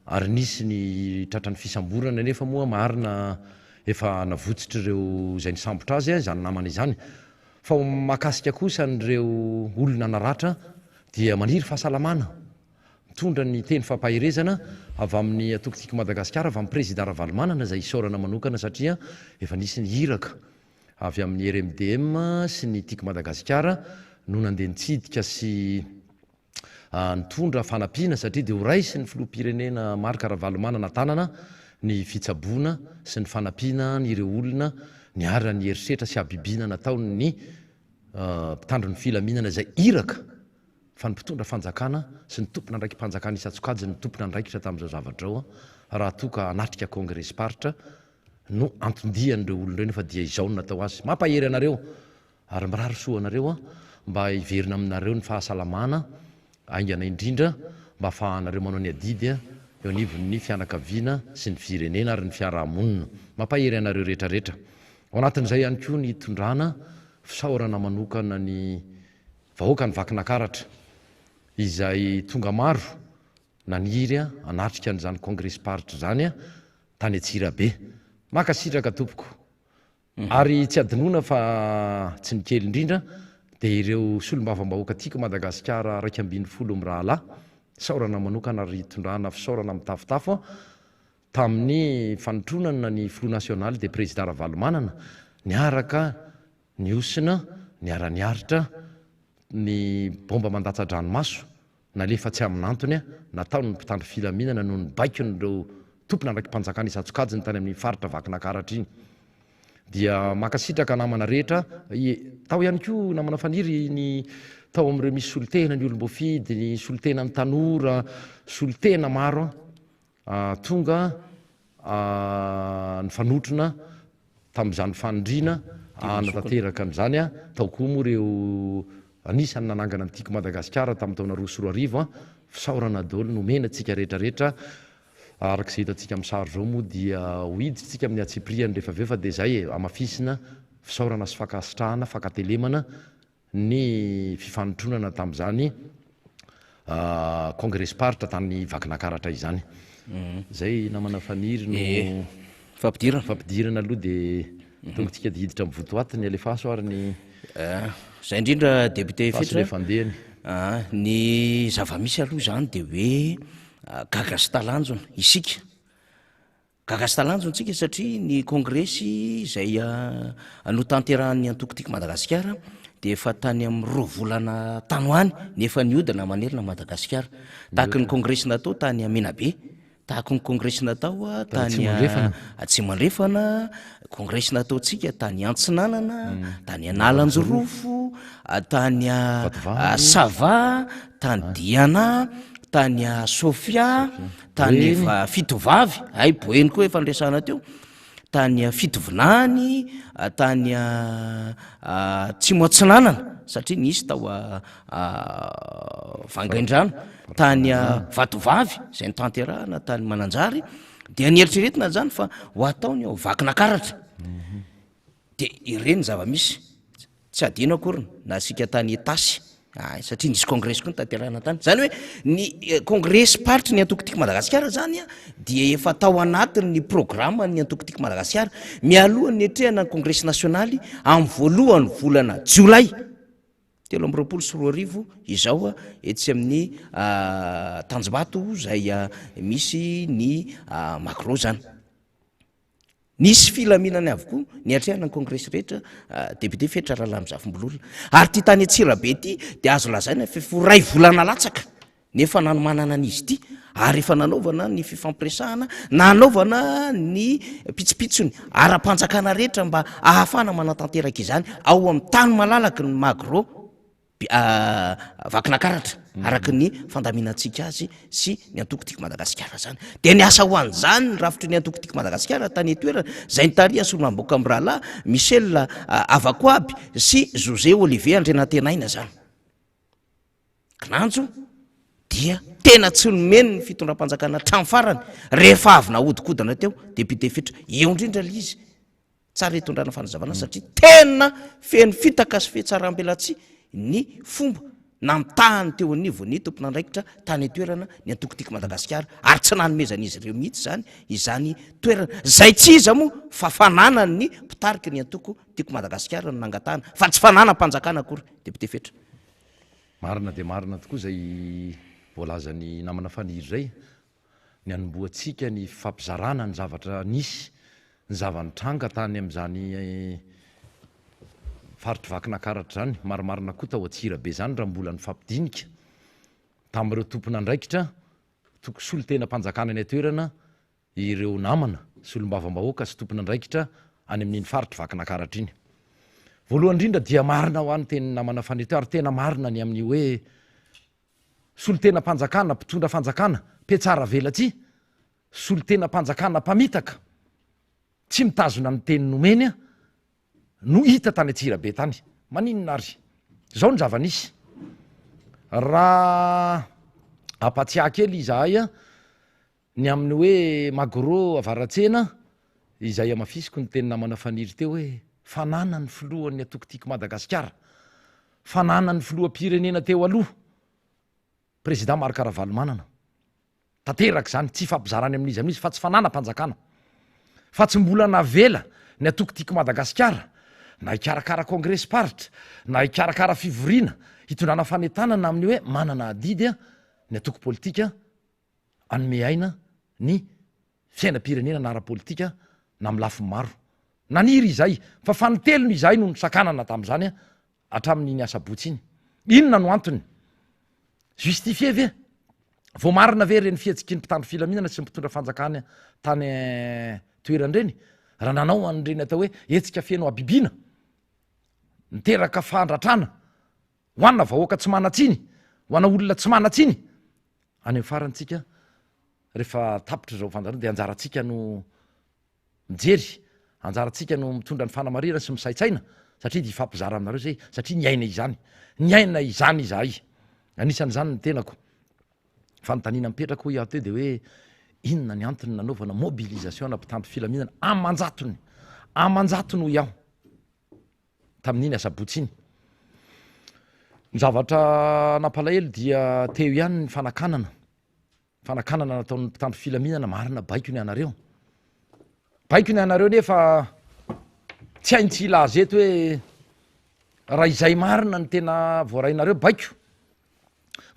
ary nisy ny tratran'ny fisamborana nefa moa marina efa navotsitra ireo izay nisambotra azy zany namana izany fa makasika kosa n'ireo olona naratra dia maniry fahasalamana mitondra ny teny fampahirezana avy amin'ny atoko tiako Madagasikara avy amin'ny président Ravalomanana izay isaorana manokana satria efa nisy ny hiraka avy amin'ny RMDM sy ny tiako Madagasikara no nandeha nitsidika sy nitondra fanampiana satria dia ho raisy ny filoham-pirenena Marc Ravalomanana tanana ny fitsaboana sy ny fanampiana ireo olona niara ny herisetra sy abibina nataony ny mpitandro ny filaminana izay hiraka fa ny mpitondra fanjakana sy ny tompona andraiky mpanjakana Isatsokajy ny tompona andraikitra tamin'izao zavatra zao raha toka anatrika congrès paritra no antondihan'ireo olon'ireo nefa dia izao no natao azy mampahery anareo ary mirary soa anareo mba hiverina aminareo ny fahasalamana aingana indrindra mba ahafahanareo manao ny adidy eo anivon'ny fianakaviana sy ny firenena ary ny fiarahamonina mampahery anareo rehetrarehetra ao anatin'izay ihany koa ny tondrana fisaorana manokana ny vahoaka ny Vakinakaratra izay tonga maro naniry anatrika n'izany congrès paritra zany tany Antsirabe makasitraka tompoko ary tsy adinoina fa tsy ny kely indrindra dia ireo solombavambahoaka tiako Madagasikara 120 mirahalahy saorana manokana ary tondrana fisaorana mitafotafo tamin'ny fanotronana ny Front National de président Ravalomanana niaraka ny osina ny ara-niaritra ny bomba mandatsa-dranomaso nalefa tsy amin'antony a nataony ny mpitandro filaminana noho ny baikony reo tompona ndraiky mpanjakana isatsokajiny tany amin'ny faritra vakina karatra iny dia makasitraka namana rehetra tao ihany koa namana faniry ny tao amin'ireo misy solitena ny olom-boafidy ny solitena ny tanora solitena maro tonga ny fanotrona tamin'izany fanindriana natateraka n'izany a tao koa moa reo anisany nanangana nytiako Madagasikara tamin'ny taona 2021 fisaorana daholo nomena antsika rehetrarehetra arak'izay hitantsika amin'ny sary zao moa dia hoiditsika amin'ny atsipriany rehefa aveo fa dia izay amafisina fisaorana sy fakasitrahana fakatelemana ny fifanotronana tamin'izany congrès paritra tany vakinakaratra izany zay namana faniry no fampidirana aloha dia tonga tsika dihiditra amin'ny votoatiny alefaso ary ny zay indrindra député Fetra fandehany ny zava-misy aloha zany dia hoe gaga sy talanjona isika gaga sy talanjona tsika satria ny congressy izay anotanterahan'ny antokotiko Madagasikara dia efa tany amin'ny 2 volana tany hoany nefa niodina manerina Madagasikara tahaka ny congressy natao tany Menabe tahaka ny congressy natao tany Tsimandrefana congressy nataontsika tany Antsinanana tany Analanjorofo tany Sava tany Diana tany Sofia tany Fitovavy ay Boeny koa efa nresana teo tany Fitovinany tany Tsimoatsinanana satria nisy tao Vangaindrano tany Vatovavy zay nitanterahana tany Mananjary dia nieritreretina zany fa ho ataony ao vakinakaratra dia ireny zava-misy tsy adino akoriny na sika tany Tasy satria nisy congrès koa nitanterahana tany zany hoe ny congrès paritra ny antokotiko Madagasikara zany dia efa tao anatiny ny programme ny antokotiko Madagasikara mialohan'ny nietrehana ny congrès nationaly amin'ny voalohany volana Jolay 2024 izao etsy amin'ny Tanjombato zay misy ny Macron zany nisy filaminany avokoa niatrehana ny congrès rehetra député Fetra Rahalamizafimbololona ary ty tany Antsirabe ty dia azo lazaina fa 2 volana latsaka nefa nanomanana an'izy ity ary efa nanaovana ny fifampiresahana nanaovana ny pitsopitsony ara-panjakana rehetra mba ahafana manatanteraka izany ao amin'ny tany malalaky ny Magro vakinakaratra araky ny fandaminantsika azy sy ny antokotiko Madagasikara zany dia ny asa ho an'izany ny rafitry ny antokotiko Madagasikara tany toerana zay nitaria solomamboaka amin'ny rahalahy Michel Avakoaby sy José Olivier Andrenatenaina zany kinanjo dia tena tsy nomeny ny fitondram-panjakana hatramin'ny farany rehefa avy naodikodana teo député Fetra eo indrindra izy tsara hitondrana fanazavana satria tena feno fitaka sy fihetsarambelatsy ny fomba namtahany teo anivo ny tompona andraikitra tany toerana ny antokotiko Madagasikara ary tsy nanomezan'izy ireo mihitsy zany izany toerana zay tsy iza moa fa fananany ny mpitariky ny antokotiko Madagasikara no nangatahana fa tsy fananam-panjakana akory député Fetra marina dia marina tokoa zay voalazany namana faniry zay ny anomboatsika ny fampizarana ny zavatra nisy ny zavanitranga tany amin'izany faritra vakinakaratra zany marimarina koa tao Atsirabe zany raha mbola ny fampidinika tamin'ireo tompona andraikitra solitena mpanjakana ny atoerana ireo namana sy olombavambahoaka sy tompona andraikitra any amin'iny faritra vakinakaratra iny voalohany indrindra dia marina ho an'ny teny namana fanety ary tena marina ny amin'ny hoe solitena mpanjakana mpitondra fanjakana petsara velatsy solitena mpanjakana mpamitaka tsy mitazona ny teny nomeny no hita tany Atsirabe tany maninona ary zao ny zava-nisy raha apatsiaha kely izahay ny amin'ny hoe Magro avaratsena izay amafisiko ny teny namana faniry teo hoe fanana ny filohan'ny antokotiko Madagasikara fanana ny filoham-pirenena teo aloha président Marc Ravalomanana tanteraka zany tsy fampizarany amin'izy amin'izy fa tsy fanana mpanjakana fa tsy mbola navela ny antokotiko Madagasikara na hikarakara congrès paritra na hikarakara fivoriana hitondrana fanetanana amin'ny hoe manana adidy ny atoko politika anome aina ny fiainam-pirenena na ara-politika na amin'ny lafiny maro naniry izay fa fanotelony izahay no nisakanana tamin'izany a hatramin'iny asabotsy iny. Inona no antony? Justifie ve? Vao marina ve reny fihetsikiny mpitandro filaminana sy mpitondra fanjakany tany toeran'ireny? Raha nanao an'ireny atao hoe etsika feno abibina, niteraka fandratrana, ho anna vahoaka tsy manatsiny, ho anna olona tsy manatsiny. Any amin'ny farantsika rehefa tapitra zao fandarana dia anjarantsika no mijery, anjarantsika no mitondra ny fanamarira sy misaitsaina satria dia ifampizara aminareo zay satria niaina izany. Niaina izany izahay. Anisan'izany ny tenako. Fanontaniana mipetraka ho iaho teo dia hoe inona ny antony nanaovana mobilisation na mpitandro filaminana amanjatony. Amanjatony ho iaho tamin'iny asabotsy iny. Ny zavatra nampalahelo dia teo ihany ny fanakanana. Fanakanana nataon'ny mpitandro filaminana marina baiko ny anareo. Baiko ny anareo nefa tsy haintsy ilaza eto hoe raha izay marina ny tena voarainareo baiko.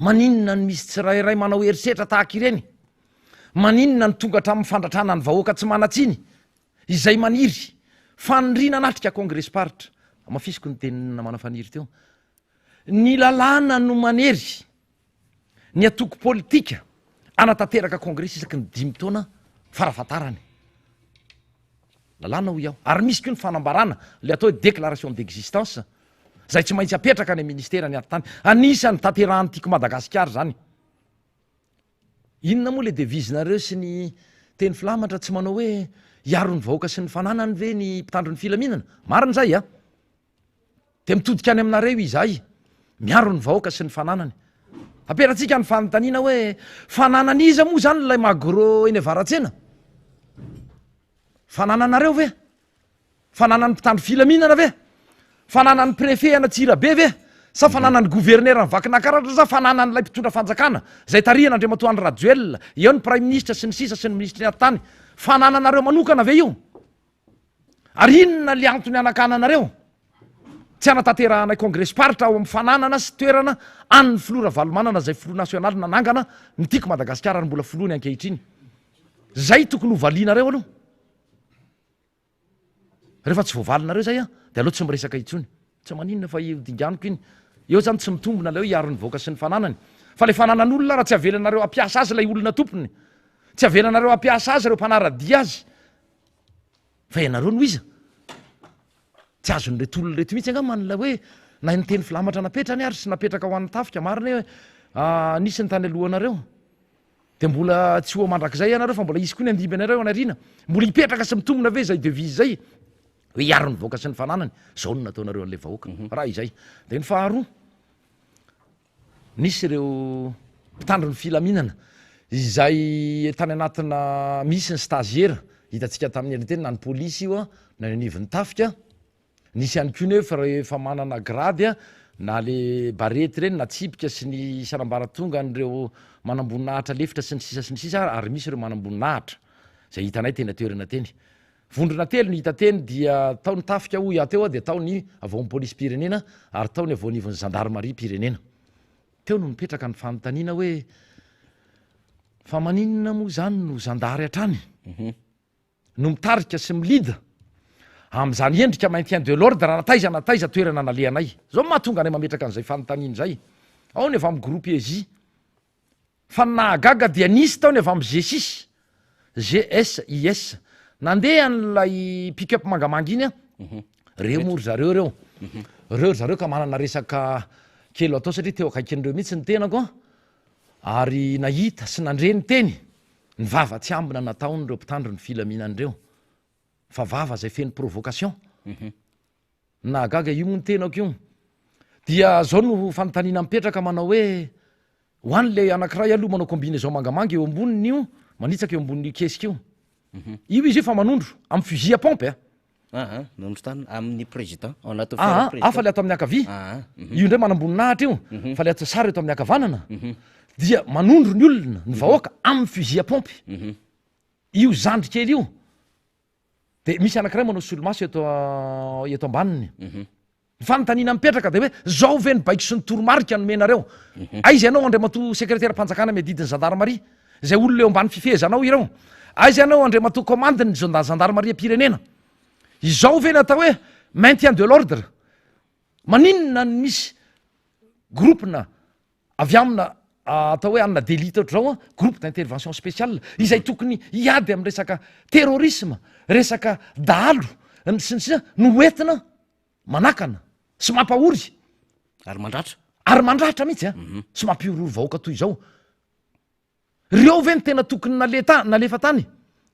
Maninona ny misy tsirairay manao herisetra tahaka ireny? Maninona ny tonga hatramin'ny fandratrana ny vahoaka tsy manatsiny izay maniry fanirina natrika kongresparitra. Mafisiko ny tenina manafaniry teo. Ny lalàna no manery ny atoko politika anatanteraka kongresy isaky ny 5 taona farafatarany. Lalàna ho iaho. Ary misy koa ny fanambarana le atao hoe déclaration d'existence zay tsy maintsy apetraka any ministera ny antany. Anisan'ny tanterahan'ny tiako Madagasikara zany. Inona moa le devisenareo sy ny teny filamatra tsy manao hoe hiaro ny vahoaka sy ny fananany ve ny mpitandro ny filaminana? Marina zay a. Dia mitodika any aminareo izahay miaro ny vahoaka sy ny fananany. Aperatsika ny fanontaniana hoe fananan'iza moa zany lay magro eny avaratsena? Fanananareo ve? Fananan'ny mpitandro filaminana ve? Fananan'ny préfet Antsirabe ve? Sa fananan'ny gouverneur ny Vakinankaratra sa fananan'ilay mpitondra fanjakana zay tarihana Andriamatoany Rajoelina, eo ny prime ministre sy ny sisa sy ny ministre ny antany. Fanananareo manokana ve io? Ary inona le antony anakananareo? Tsy anatanterahana kongresparitra ao amin'ny fananana sy toerana an'ny filora valomanana zay filo nasionaly nanangana ny tiako Madagasikara ary mbola filoany ankehitriny. Zay tokony ho valianareo aloha. Rehefa tsy voavalinareo zay a dia aloha tsy miresaka intsony. Tsy maninona fa io dinganiko iny. Eo zany tsy mitombona leo hiaro ny vahoaka sy ny fananany. Fa le fananan'olona raha tsy avelanareo ampiasa azy lay olona tompony. Tsy avelanareo ampiasa azy reo mpanaradia azy. Fa ianareo no iza. Tsy azony reto olona reto mihitsy angamba manila hoe na ny teny filamatra napetrany ary sy napetraka ho an'ny tafika marina hoe nisy ny tany alohanareo. Dia mbola tsy ho mandrakizay ianareo fa mbola isy koa ny andimby anareo anarina. Mbola hipetraka sy mitombona ve zay devise zay hoe hiaro ny vahoaka sy ny fananany. Zao no nataonareo an'ilay vahoaka. Raha izay. Dia ny faharoa, nisy ireo mpitandro ny filaminana izay tany anatina misy ny stagiaire hitantsika tamin'ny eny teny na ny polisy io a na ny anivon'ny tafika. Nisy ihany koa nefa rehefa manana grady a na le barety reny na tsipika sy ny sanambaratonga an'ireo manamboninahitra lefitra sy ny sisa ary misy ireo manamboninahitra zay hitanay tena toerana teny. Vondrona telo ny hita teny dia tao ny tafika ho ia teo a dia tao ny avaon'ny polisy pirenena ary tao ny avaon'ivon'ny gendarmerie pirenena. Teo no mipetraka ny fanontaniana hoe fa maninona moa zany no zandary hatrany no mitarika sy milida amin'izany endrika maintien de l'ordre raha nataiza toerana nalehanay. Zao mahatonga anay mametraka an'izay fanontaniana zay. Ao ny avy amin'ny groupe EJ. Fa nahagaga dia nisy tao ny avy amin'ny G6, GSIS. Nandeha an'ilay pick-up mangamanga iny a. Reo mory zareo reo. Reo zareo ka manana resaka kelo atao satria teo akaikin'ireo mihitsy ny tenako a. Ary nahita sy nandreny teny ny vava tsy ambina nataon'ireo mpitandro ny filaminan'ireo. Fa vava zay feno provocation. Nahagaga io moa ny tenako io. Dia zao no fanontaniana mipetraka manao hoe ho an'le anankiray aloha manao combinaison mangamanga eo amboniny io, manitsaka eo amboniny kesika io. Io izy efa manondro amin'ny fusil à pompe a. Nondro tany amin'ny président. Fa le ato amin'ny akavia. Io ndray manamboninahitra io. Fa le ato sara eto amin'ny akavanana. Dia manondro ny olona ny vahoaka amin'ny fusil à pompe. Io zandry kely io. Dia misy anankiray manao solomaso eto ambaniny. Ny fanontaniana mipetraka dia hoe zao ve ny baiko sy ny toromarika nomenareo? Aiza ianao Andriamatoa sekretera mpanjakana miadidiny gendarmerie zay olona eo ambany fifezanao ireo? Aiza ianao Andriamatoa commande ny gendarmerie pirenena izao ve natao hoe maintien de l'ordre maninona ny misy groupena avy amina atao hoe anina delita oatra zao a groupe d'intervention spéciale izay tokony hiady amin'ny resaka terrorisme resaka dahalo sy ny sisa no entina manakana sy mampahory ary mandratra mihitsy a sy mampiorory vahoaka toy izao reo ve ny tena tokony nalefa tany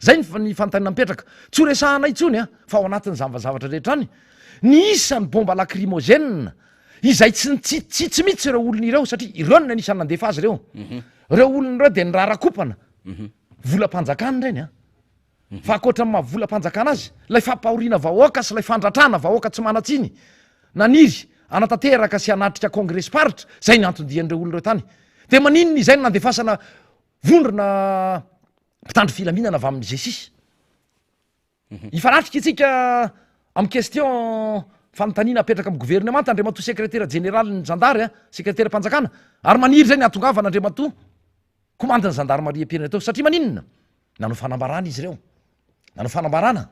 zay ny fantanina mipetraka tsy ho resahana intsony a fa ao anatin'ny zavatra rehetra any ny isan'ny bomba lacrymogène izay tsy mihitsy ireo olona ireo satria ireo ny anisany nandefa azy reo olona ireo de ny rarakopana volam-panjakana reny a fa akoatra ny mahavolam-panjakana azy lay fampahoriana vahoaka sy lay fandratrana vahoaka tsy manatsiny naniry anatanteraka sy anatrika congrès paritra zay ny antodian'ireo olona reo tany de maninona izay ny nandefasana vondrona mpitandro filaminana avy amin'ny jesisy ifanatrika itsika amin'ny question fanontaniana apetraka amin'ny gouvernement Andriamatoa secrétaire général ny zandary a secrétaire mpanjakana ary maniry zay ny atongavana Andriamatoa commandeny gendarmerie ampirenena tao satria maninona nanao fanambarana izy ireo nanao fanambarana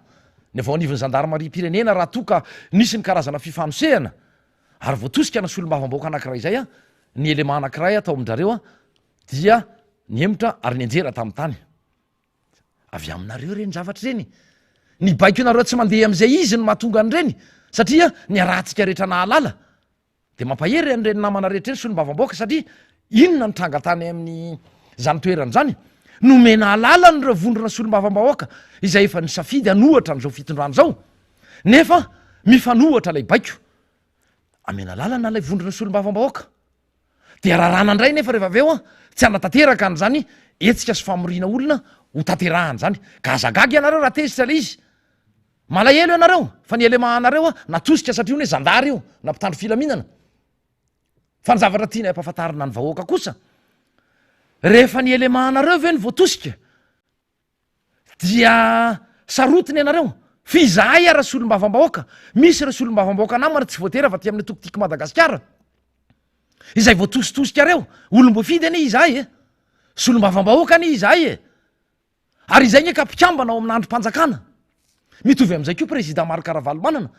ny avao anivon'ny gendarmerie pirenena raha toka nisy ny karazana fifanosehana ary voatosika na solombavam-bahoaka anankiray zay a ny élément anankiray atao amindrareo a dia ny emotra ary ny anjera tamin'ny tany avy aminareo reny zavatra reny ny baiko nareo tsy mandeha am'izay izy ny mahatonga an'ireny satria ny arahantsika rehetra nahalala de mampahery an'ireny namana rehetra reny solombavam-bahoaka satria inona ny tranga tany amin'ny zany toerana zany nomena alala nyreo vondrona solombavam-bahoaka izay efa ny safidy anohatra n'izao fitondrano zao nefa mifanohatra lay baiko amena alala na lay vondrona solombavam-bahoaka de rarana ndray nefa rehefa aveo a tsy anatanteraka an'zany etsika sy famorina olona ho tanterahany zany gazagagy ianareo raha tezitra le izy malahelo ianareo fa ny élément-nareo a natosika satria hoe zandary io na mpitandro filaminana fa ny zavatra tiana ampahafantarina ny vahoaka kosa rehefa ny élément-nareo ve ny voatosika dia sarotiny ianareo fizahay ara solombavam-bahoaka misy re solombavam-bahoaka namana tsy voatera fa ty amin'ny tokotiky Madagasikara izay voatositosika reo olom-boafidy ane izahay solombavam-bahoaka ane izahay ary izay ny kapikambana ao amin'ny androm-panjakana mitovy am'izay koa président Marc Ravalomanana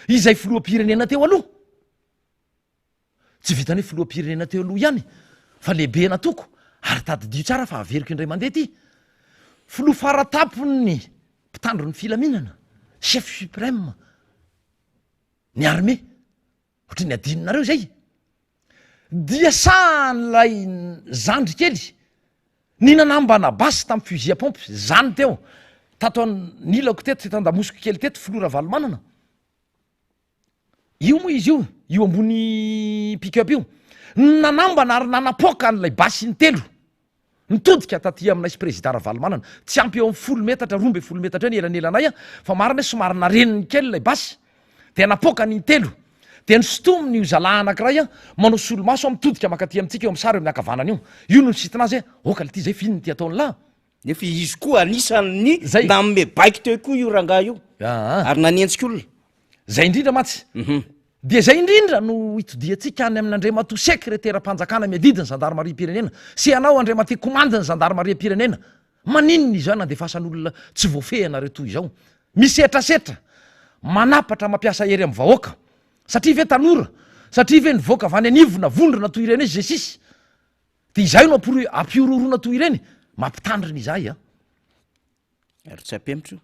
izay filoham-pirenena teo aloha tsy vitany hoe filoham-pirenena teo aloha ihany fa lehibe natoko ary tadidio tsara fa averiko indray mandeha ty filoha faratapony mpitandro ny filaminana chef suprême ny armée ohatry ny adininareo zay dia sanylay zandry kely ny nanambana basy tamin'ny fusil à pompe zany teo tato nilako teto tandamosiko kely teto filoha Ravalomanana io moa izy io ambony pick-up io nanambana ary nanapoka an'lay basy ny telo nitodika taty aminay président Ravalomanana tsy ampy eo amin'ny 10 metatra 12 metatra eo ny elanelanay a fa marina hoe somary nareniny kely lay basy de napoka ny telo de nysotominy io zalahy anankiray a manao solomaso mitodika makaty amintsika eo amin'ny sary eo amin'ny akavanana io no nisitanazy hoe oka le ty zay finon ty ataony lahy nefa izy koa anisan'ny namme baiko teo koa io rangaha io ary nanentsika olona zay indrindra matsy de zay indrindra no hitodiatsika any amin'Andriamatoa secrétaire mpanjakana miadidiny gendarmerie pirenena sy anao Andriamatoa commandeny gendarmerie pirenena maninona izao nandefasan'olona tsy voafehanareo toy izao misetrasetra manapatra mampiasa hery amin'ny vahoaka satria ve tanora satria ve nivoaka avy any anivona vondrona toy ireny izy jesisy de izay no ampiororona toy ireny mampitandriny izahay a ary tsy ampiemotro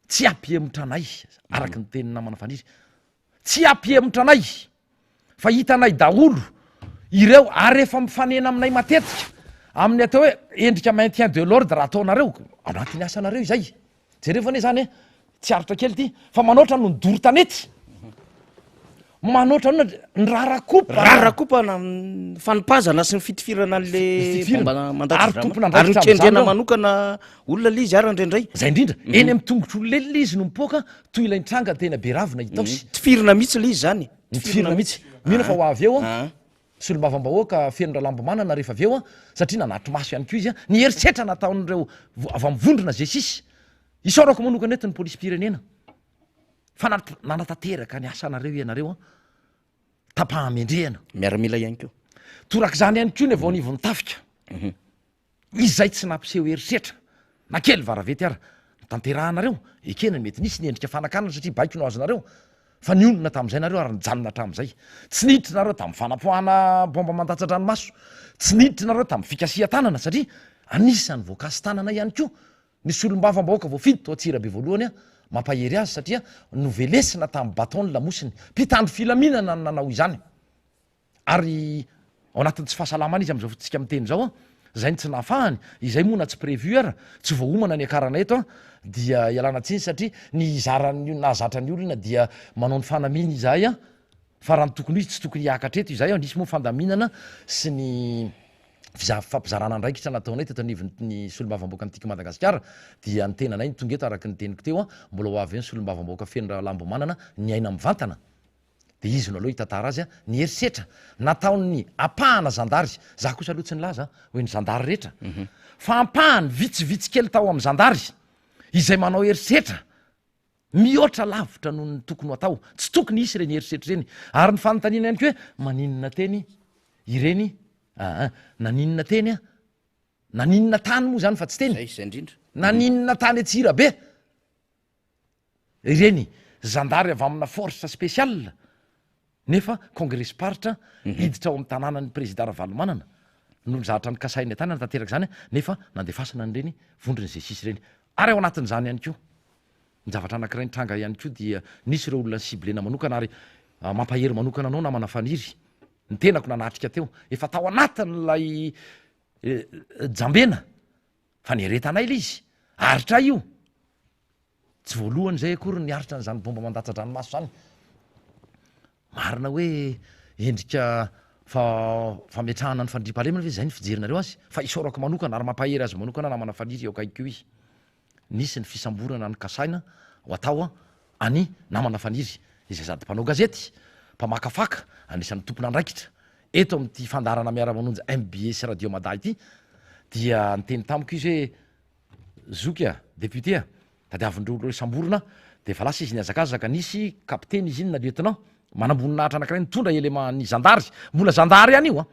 tsy ampihemotra anay araky ny teny namana faniry tsy ampihemotra anay fa hitanay daholo ireo ary efa mifanena aminay matetika amin'ny atao hoe endrika maintien de l'ordre raha ataonareo anatin'ny asanareo izay jereo fane zany tsy aritra kely ty fa manoatra no nidoro tanety manoatra ny rarakopana fanipazana sy ny fitifirana an'le ary nikendrena manokana olona le izy ary andrendray zay indrindra eny amin'ny tongotro ololely le izy no mipoaka toy ilay nitranga tena be ravina hitaosy tifirina mihitsy le izy zany tifirina mihitsy mihina fa ho avy eo a solombavam-bahoaka fenondra lambomanana rehefa avy eo a satria nanatro maso ihany koa izy a ny herisetra nataon'ireo avy amin'ny vondrona jesisy isaorako manokana eto ny polisy pirenena fa nanatanteraka ny asanareo ianareo a tapahamendrehana miaramila ihany koa torak' zany ihany koa ny avao anivon'ny tafika izy zay tsy nampiseho herisetra na kely varavety ara tanterahanareo ekena mety nisy ny endrika fanakanana satria baiko no azonareo fa nionona tamin'izay nareo ary nijanona hatramin'izay tsy niditra nareo tamin'ny fanapohana bomba mandatsa-dranomaso tsy niditra nareo tamin'ny fikasia tanana satria anisan'ny voankazo tanana ihany koa nisy olom-bava-bahoaka voafidy to Antsirabe voalohany a mampahery azy satria novelesina tamin'ny baton lamosiny mpitandro filaminana no nanao izany ary ao anatin'ny tsy fahasalamana izy am'izao fotsika miteny zao a zay ny tsy nahafahany izay moa na tsy prévu ara tsy voahomana ny akarana eto a dia ialana tsiny satria ny zarany nahazatra ny olona dia manao ny fanaminy izay a fa raha ny tokony izy tsy tokony hiakatreto izay nisy moa fandaminana sy ny fampizarana andraikitra nataonay teto anivon'ny solom-bavamboaka antika Madagasikara dia ny tenanay ny tonga eto araka ny teniko teo a mbola ho avy ny solom-bavamboaka feno lambo manana ny aina mivantana de izy no aloha hitantara azy a ny herisetra nataon'ny apahana zandary za kosa aloha tsy nilaza hoe ny zandary rehetra fa ampahany vitsivitsy kely tao amin'ny zandary izay manao herisetra mihoatra lavitra noho ny tokony ho atao tsy tokony isy reny herisetra reny ary ny fanontaniana ihany ko hoe maninona teny ireny naninona teny a naninona tany moa zany fa tsy teny naninona tany Antsirabe ireny zandary avy amina force spéciale nefa congrès paritra hiditra ao amin'ny tanànany président Ravalomanana nolo zahatra ny kasainy tany tanteraka zany nefa nandefasana nyreny vondrony zay sisy reny ary ao anatin'izany ihany koa ny zavatra anankiray nitranga ihany koa dia nisy ireo olona siblena manokana ary mampahery manokana anao namana faniry ny tenako nanatrika teo efa tao anatin'lay jambena fa nieretanay le izy aritra io tsy voalohany zay akory niaritra n'zany bomba mandatsa-dranomaso zany marina hoe endrika fametrahana ny fandriam-pahalemana ve zay ny fijerinareo azy fa isorako manokana ary mampahery azy manokana namana faniry eo akaikeo izy nisy ny fisamborana ny kasaina ho atao a any namana faniry izay sady mpanao gazety mpamakafaka anisan'ny tompona andraikitra eto amin'ity fandarana miara-manonja MBS radio Mada ity dia nyteny tamiko izy hoe zoky a député a tadiavindreo reo samborona de fa lasa izy niazakazaka nisy kapiteny izy iny na lieutenant manambonina hatra anankiray nitondra elema ny zandary mbola zandary ihany io a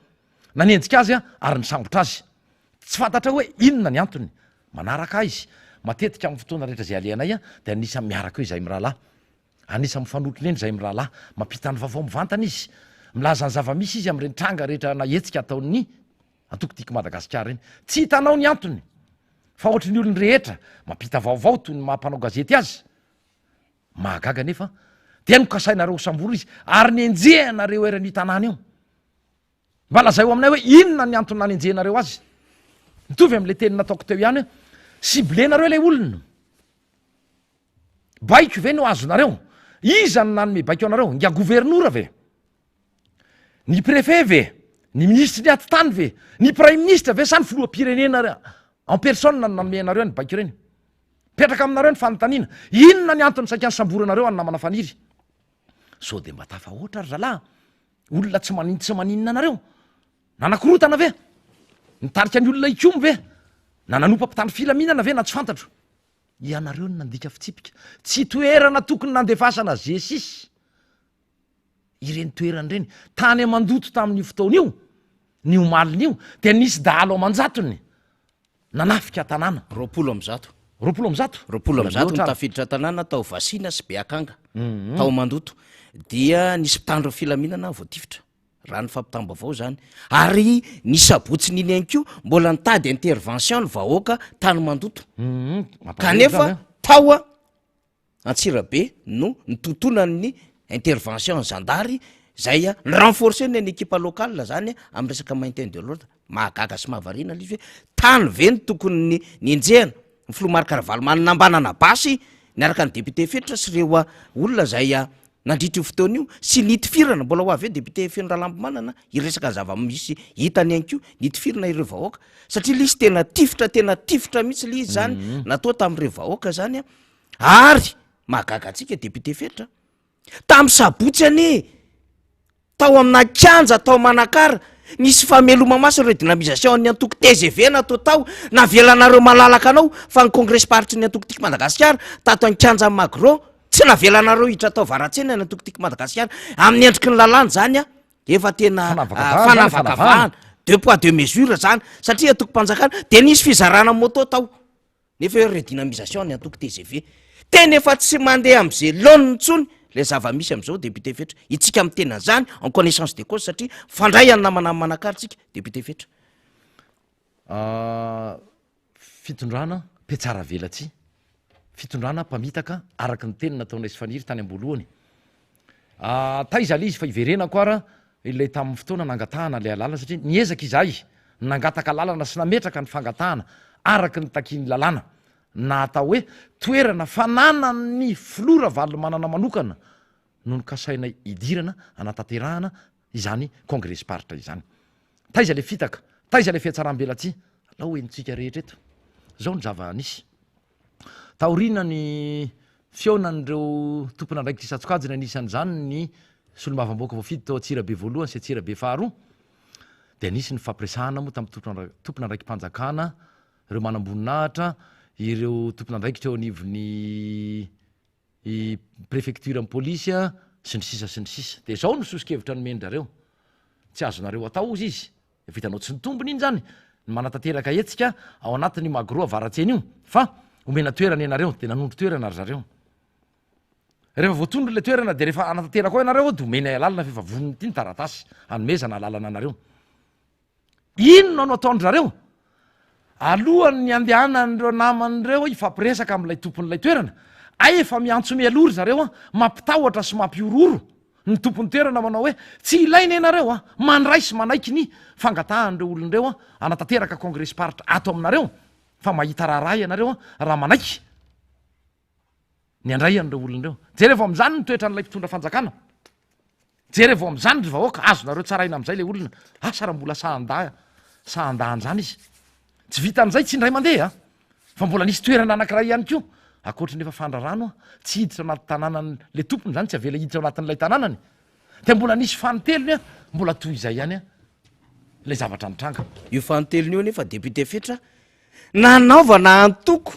nanenjika azy a ary nisambotra azy tsy fantatra hoe inona ny antony manaraka izy matetika amin'ny fotoana rehetra zay aleanay a de anisa miaraka eo izay mirahalahy anisa mifanotony endry zay mirahalahy mampitany vaovao mivantana izy milaza ny zava-misy izy am'ireny tranga rehetra nahetsika ataon'ny atokotika Madagasikara reny tsy hitanao ny antony fa ohatry ny olony rehetra mampita vaovao toy ny mampanao gazety azy mahagaga nefa dia nokasainareo samboro izy ary nenjehanareo eran'ny tanàna eo mba lazay eo aminay hoe inona ny antony nanenjehanareo azy mitovy am'le teny nataoko teo ihany hoe siblenareo lay olona baiko ve no azonareo iza ny nanome baiko anareo ngia gouvernora ve ny préfet ve ny ministre ny atitany ve ny prime ministre ve sany filoam-pirenena en personne ny nanome anareo ny baiko reny petraka aminareo ny fanontaniana inona ny antony saika ny samboranareo any namana faniry so de mba tafa ohatra ry zalahy olona tsy maninona anareo nanakorotana ve nitarika ny olona ikomo ve na nanompa mpitandro filaminana ve na tsy fantatro ianareo ny nandika fitsipika tsy toerana tokony nandefasana jesisy ireny toerany reny tany amandoto tamin'io fotoana io ny omaliny io de nisy dahalo amanjatony nanafika tanàna roapolo am'zato nitafiditra tanàna tao Vasina sy Beakanga tao Mandoto dia nisy mpitandro filaminana voatifitra raha ny fampitambavao zany ary ny sabotsy niny ihany koa mbola nitady intervention ny vahoaka tany Mandoto kanefa tao a Antsirabe no nitontonany intervention zandary zay a ny renforcer ny équipe locale zany amin'ny resaka maintien de l'ordre mahagaga sy mahavarina izy hoe tany ve ny tokony nenjehana ny filomarika Ravalomanana nambanana basy niaraka ny député Fetra sy reo olona zay nandritra io fotoana io sy nitifirana mbola ho avy hoe député Feno Ralambomanana iresaka zava-misy hitany ihany koa nitifirana ireo vahoaka satria lisy tena tifitra mihitsy le izy zany natao tamin'ireo vahoaka zany ary mahagaga antsika député Fetra tamin'ny sabotsy ane tao amina kanja tao Manakara nisy fameloma maso ireo dynamisation ny antoko TGV natao tao navelanareo malalaka anao fa ny congrès party ny antokotika Madagasikara tato any kanja Magro tsy navelanareo hitra tao Varatsena ny antokotika Madagasikara amin'ny endriky ny lalàna zany efa tena fanavakavahana 2 poids 2 mesures zany satria antokom-panjakana de nisy fizarana moto tao nefa hoe redynamisation ny antoko TGV tena efa tsy mandeha am'izay laoniny ntsony le zava-misy am'izao député fetra itsika amin'ny tena zany en connaissance de cause satria fandray any namana manakarytsika député fetra fitondrana mpiatsara velatsy fitondrana mpamitaka araka ny teny nataonay sy faniry tany ambolohany taiza le izy fa iverenako ara ilay tamin'ny fotoana nangatahana le lalana satria niezaka izahay nangataka lalana sy nametraka ny fangatahana araka ny takiany lalàna na atao hoe toerana fanana ny flora valy manana manokana no nikasainay idirana anatanterahana izany congrès paritra izany taiza le fitaka taiza le fiatsaram-belatsy la hoenitsika rehetra eto zao ny zava nisy taorina ny fionan'ireo tompona andraiky isatsokajina anisan'izany ny solomavamboaka voafidy tao atsirabe voalohany sy atsirabe faharoa de nisy ny fampiresahana moa tamin'ny tompona andraiky mpanjakana ireo manamboninahitra ireo tompona andraikitra eo anivony préfecture amin'ny polisy sy ny sisa de zao no sosikevitra ny mendrareo tsy azonareo atao izy izy efa hitanao tsy ny tombony iny zany ny manatanteraka etsika ao anatin'ny magro avaratseny io fa omena toerana ianareo de nanondro toerana ry zareo rehefa voatondro le toerana de rehefa anatanteraka ao ianareo de omena alalana fefa vonony ty ny taratasy anomezana lalana anareo inona no ataondry zareo alohan'ny andehanan'ireo naman'ireo ifampiresaka amin'ilay tompon'ilay toerana efa miantso mialory zareo mampitahotra sy mampiororo ny tompon'ny toerana manao hoe tsy ilaina ianareo mandray sy manaiky ny fangatahan'ireo olon'ireo anatanteraka congrès paritra ato aminareo fa mahita raharaha ianareo raha manaiky ny andray an'ireo olon'ireo jereva am'izany ny toetra n'ilay mpitondra fanjakana jereva am'izany ry vahoaka azonareo tsaraina am'izay le olona asa raha mbola sahandahan'izany izy tsy vita an'izay tsy indray mandeha fa mbola nisy toerana anankiray ihany koa akoatra nefa fandrarano tsy hiditra anaty tanànany le tompony zany tsy avela hiditra anatin'ilay tanànany de mbola nisy fanotelony mbola toy izay ihany le zavatra nitranga io fanotelony io nefa député fetra nanaovana antoko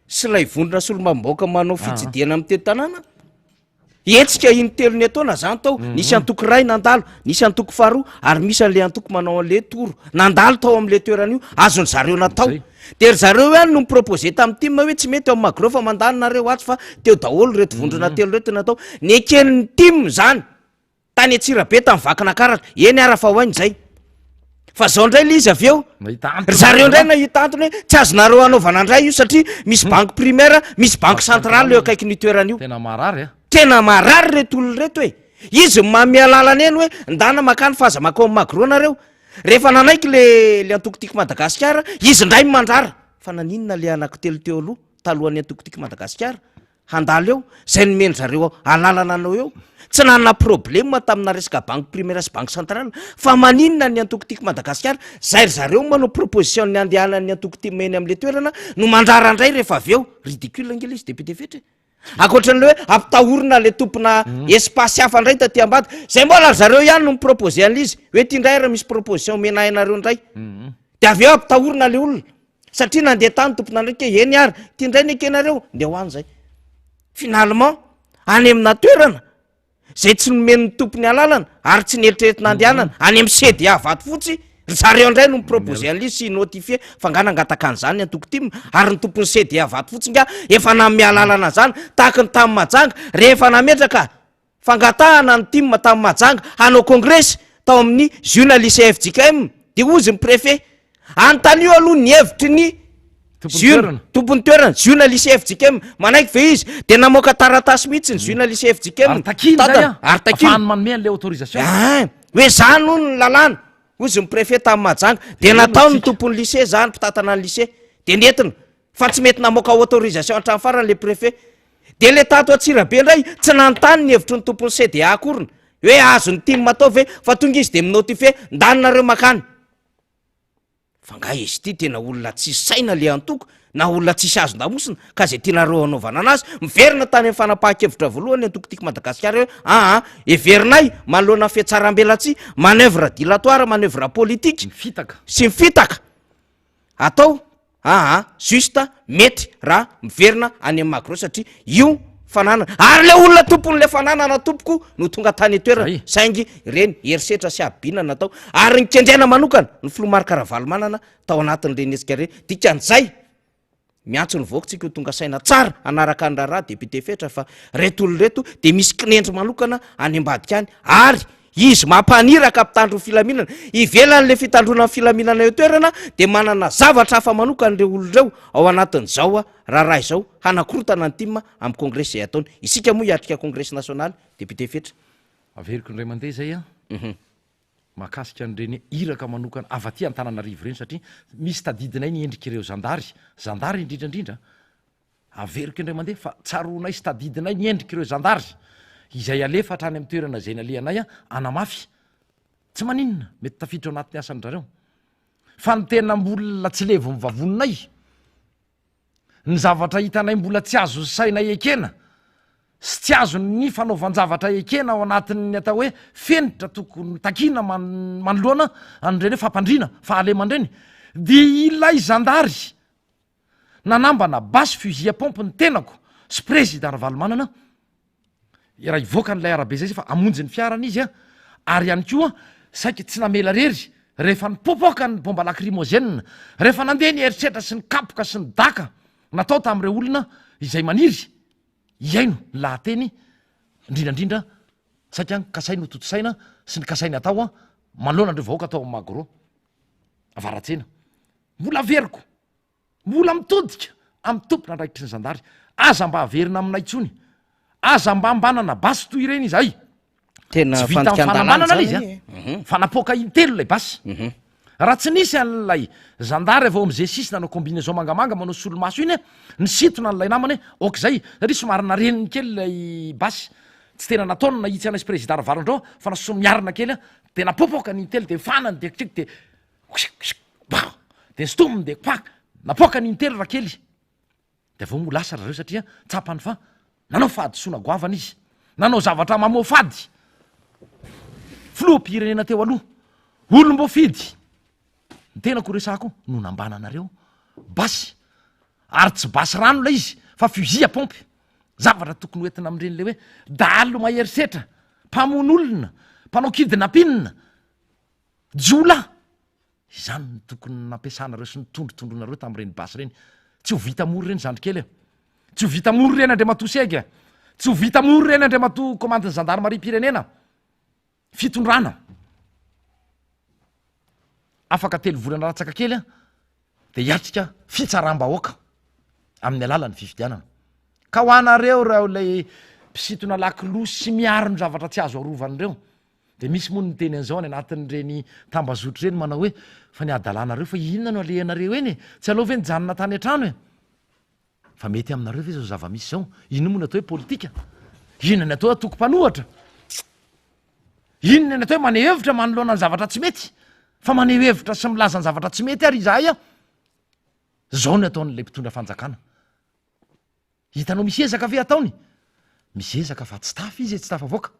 sy lay vondrona solomamboaka manao fitsidiana amin'ny teny tanàna etsika iny telony ataona zany tao nisy antoko ray nandalo nisy antoko faharoa ary misy an'le antoko manao an'le toro nandalo tao am'le toerana io azony zareo natao de ry zareo ihany no miproposé tamin'ny tima hoe tsy mety eo magro fa mandanonareo atsy fa teo daholo reto vondrona telo reto natao ny eken'ny tim zany tany atsirabe tamin'ny vakina karatra eny ara fa hoainy zay fa zao ndray le izy avy eo ry zareo ndray nahita antony hoe tsy azonareo anaovana andray io satria misy banque primaire misy banque centrale eo akaiky ny toerana io tena marary reto olona reto hoe izy mamialalana eny hoe ndana makany faza makao magro nareo rehefa nanaiky le antokotiky madagasikara izy ndray mandrara fa naninona le anako telo teo aloha talohan'ny antokotiky madagasikara handalo eo zay nomendry zareo alalana anao eo tsy nanana problema tamina resaka banque primaire sy banque centrale fa maninona ny antokotiky madagasikara zay ry zareo manao proposition ny andehanan'ny antokotiky meny am'le toerana no mandrara ndray rehefa avy eo ridicule angela izy député fetra akoatran'le hoe ampitahorina le tompona espace hafa ndray taty ambady zay mbola ry zareo ihany no miproposé an'izy hoe ty ndray raha misy proposition menahinareo ndray de avy eo ampitahorina le olona satria nandeha tany tompona ndraiky eny ary ty ndray ny ekenareo de hoany zay finalement any amina toerana zay tsy nomeny ny tompony alalana ary tsy nieritrerety nandehanana any amin'ny CDA vato fotsy ry zareo ndray no miproposé an'izy sy notifie fa nga nangataka an'izany ny antoko-timy ary ny tompony CDA vato fotsy nga efa name alalana zany tahaka ny tamin'ny majanga rehefa nametraka fangatahana ny time tamin'ny majanga hanao congrès tao amin'ny juin lycée FJKM de ozy ny préfet antanio aloha ny hevitry ny tompony toerana juin lycée FJKM manaiky ve izy de namoaka taratasy mihitsy ny juin lycée FJKM ary takiny manome an'le autorisation hoe zany no ny lalàna ozy ny préfet tamin'ny majanga de natao ny tompony lycée zany mpitatana ny lycée de nentina fa tsy mety namoaka autorisation hatrany farany le préfet de le tato atsirabe ndray tsy nanontany ny hevitry ny tompony CDA akoriny hoe azo ny time ataovy fa tonga izy de minotifie ndanonareo makany fa nga izy ty tena olona tsisy saina le antoko na olona tsisy azo ndamosina ka zay tianareo anaovana anazy miverina tany amin'ny fanapahan-kevitra voalohany antokotiky madagasikara hoe everinay manoloana fiatsaram-belatsy manœuvre dilatoire manœuvre politique sy mifitaka atao juste mety raha miverina any amin'ny magro satria io fananana ary le olona tompony le fananana tompoko no tonga tany toerana saingy reny herisetra sy abina natao ary ny kendrena manokana ny filomarika raha valomanana tao anatin'ireny esika reny dikan'izay miantso ny voakotsika ho tonga saina tsara anaraka ny raharaha depute fetra fa retolo reto de misy kinendry manokana any ambadika any ary izy mampaniraka mpitandro filaminana ivelan'le fitandrona filaminana eo toerana de manana zavatra hafa manokan'reo olonreo ao anatin'izao a raharaha izao hanakorotana ny tima amin'ny congrès zay ataony isika moa hiatrika congrès national depute fetra averiko ndray mandeha zay a mahakasika an'ireny iraka manokana avaty Antananarivo reny satria misy tadidinay ny endrik'ireo zandary indrindrandrindra averiko indray mandeha fa tsaronay sy tadidinay ny endrik'ireo zandary izay alefa hatrany amin'ny toerana zay nalehanay a anamafy tsy maninona mety tafiditra ao anatin'ny asan'zareo fa ny tena mbola tsy levo mivavononay ny zavatra hitanay mbola tsy azo sainay ekena sy tsy azo ny fanaovanjavatra ekena ao anatin'ny atao hoe fenitra tokony takina manoloana an'ireny hoe fampandriana fahalemandreny de ilay zandary nanambana basy fusil à pompe ny tenako sy président Ravalomanana raha ivoaka n'lay arabe zay fa amonjy ny fiarana izy a ary ihany koa saika tsy namela rery rehefa nipopoaka ny bomba lacrymogène rehefa nandeha ny eritreritra sy ny kapoka sy ny daka natao tamin'ireo olona izay maniry iaino ny lahateny indrindrandrindra saika kasainy ho totosaina sy ny kasainy atao a manoloana andreo vahoaka atao magro avaratsena mbola averiko mbola mitodika amin'ny tompona andraikitry ny zandary aza mba averina aminay tsony aza mba ambanana basy toy ireny izy ay tena tsy vita fanambanana lay izy a fanapoaka intelo lay basy raha tsy nisy an'lay zandary avao am'izay sisy nanao combinaison mangamanga manao solomaso iny ny sitona an'lay namany ok zay satria somary nareniny kely lay basy tsy tena nataony nahitsy anay sy président Ravalandreo fa naso miarina kely a de napopoaka ny intelo de fanany de kitriky de stominy de pak napoaka ny intelo raha kely de avao mo lasa rareo satria tsapany fa nanao fady sona goavana izy nanao zavatra mamoa fady filoham-pirenena teo aloha olom-bo fidy ny tena koresako no nambana anareo basy ary tsy basy rano lay izy fa fusil à pompe zavatra tokony hoentina am'ireny le hoe dalo maherisetra mpamon'olona mpanao kidnapinina jola izany ny tokony nampiasanareo sy nitondrotondronareo tamin'ireny basy reny tsy ho vita mory reny zandry kely tsy ho vita mory reny andre mato sega tsy ho vita mory reny andre mato commandeny gendarmerie pirenena fitondrana afaka telo volana ratsaka kely a de hiatrika fitsaram-bahoaka amin'ny alalan'ny fifidianana ka ho anareo raha lay mpisitona lakiloha sy miaro ny zavatra tsy azo arovan'ireo de misy moa ny teny an'izao any anatin'ireny tambazotry reny manao hoe fa ny adalanareo fa inona no alehanareo eny tsy alova hoe nijanona tany an-trano e fa mety aminareo ve zao zava-misy zao ino moa ny atao hoe politika inona ny atao hoe atoko-panohatra inona ny atao hoe maneho hevitra manoloana ny zavatra tsy mety fa maneho hevitra sy milaza ny zavatra tsy mety ary izahay a zao ny ataon'lay mpitondra fanjakana hitanao misy ezaka ve ataony misy ezaka fa tsy tafa izy tsy tafa avoaka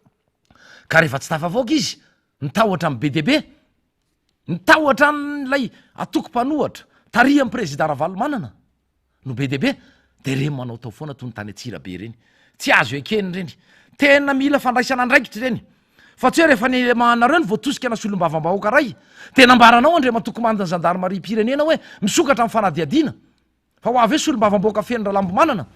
ka rehefa tsy tafa avoaka izy nitahoatra amin'ny BDB nitahoatra n'lay atoko-panohatra tari amin'ny président Ravalomanana no BDB de reny manao tao foana toy ny tany atsirabe reny tsy azo ekeny reny tena mila fandraisana andraikitra reny fa tsy hoe rehefa ny manareo ny voatosika na solom-bavam-bahoaka ray tena ambaranao andre matokomandiny gendarmerie pirenena hoe misokatra amin'ny fanadiadiana fa ho avy hoe solom-bavam-bahoaka feno ra lambomanana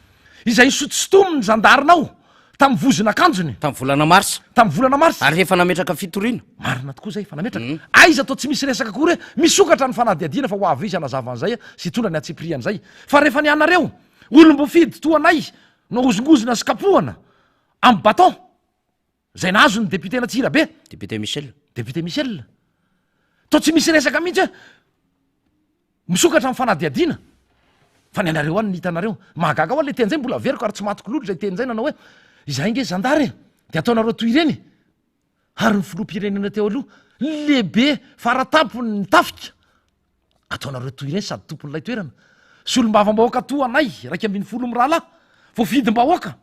izay nisotosotominy zandarinao tamin'ny vozina akanjony tamin'ny volana mars tamin'ny volana mars ary rehefa nametraka fitoriana marina tokoa zay fa nametraka aiza atao tsy misy resaka kory hoe misokatra ny fanadiadiana fa ho avy izy anazava an'izay sy tondra ny atsiprian'izay fa rehefa ny anareo olom-bofidy toanay no ozongozona sy kapohana amin'ny baton zay nahazo ny député Natsirabe député Michel to tsy misy resaka mihitsy hoe misokatra amin'ny fanadiadiana fa ny anareo any nihitanareo mahagaga ho le teny zay mbola veriko ary tsy matoko lolo zay teny zay nanao hoe izay nge zandary de ataonareo toy ireny ary ny filoham-pirenena teo aloha lehibe faratapony ny tafika ataonareo toy ireny sady tompon'lay toerana sy olom-bavam-bahoaka to anay raiky ambin'ny folo mirahalahy voafidim-bahoaka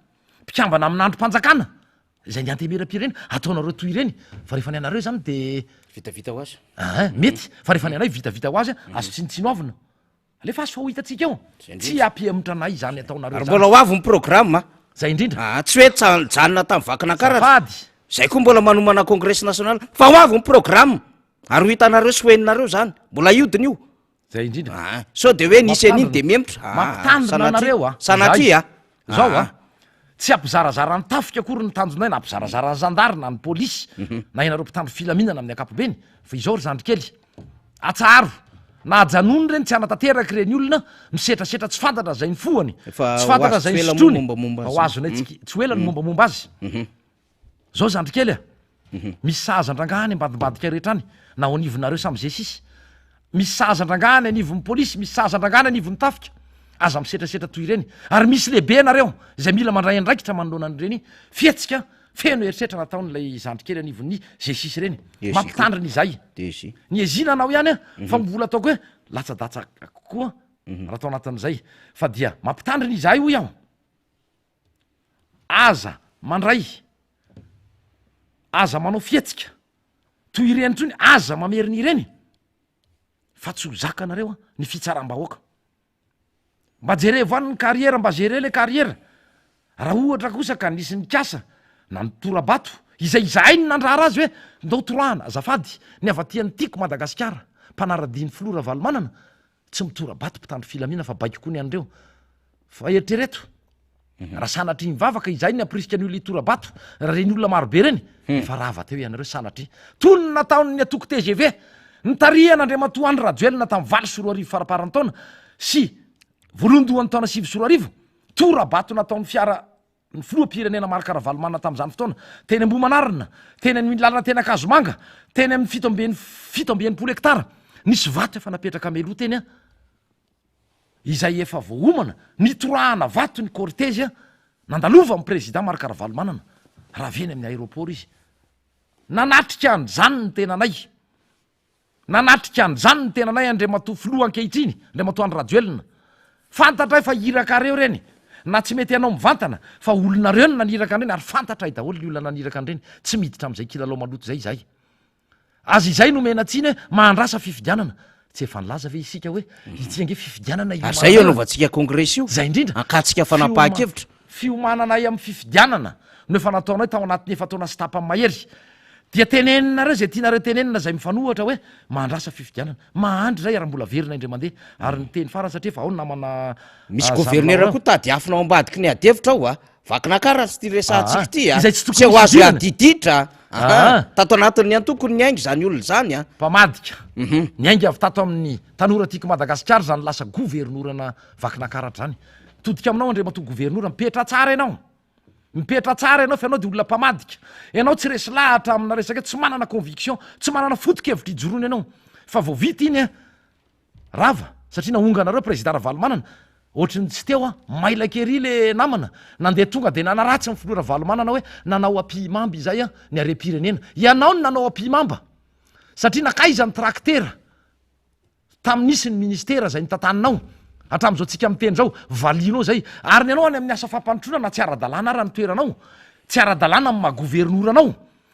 mpikambana amin'ny androm-panjakana zay ny antemera-pirenena ataonareo toy ireny fa rehefa ny anareo zany de vitavita ho azy mety fa rehefa ny anay vitavita ho azy azo tsinitsinoavina alefa azo fa ho hitatsika eo tsy ampiemitra anay zany ataonareo ary mbola ho avy ny programme zay indrindra tsy hoe janona tamin'ny vakina karatra fady zay koa mbola manomana congrès national fa ho avy ny programme ary ho hitanareo sy hoeninareo zany mbola iodiny io zay indrindra so de hoe nisy an'iny de mempotra mampitandrina anareo sanatria zao tsy ampizarazara ny tafika akory ny tanjonay na ampizarazara ny zandary na ny polisy na inareo mpitandro filaminana amin'ny akapobeny fa izao ry zandrikely atsaro na ajanony reny tsy anatanteraka reny olona misetrasetra tsy fantatra zay ny fohany tsy fantatra zay ny sotrony ho azonay tsy hoela ny mombamomba azy zao zandrikely misy sahazandrangany ambadimbadika rehetra any na ho anivonareo samy jesisy misy sahazandrangany anivon'ny polisy misy sahazandrangany anivon'ny tafika aza misetrasetra toy ireny ary misy lehibe nareo zay mila mandray andraikitra manoloana an'ireny fietsika feno eritrehitra nataon'lay zandrikely anivon'ny jesisy reny mampitandriny izay ny ezinanao ihany fa mivola ataoko hoe latsadatsa kokoa raha atao anatin'izay fa dia mampitandriny izay hoy aho aza mandray aza manao fietsika toy ireny tsony aza mameriny ireny fa tsy ho zaka nareo ny fitsaram-bahoaka mba jere voany ny carrière mba jere le carrière raha ohatra kosa ka nisy ny kasa na nytorabato izay izahay ny nandrara azy hoe ndao toroahana azafady ny avatian'ny tiako madagasikara mpanara-diny filora valomanana tsy mitorabato mpitandro filamina fa baiko koa ny andreo fa eritrereto raha sanatry mivavaka izay ny amprisika ny olona itorabato raha reny olona marobe reny fa rava teo ianareo sanatry tony nataony ny atoko TGV ny tarihan'Andriamatoa Andry Rajoelina tamin'ny 24 faraparan-taona sy 9 taona 7 torabato nataon'ny fiara ny filoham-pirenena maro karavalomanana tamin'izany fotoana teny Ambohimanarina teny amin'ny lalana tena Kazomanga teny amin'ny 7 hektara nisy vato efa napetraka meloa teny izay efa voahomana nitorahana vato ny cortège nandalova amin'ny président maro karavalomanana raha veny amin'ny aéroport izy nanatrika an'izany ny tenanay nanatrika an'izany ny tenanay Andriamatoa filoha ankehitriny Andriamatoa Andry Rajoelina fantatra fa iraka reo reny na tsy mety anao mivantana fa olona reo ny naniraka an'ireny ary fantatra daholo ny olona naniraka an'ireny tsy miditra amin'izay kilalao maloto zay izay azy izay nomenatsiny hoe mahandrasa fifidianana tsy efa nilaza ve isika hoe itsinge fifidianana zay anaovantsika congrès io zay indrindra akatsika fanapaha-kevitra fiomananay amin'ny fifidianana no efa nataonay tao anatin'ny efataona sy tapany mahery dia tenenina zay tianareo tenenina zay mifanohatra hoe mahandrasa fifidianana mahandry zay raha mbola verina indray mandeha ary ny teny farany satria fa ao namana misy gouverneur koa tady afinao ambadiky ny adevitra ao vakinakara sy ty resantsika ty tsy ho azo adiditra tato anatin'ny antokony ny aingy zany olona zany mpamadika ny aingy avy tato amin'ny tanora tiako Madagasikara zany lasa governorana vakinakaratra zany todika aminao Andriamatoa gouvernora mipetra tsara ianao mipetra tsara ianao fa ianao de olona mpamadika ianao tsy resy lahatra amina resaka tsy manana conviction tsy manana foto-kevitra ijoroany ianao fa vao vita iny rava satria naonganareo président Ravalomanana ohatrany tsy teo maila kery le namana nandeha tonga de nanaratsy ny filora Valomanana hoe nanao ampimamba izay ny arem-pirenena ianao ny nanao ampimamba satria nakaizany tractera tamin'nisy ny ministera zay nitatananao hatramin'izao tsika miteny zao valinao zay ary ny anao any amin'ny asa fampanotrona na tsy ara-dalàna raha ny toeranao tsy ara-dalàna amin'ny maha-governoranao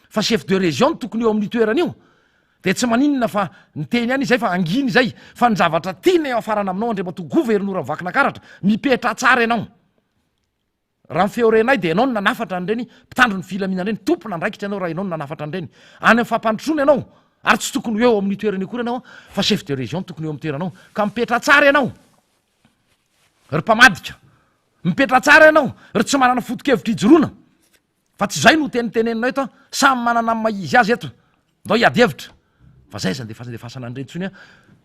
fa chef de région tokony eo amin'ny toerana io de tsy maninona fa niteny any izay fa anginy zay fa ny zavatra tiana eo afarana aminao Andriamatoa gouvernora vakinakaratra mipetra tsara ianao raha mifeorenay de ianao ny nanafatra an'ireny mpitandro ny filaminana reny tompona andraikitra ianao raha ianao ny nanafatra an'ireny any amin'ny fampanotrona ianao ary tsy tokony eo amin'ny toerana kory ianao fa chef de région tokony eo amin'ny toeranao ka mipetra tsara ianao ry mpamadika mipetra tsara ianao ry tsy manana foto-kevitra ijoroana fa tsy zay no teniteneninao eto samy manana amin'ny maizy azy eto ndao iadevitra fa zay zany de fasana an'ireny tsony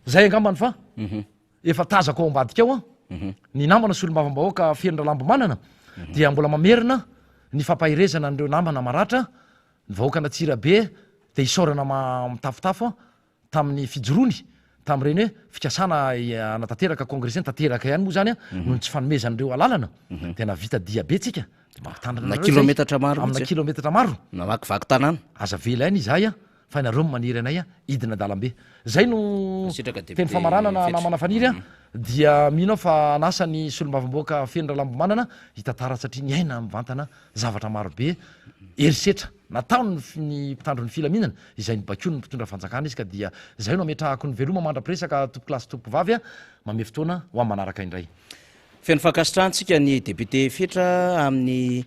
zay angambany fa efa tazako ao ambadika ao ny namana sy olo-mavambahoaka Fenitra Lambomanana dia mbola mamerina ny fampahirezana an'ireo namana maratra ny vahoaka Antsirabe de isaorana mitafotafo tamin'ny fijorony tamin'ireny hoe fikasana anatanteraka congrès tanteraka ihany moa zany noho tsy fanomezan'ireo alalana de navita diabe tsika de mampitandrina kilometatra maro amina kilometatra maro namakivaky tanàna aza vela ihany izahay fa nareo maniry anay idina dalambe zay no teny famaranana namana faniry dia minao fa anasany solom-bavamboaka Fenitra Lambomanana hitatara satria ny aina mivantana zavatra marobe erisetra nataony ny mpitandro ny filaminana izay ny bakio ny mpitondra fanjakana izy ka dia zay no ametrahako ny veloma mandra-piresaka tompo-klasy tompo-vavy mame fotoana ho amin'ny manaraka indray feno fankasitrantsika ny député Fenitra amin'ny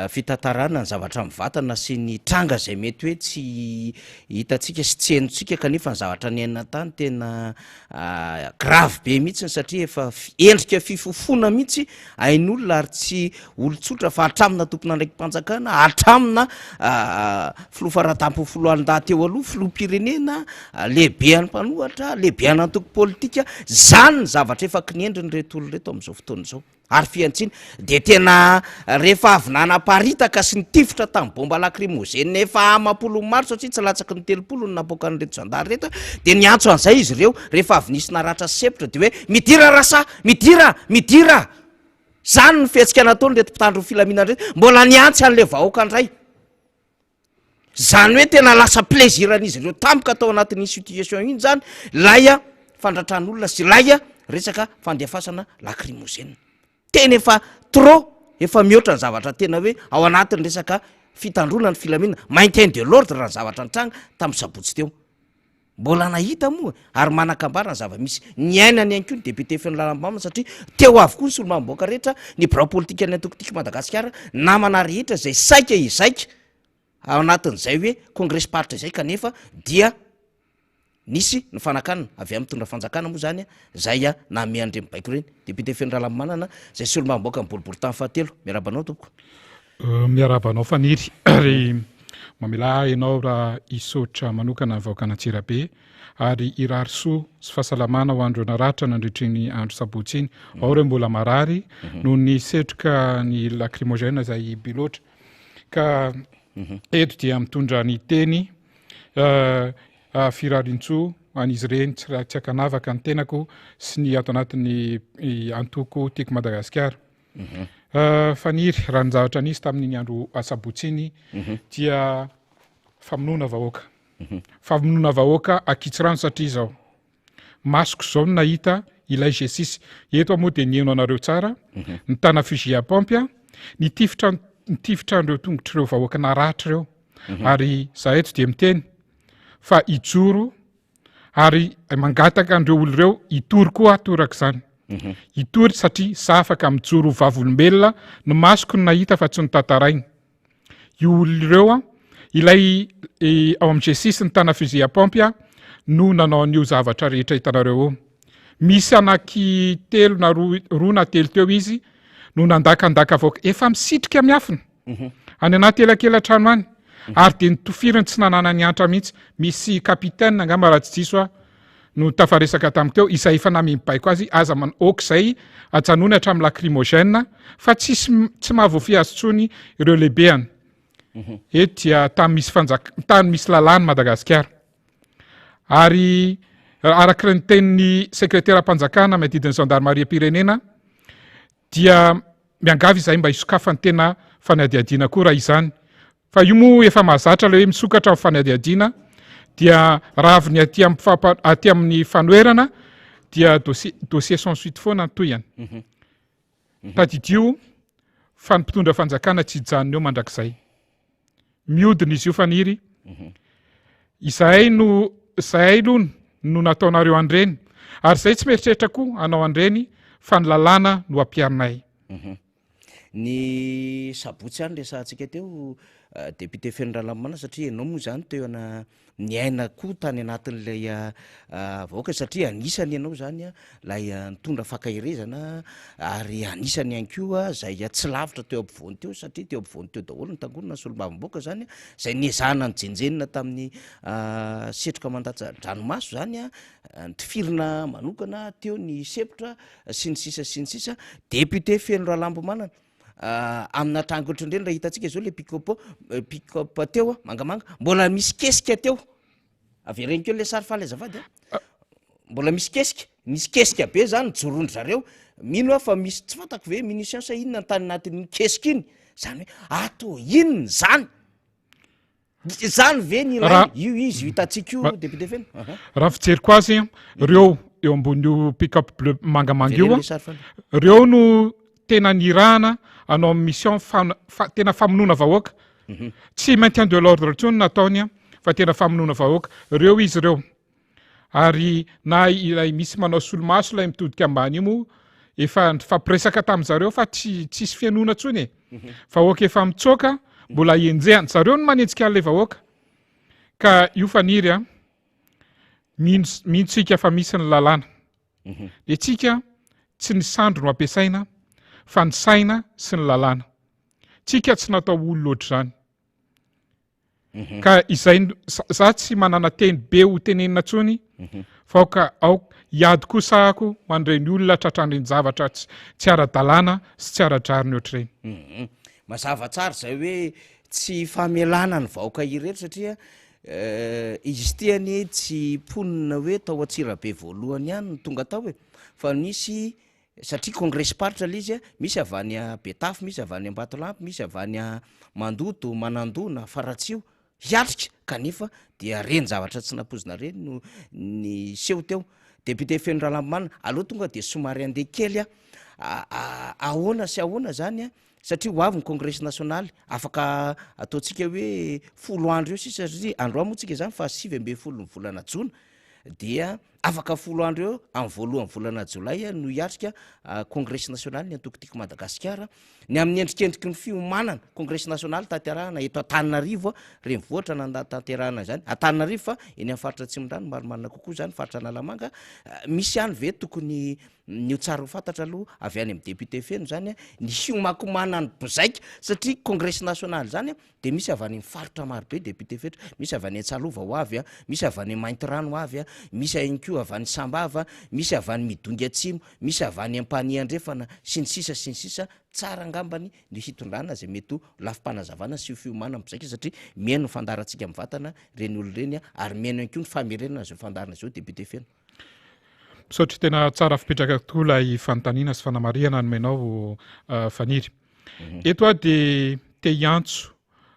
fitantarana ny zavatra mivatana sy ny tranga zay mety hoe tsy hitatsika sy tsy henotsika kanefa ny zavatra ny ainina tany tena grave be mihitsy satria efa endrika fifofona mihitsy ain'olona ary tsy olotsotra fa hatramina tompona ndraiky mpanjakana hatramina filofaradampo filoalindahy teo aloha filoham-pirenena lehibe any mpanohatra lehibe any antoko politika zany ny zavatra efa kiniendriny reto olo reto amin'izao fotoana izao ary fiantsiny de tena rehefa avy nanaparitaka sy nitifitra tamin'ny bomba lacrymogène efa amapolo maro satria tsy latsaky ny 30 ny naboaka nyreto zandary reto de niantso an'izay izy ireo rehefa avy nisy naratra sepitra de hoe midira rasa midira zany ny fihetsika nataony reto mpitandro filaminana reto mbola niantsy an'le vahoaka andray zany hoe tena lasa plaisiran'izy ireo tampoka atao anatin'ny situation iny zany laya fandratran'olona sy laya resaka fandefasana lacrymogène tena efa trop efa mihoatra ny zavatra tena hoe ao anatin'ny resaka fitandrona ny filaminana maintien de l'ordre raha ny zavatra nitranga tamin'ny sabotsy teo mbola nahita moa ary manakambara ny zava-misy ny ainany ihany koa ny député Fenolalam-Bamana satria teo avokoa ny solomanim-bahoaka rehetra ny birao politika ny antokotika Madagasikara namana rehetra zay saika izaika ao anatin'izay hoe congrès party izay kanefa dia nisy ny fanakanana avy amin'ny tondra fanjakana moa zany zay name andreny baiko reny député Fenolalam-Bamana zay solomanim-bahoaka mibolibolo tany fahatelo miarabanao tompoko miarabanao faniry ary mamela ianao raha isotra manokana vahoakana Antsirabe ary irary soa sy fahasalamana ho andro naratra nandritry andro sabotsy iny ao ireo mbola marary noho ny setroka ny lacrymogène zay biloatra ka eto dia mitondra ny teny firarin-tsoa an'izy ireny tsy akanavaka ny tenako sy ny ato anatin'ny antoko tiako Madagasikara faniry raha ny zavatra nisy tamin'iny andro asabotsy iny dia famonoana vahoaka famonoana vahoaka akitsirano satria zao masoko zao no nahita ilay G6 eto moa de nieno anareo tsara ny tana fusil à pompe nitifitra andreo tongotra ireo vahoaka naratra ireo ary za eto de miteny fa ijoro ary mangataka andreo olo ireo itory koa atoraka zany itory satria sa afaka mijoro vavolombelona no masoko no nahita fa tsy notantarainy io olo ireo ilay ao amin'ny G6 ny tana fusil à pompe no nanao an'io zavatra rehetra hitanareo eo misy anaky telo na roa na telo teo izy no nandakandaka vahoaka efa misitrika miafina any anaty elakelan-trano any ary de nitofiriny tsy nanana ny antra mihitsy misy kapitaine angamba raha tsy diso no tafaresaka taminteo isa efa namimbaiko azy aza okizay ajanony hatramin'ny lacrymogène fa tsy mahavoafy azy tsony ireo lehibeany eto dia tany misy lalàny Madagasikara ary araka ny tenin'ny sekretera mpanjakana miadidin'ny gendarmerie pirenena dia miangavy izay mba hisokafany tena fanadiadiana koa raha izany fa io moa efa mahazatra le hoe misokatra amin'ny fanadiadiana dia raha avy ny aty amin'ny fanoerana dia dossier sans suite foana toyany tadidio fa ny mpitondra fanjakana tsy hijanony eo mandrakizay miodina izy io faniry izahay aloha no nataonareo andreny ary zay tsy mieritreritra koa anao andreny fa ny lalàna no ampiarinay ny sabotsy any resahantsika teo député Fenolalam-Bamana satria ianao moa zany teo ana ny aina koa tany anatin'ilay vahoaka satria anisany ianao zany lay nitondra fakahirezana ary anisany ihany koa zay tsy lavitra teo ampovoany teo satria teo ampovoany teo daholo ny tangorona solombavamboaka zany zay niezahana ny jenjenina tamin'ny setroka mandatsa-dranomaso zany nitifirina manokana teo ny sepitra sy ny sisa député Fenolalam-Bamana amina trango ohatrandreny raha hitantsika zao le pick-up teo mangamanga mbola misy kesika teo avereny keo le sary fahalazavady mbola misy kesika be zany jorondry zareo mino fa misy tsy fantako ve munition sa inona ny tany anatin'ny kesika iny zany hoe ato inona zany ve ny ilay io izy hitantsika io député Fena raha fijeriko azy reo eo ambon'io pick-up bleu mangamanga io reo no tena nirahana anao mission tena famonoana vahoaka tsy maintien de l'ordre tsony nataony fa tena famonoana vahoaka reo izy reo ary na ilay misy manao solomaso ilay mitodika ambany io moa efa fampiresaka tamin'zareo fa tsisy fianona ntsony e vahoaka efa mitsoaka mbola enjehany zareo no manenjika an'ilay vahoaka ka io faniry a mihitsika fa misy ny lalàna le tsika tsy ny sandro no ampiasaina fa ny saina sy ny lalàna tsika tsy natao olo loatra zany ka izay za tsy manana teny be ho tenenina tsony fa iady kosahako ho an'ireny olona tratran'ireny zavatra tsy ara-dalàna sy tsy ara-drariny ohatr'ireny mazava tsara zay hoe tsy famelana ny vahoaka irery satria izy tiany tsy ponina hoe tao Antsirabe voalohany ihany no tonga tao hoe fa misy satria congrès paritra le izy misy avy any a Betafy, misy avy any Ambatolampy, misy avy any a Mandoto, Manandona, Faratsio hiatrika kanefa dia reny zavatra tsy napozina reny no ny seho teo député Feno Ralambana aloha tonga dia somary andeha kely ahoana sy ahoana zany satria ho avy ny congrès national afaka ataontsika hoe 10 andro eo sisa satria andro moa tsika zany fa 9 ambin'ny 10 ny volana Jona dia afaka 10 andro eo amin'ny voalohan'ny volana Jolay no hiatrika congrès national ny antokotiko Madagasikara ny amin'ny endrikendriky ny fiomanana congrès national tanterahana eto Antananarivo renivohitra tanterahana zany Antananarivo fa eny amin'ny faritra Atsimondrano marimarina kokoa zany faritra Analamanga misy ihany ve tokony ny tsara ho fantatra aloha avy any amin'ny député Feno zany ny fiomakomanany bozaika satria congrès national zany de misy avy any amin'ny faritra marobe député Feno misy avy any Antsalova ho avy misy avy any Maintirano ho avy misy ihany koa avy any Sambava misy avy any Midongy Atsimo misy avy any Ampaniandrefana sy ny sisa tsara ngambany ny hitondrana zay mety lafim-panazavana sy fiomanana bozaika satria mihaino ny fandarantsika amin'ny vatana reny olo reny ary mihaino ihany koa ny famerenana zao fandarana zao député Feno misaotry tena tsara fipetraka tokoa lay fanontaniana sy fanamariana nomenao faniry eto de te hiantso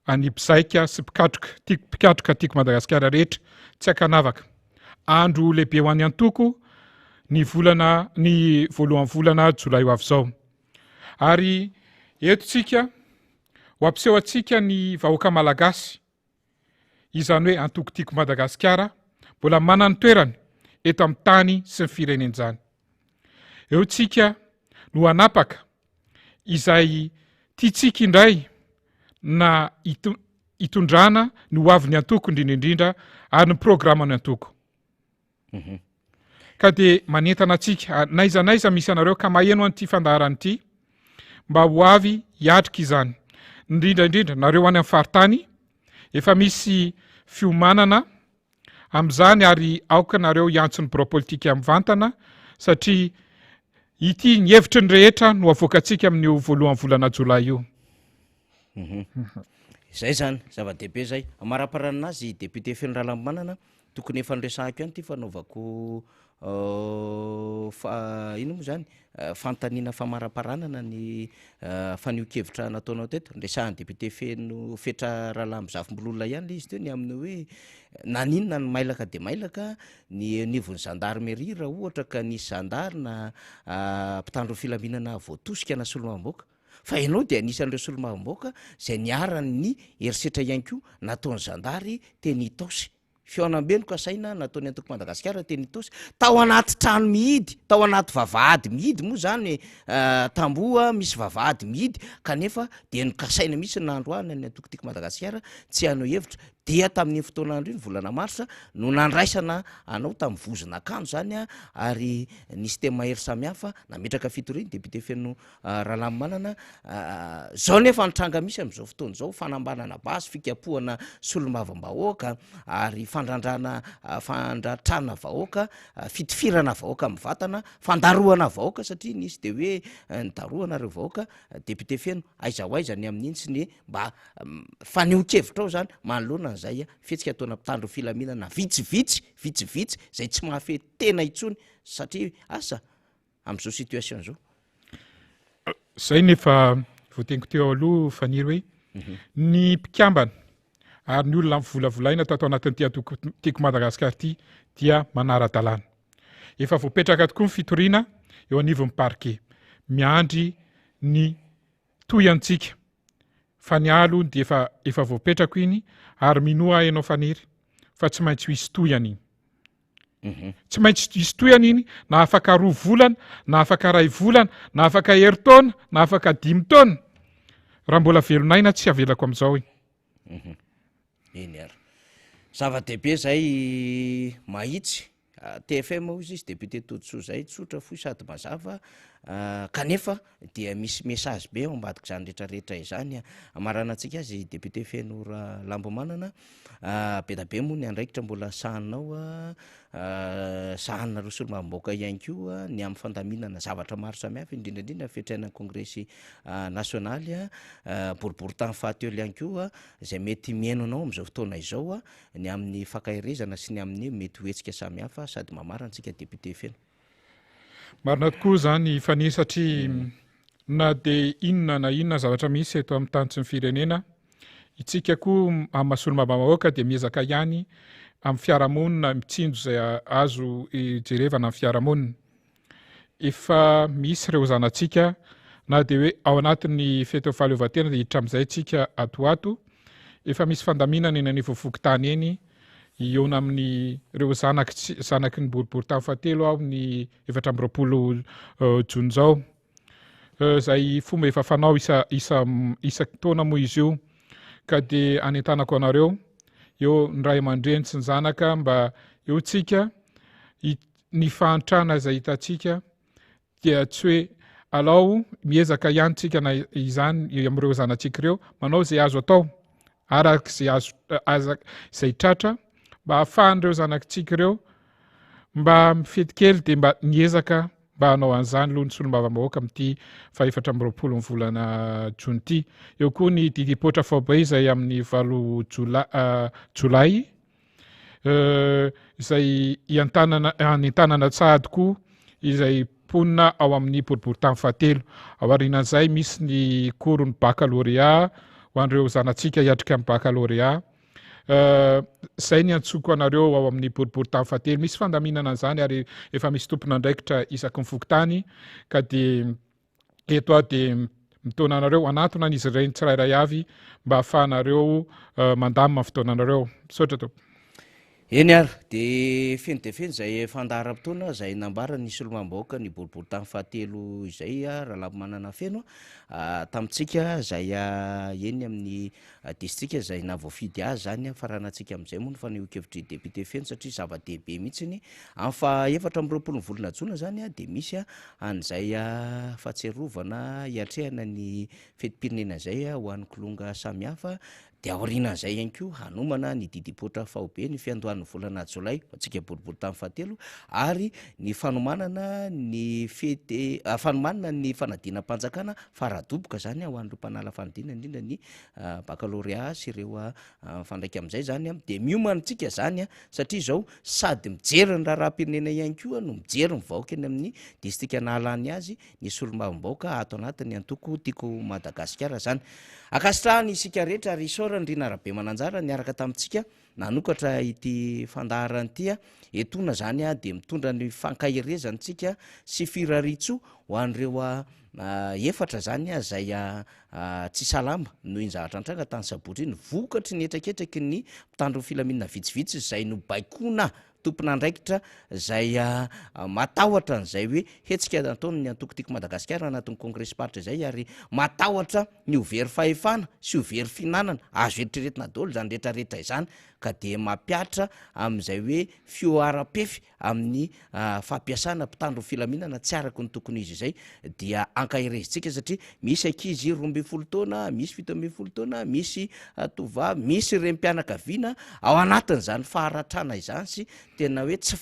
any mpizaika sy mpikatroka tiako Madagasikara rehetra tsy akanavaka andro lehibe ho an'ny antoko ny voalohan'ny volana Jolay ho avy zao ary etotsika ho ampiseho atsika ny vahoaka malagasy izany hoe antoko tiako Madagasikara mbola manana toerany eto amin'ny tany sy ny fireneny zany eo tsika no hanapaka izay tiatsika indray na hitondrana ny ho avy ny antoko indrindra ary ny programma ny antoko ka de manentana atsika naiza misy anareo ka maheno an'ity fandaharany ity mba ho avy hiatrika izany indrindra nareo any amin'ny faritany efa misy fiomanana am'izany ary aoka nareo hiantso ny boropolitika amin'ny vantana satria ity ny hevitry ny rehetra no avoaka atsika amin'ny voalohan'ny volana Jolay io zay zany zava-dehibe zay amaraparananazy député Feno Ralambana tokony efa nresahako ihany ty fanaovako ino moa zany fanontaniana famaraparanana ny fanio-kevitra nataonao teto nresahany député Feno Fetra Ralambozafimbololona ihany le izy teo ny amin'ny hoe naninona ny mailaka de mailaka ny nivon'ny gendarmerie raha ohatra ka ny gendarme na mpitandro filaminana voatosika na solomamboaka fa ianao de anisan'ireo solomamboaka zay niarany ny herisetra ihany koa nataony zandary teny taosy fiaonam-beno kasaina nataony antoko Madagasikara teny taosy tao anaty trano mihidy tao anaty vavahady mihidy moa zany tamboa misy vavahady mihidy kanefa de nokasaina misy nandro any ny antoko tiako Madagasikara tsy hanao hevitra dia tamin'ny fotoanandro iny volana Marsa no nandraisana anao tamin'ny vozona akanjo zany ary nisy teny mahery samihafa nametraka fitoriny député Feno Ralambana zao nefa nitranga misy am'izao fotoana zao fanambanana basy fikapohana solomavambahoaka ary fandratrana vahoaka fitifirana vahoaka amin'ny vatana fandaroana vahoaka satria nisy de hoe nidaroana reo vahoaka député Feno aiza ho aiza ny amin'iny sy ny mba fanio-kevitra ao zany manoloana zay fetsika ataona mpitandro filaminana vitsivitsy zay tsy mahafehy tena itsony satria asa am'izao situation zao zay nefa voateniko teo aloha faniry hoe ny mpikambana ary ny olona mivolavolaina tatao anatin'ity antoko tiako Madagasikara ity dia manara-dalàna efa voapetraka tokoa ny fitoriana eo anivon'ny parquet miandry ny toyantsika fa ny alo de efa voapetrako iny ary minoa ianao faniry fa tsy maintsy ho hisy toyany tsy maintsy isy toyana iny na afaka 2 volana na afaka 2 volana na afaka 2 taona na afaka 5 taona raha mbola velonaina tsy avelako am'izao eny ary zava-dehibe zay mahitsy TFM ozy izy député Totosoa zay tsotra foy sady mazava kanefa dia misy message be ambadika zany rehetrarehetra izany amaranantsika azy député Fenora Lambomanana be da be moa ny andraikitra mbola sahanao sahanina rosolomamboaka ihany koa ny amin'ny fandaminana zavatra maro samihafa indrindrandrindra fiatrainan'ny congrès nationaly boribory tany fahatelo ihany koa zay mety miaino anao am'izao fotoana izao ny amin'ny fakahirezana sy ny amin'ny mety hoetsika samihafa sady mamarantsika député Feno marina tokoa zany fani satria na de inona na inona zavatra misy eto amin'ny tany tsy ny firenena itsika koa amasolomabamahoaka de miezaka ihany amin'ny fiarahamonina mitsinjo zay azo jerevana amin'ny fiarahamonina efa misy reo zanatsika na de hoe ao anatin'ny fety fahaleovatena de hiditra am'izay tsika atoato efa misy fandaminana eny anivovoky tany eny iona amin'ny reo zanaky ny boribory tany fahatelo ao ny 720 jona zao zay fomba efa fanao isak taona moa izy io ka de anentanako anareo eo ny ray aman-dreny sy ny zanaka mba eo tsika ny fahantrana zay hitatsika dia tsy hoe alao miezaka ihany tsika na izany am'ireo zanatsika ireo manao zay azo atao araka zay tratra mba ahafahan'ireo zanakitsika ireo mba mifetikely de mba niezaka mba hanao an'izany aloha ny solombavam-bahoaka amin'ity 720 volana jona ity eo koa ny didipotra faoba izay amin'ny 8 jolay izay anentanana tsahady koa izay ponina ao amin'ny boribory tany fahatelo aorinan'izay misy ny korony baccalauréat ho an'ireo zanatsika hiatrika amin'ny baccalauréat zay ny antsoko anareo ao amin'ny boribory tany fahatelo misy fandaminana an'izany ary efa misy tompona andraikitra isaky ny fokontany ka de eto de mitona anareo anatona an'izy ireny tsirairay avy mba ahafahanareo mandamina fotoananareo misaotra to eny ary de feno zay fandaharam-potoana zay nambara ny solomambahoaka ny boribory tany fahatelo izay raha Lambomanana Feno tamitsika zay eny amin'ny distrika zay navoafidy azy zany faranantsika am'izay moa ny fanehoan-kevitry député Feno satria zava-dehibe mihitsiny amin'ny 720 volana jona zany de misy an'izay fahatserovana hiatrehana ny fetim-pirenena zay ho an'ny kolonga samihafa de aorinan'izay ihany koa hanomana ny didipotra faobe ny fiandohan'ny volana jolay atsika boribory tany fahatelo ary ny fanomanana ny fety fanomanana ny fanadinam-panjakana faradoboka zany ho an'ireo mpanala fanadina indrindra ny baccalauréat sy ireo fandraiky am'izay zany de miomanitsika zany satria zao sady mijery ny raharam-pirenena ihany koa no mijery mivahoaka eny amin'ny distrika nahalany azy ny solombavam-bahoaka ato anatiny antoko tiako Madagasikara zany akasitrahany isika rehetra ary isaora ndrina arabe mananjara niaraka tamitsika nanokatra ity fandaharan'ity etona zany de mitondra ny fankahirezantsika sy firaritso ho an'ireo efatra zany zay tsy salama noho iny zavatra antranga tany sabotry iny vokatry ny etraketraky ny mpitandro filaminana vitsivitsy zay no baikona tompona andraikitra zay matahotra n'izay hoe hetsika ataony ny antokotiko Madagasikara anatin'ny congrès party zay ary matahotra ny overy fahefana sy overy finanana azo eritreretina daholo zany rehetrarehetra izany ka de mampiatra am'izay hoe fioara-pefy amin'ny fampiasana mpitandro filaminana tsy araky ny tokony izy izay dia ankahirezitsika satria misy ankizy 12 taona misy 17 taona misy tovavy misy rem-pianakaviana ao anatin'izany faharatrana izany sy tena hoe tsy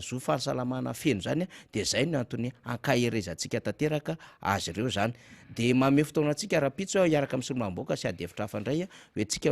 zo fahasalamana feno zany de zay no antony ankahirezantsika tanteraka azy ireo zany de mame fotoana antsika rapitso hiaraka amin'ny solomamboaka sy adevitra hafa indray hoe tsika